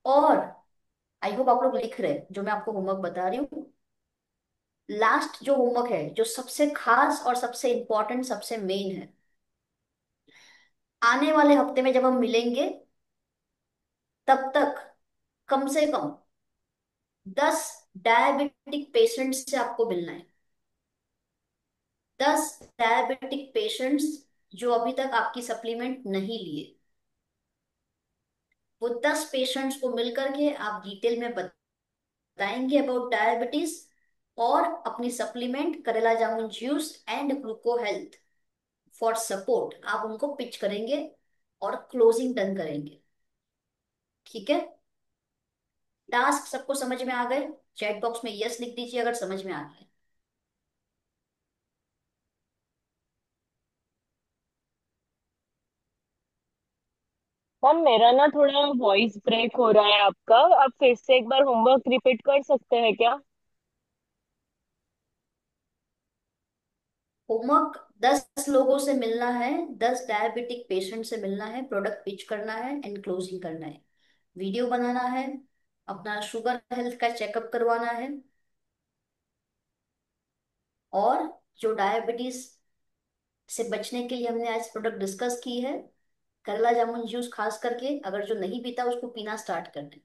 [SPEAKER 2] और आई होप आप लोग लिख रहे हैं जो मैं आपको होमवर्क बता रही हूँ। लास्ट जो होमवर्क है, जो सबसे खास और सबसे इंपॉर्टेंट, सबसे मेन है, आने वाले हफ्ते में जब हम मिलेंगे तब तक कम से कम 10 डायबिटिक पेशेंट्स से आपको मिलना है। 10 डायबिटिक पेशेंट्स जो अभी तक आपकी सप्लीमेंट नहीं लिए, वो 10 पेशेंट्स को मिलकर के आप डिटेल में बताएंगे अबाउट डायबिटीज, और अपनी सप्लीमेंट करेला जामुन juice and gluco health for support आप उनको पिच करेंगे और क्लोजिंग डन करेंगे। ठीक है? टास्क सबको समझ में आ गए? चैट बॉक्स में यस लिख दीजिए अगर समझ में आ गए।
[SPEAKER 5] मैम मेरा ना थोड़ा वॉइस ब्रेक हो रहा है आपका, आप फिर से एक बार होमवर्क रिपीट कर सकते हैं क्या?
[SPEAKER 2] होमवर्क 10 लोगों से मिलना है, 10 डायबिटिक पेशेंट से मिलना है, प्रोडक्ट पिच करना है एंड क्लोजिंग करना है, वीडियो बनाना है, अपना शुगर हेल्थ का चेकअप करवाना है, और जो डायबिटीज से बचने के लिए हमने आज प्रोडक्ट डिस्कस की है, करेला जामुन जूस खास करके अगर जो नहीं पीता उसको पीना स्टार्ट कर दे।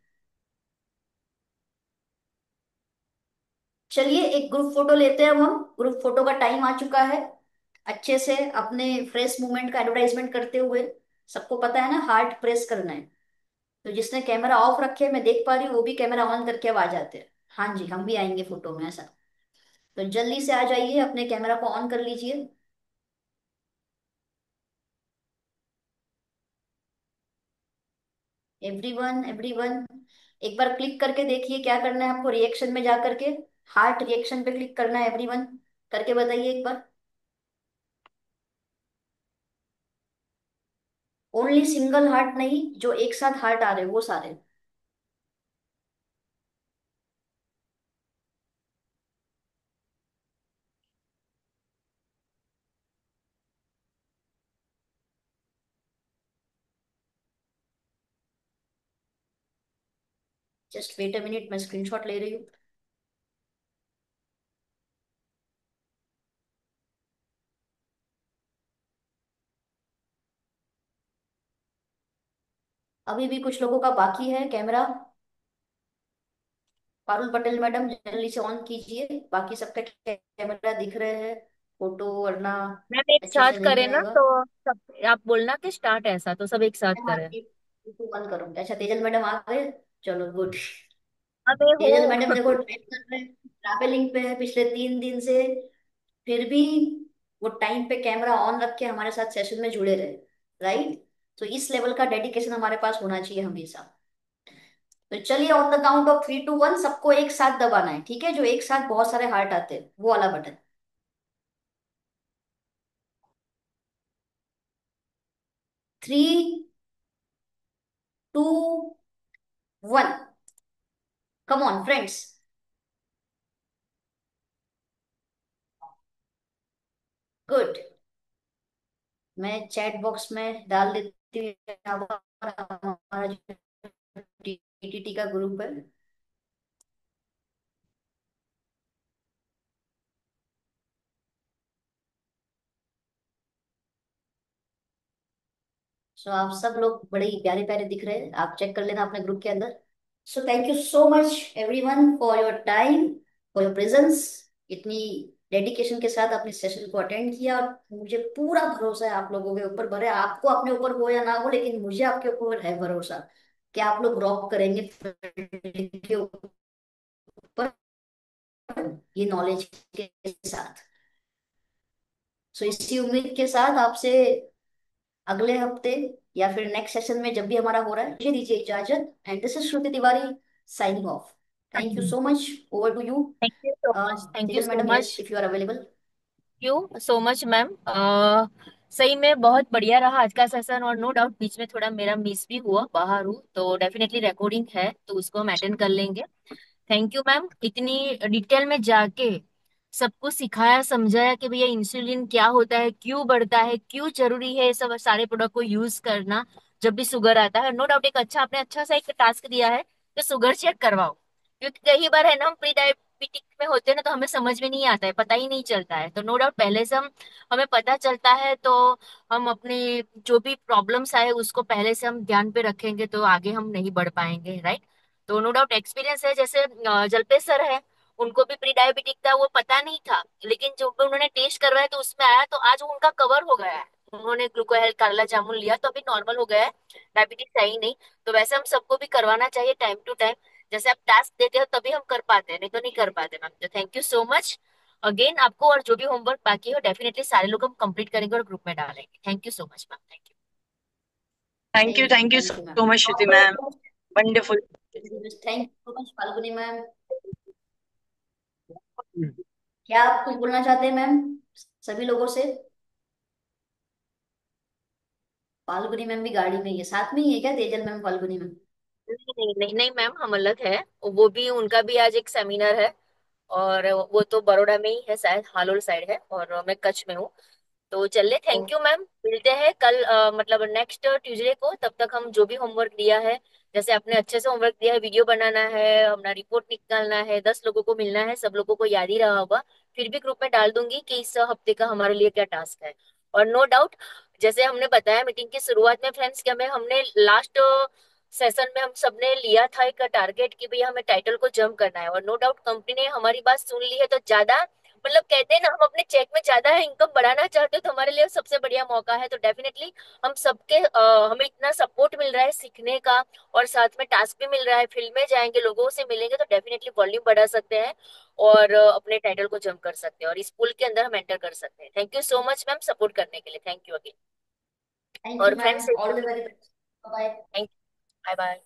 [SPEAKER 2] चलिए एक ग्रुप फोटो लेते हैं अब हम। ग्रुप फोटो का टाइम आ चुका है। अच्छे से अपने फ्रेश मूवमेंट का एडवर्टाइजमेंट करते हुए, सबको पता है ना हार्ट प्रेस करना है, तो जिसने कैमरा ऑफ रखे मैं देख पा रही हूँ वो भी कैमरा ऑन करके अब आ जाते हैं। हाँ जी, हम भी आएंगे फोटो में ऐसा। तो जल्दी से आ जाइए, अपने कैमरा को ऑन कर लीजिए। एवरीवन एवरीवन, एक बार क्लिक करके देखिए क्या करना है आपको, रिएक्शन में जा करके हार्ट रिएक्शन पे क्लिक करना है। एवरीवन करके बताइए एक बार। ओनली सिंगल हार्ट नहीं, जो एक साथ हार्ट आ रहे हैं वो सारे। जस्ट वेट अ मिनट, मैं स्क्रीनशॉट ले रही हूँ। अभी भी कुछ लोगों का बाकी है कैमरा। पारुल पटेल मैडम जल्दी से ऑन कीजिए, बाकी सबका कैमरा दिख रहे हैं, फोटो वरना
[SPEAKER 13] मैम एक
[SPEAKER 2] अच्छे
[SPEAKER 13] साथ
[SPEAKER 2] से नहीं
[SPEAKER 13] करें ना
[SPEAKER 2] आएगा।
[SPEAKER 13] तो सब, आप बोलना कि स्टार्ट ऐसा तो सब एक साथ
[SPEAKER 2] मैं
[SPEAKER 13] करें।
[SPEAKER 2] आपकी बंद करूंगी। अच्छा तेजल मैडम आ गए, चलो गुड।
[SPEAKER 13] अबे हो।
[SPEAKER 2] तेजल मैडम देखो टाइप कर रहे हैं, ट्रैवलिंग पे है पिछले 3 दिन से, फिर भी वो टाइम पे कैमरा ऑन रख के हमारे साथ सेशन में जुड़े रहे। राइट? तो इस लेवल का डेडिकेशन हमारे पास होना चाहिए हमेशा। तो चलिए ऑन द काउंट ऑफ 3 2 1 सबको एक साथ दबाना है, ठीक है? जो एक साथ बहुत सारे हार्ट आते हैं वो वाला button. 3 2 1, come on friends. Good. मैं चैट बॉक्स में डाल देती हूँ हमारा जो टीटीटी का ग्रुप है। सो आप सब लोग बड़े ही प्यारे प्यारे दिख रहे हैं, आप चेक कर लेना अपने ग्रुप के अंदर। So thank you so much everyone for your time, for your presence. इतनी डेडिकेशन के साथ अपने सेशन को अटेंड किया, और मुझे पूरा भरोसा है आप लोगों के ऊपर। भरे आपको अपने ऊपर हो या ना हो, लेकिन मुझे आपके ऊपर है भरोसा कि आप लोग रॉक करेंगे के ऊपर ये नॉलेज के साथ। सो इसी उम्मीद के साथ आपसे अगले हफ्ते या फिर नेक्स्ट सेशन में जब भी हमारा हो रहा है, मुझे दीजिए इजाजत। And this is Shruti Tiwari signing off. Thank you so much. Over to you
[SPEAKER 13] thank you so much, thank you
[SPEAKER 2] Tejal
[SPEAKER 13] so
[SPEAKER 2] madam,
[SPEAKER 13] much.
[SPEAKER 2] Yes if you are available.
[SPEAKER 13] You so much ma'am. सही में बहुत बढ़िया रहा आज का सेशन, और no doubt बीच में थोड़ा मेरा मिस भी हुआ, बाहर हूँ तो डेफिनेटली रिकॉर्डिंग है तो उसको हम अटेंड कर लेंगे। थैंक यू मैम, इतनी डिटेल में जाके सबको सिखाया समझाया कि भैया इंसुलिन क्या होता है, क्यों बढ़ता है, क्यों जरूरी है ये सब सारे प्रोडक्ट को यूज करना जब भी शुगर आता है। नो डाउट एक अच्छा आपने अच्छा सा एक टास्क दिया है कि शुगर चेक करवाओ, क्योंकि कई बार है ना हम प्री डायबिटिक में होते हैं ना, तो हमें समझ में नहीं आता है, पता ही नहीं चलता है। तो नो डाउट पहले से हम हमें पता चलता है तो हम अपने जो भी प्रॉब्लम्स आए उसको पहले से हम ध्यान पे रखेंगे तो आगे हम नहीं बढ़ पाएंगे, राइट। तो नो डाउट एक्सपीरियंस है, जैसे जल्पेश सर है, उनको भी प्री डायबिटिक था, वो पता नहीं था, लेकिन जो भी उन्होंने टेस्ट करवाया तो उसमें आया, तो आज उनका कवर हो गया है। उन्होंने ग्लूकोहेल्थ काला जामुन लिया तो अभी नॉर्मल हो गया है, डायबिटीज है ही नहीं। तो वैसे हम सबको भी करवाना चाहिए टाइम टू टाइम, जैसे आप टास्क देते हो तभी हम कर पाते हैं, नहीं तो नहीं कर पाते मैम। तो thank you so much again आपको, और जो भी होमवर्क बाकी हो डेफिनेटली सारे लोग हम कंप्लीट करेंगे और ग्रुप में डालेंगे। Thank you so much ma'am, thank you.
[SPEAKER 8] Thank you
[SPEAKER 2] thank you
[SPEAKER 8] so much Shruti
[SPEAKER 2] ma'am.
[SPEAKER 8] Ma'am. Wonderful.
[SPEAKER 2] Thank you so much Falguni ma'am. क्या आप कुछ बोलना चाहते हैं मैम सभी लोगों से? फाल्गुनी मैम भी गाड़ी में ही है, साथ में ही है क्या तेजल मैम फाल्गुनी मैम?
[SPEAKER 13] नहीं नहीं नहीं नहीं मैम, हम अलग है। वो भी उनका भी आज एक सेमिनार है, और वो तो बड़ौदा में ही है शायद, हालोल साइड है, और मैं कच्छ में हूँ। तो चलिए, थैंक यू मैम, मिलते हैं कल मतलब नेक्स्ट ट्यूसडे को। तब तक हम जो भी होमवर्क दिया है, जैसे आपने अच्छे से होमवर्क दिया है, वीडियो बनाना है, अपना रिपोर्ट निकालना है, 10 लोगों को मिलना है, सब लोगों को याद ही रहा होगा। फिर भी ग्रुप में डाल दूंगी कि इस हफ्ते का हमारे लिए क्या टास्क है। और नो डाउट जैसे हमने बताया मीटिंग की शुरुआत में फ्रेंड्स, कि हमने लास्ट सेशन में हम सबने लिया था एक टारगेट कि भैया हमें टाइटल को जंप करना है, और नो डाउट कंपनी ने हमारी बात सुन ली है। तो ज्यादा मतलब कहते हैं ना, हम अपने चेक में ज्यादा है इनकम बढ़ाना चाहते हो तो हमारे लिए सबसे बढ़िया मौका है। तो डेफिनेटली हम सबके हमें इतना सपोर्ट मिल रहा है सीखने का, और साथ में टास्क भी मिल रहा है, फील्ड में जाएंगे लोगों से मिलेंगे तो डेफिनेटली वॉल्यूम बढ़ा सकते हैं, और अपने टाइटल को जंप कर सकते हैं, और इस पुल के अंदर हम एंटर कर सकते हैं। Thank you so much ma'am support करने के लिए, थैंक यू अगेन।
[SPEAKER 2] थैंक
[SPEAKER 13] और
[SPEAKER 2] you
[SPEAKER 13] friends
[SPEAKER 2] ma'am, all the very best. Bye.
[SPEAKER 13] Thank bye bye.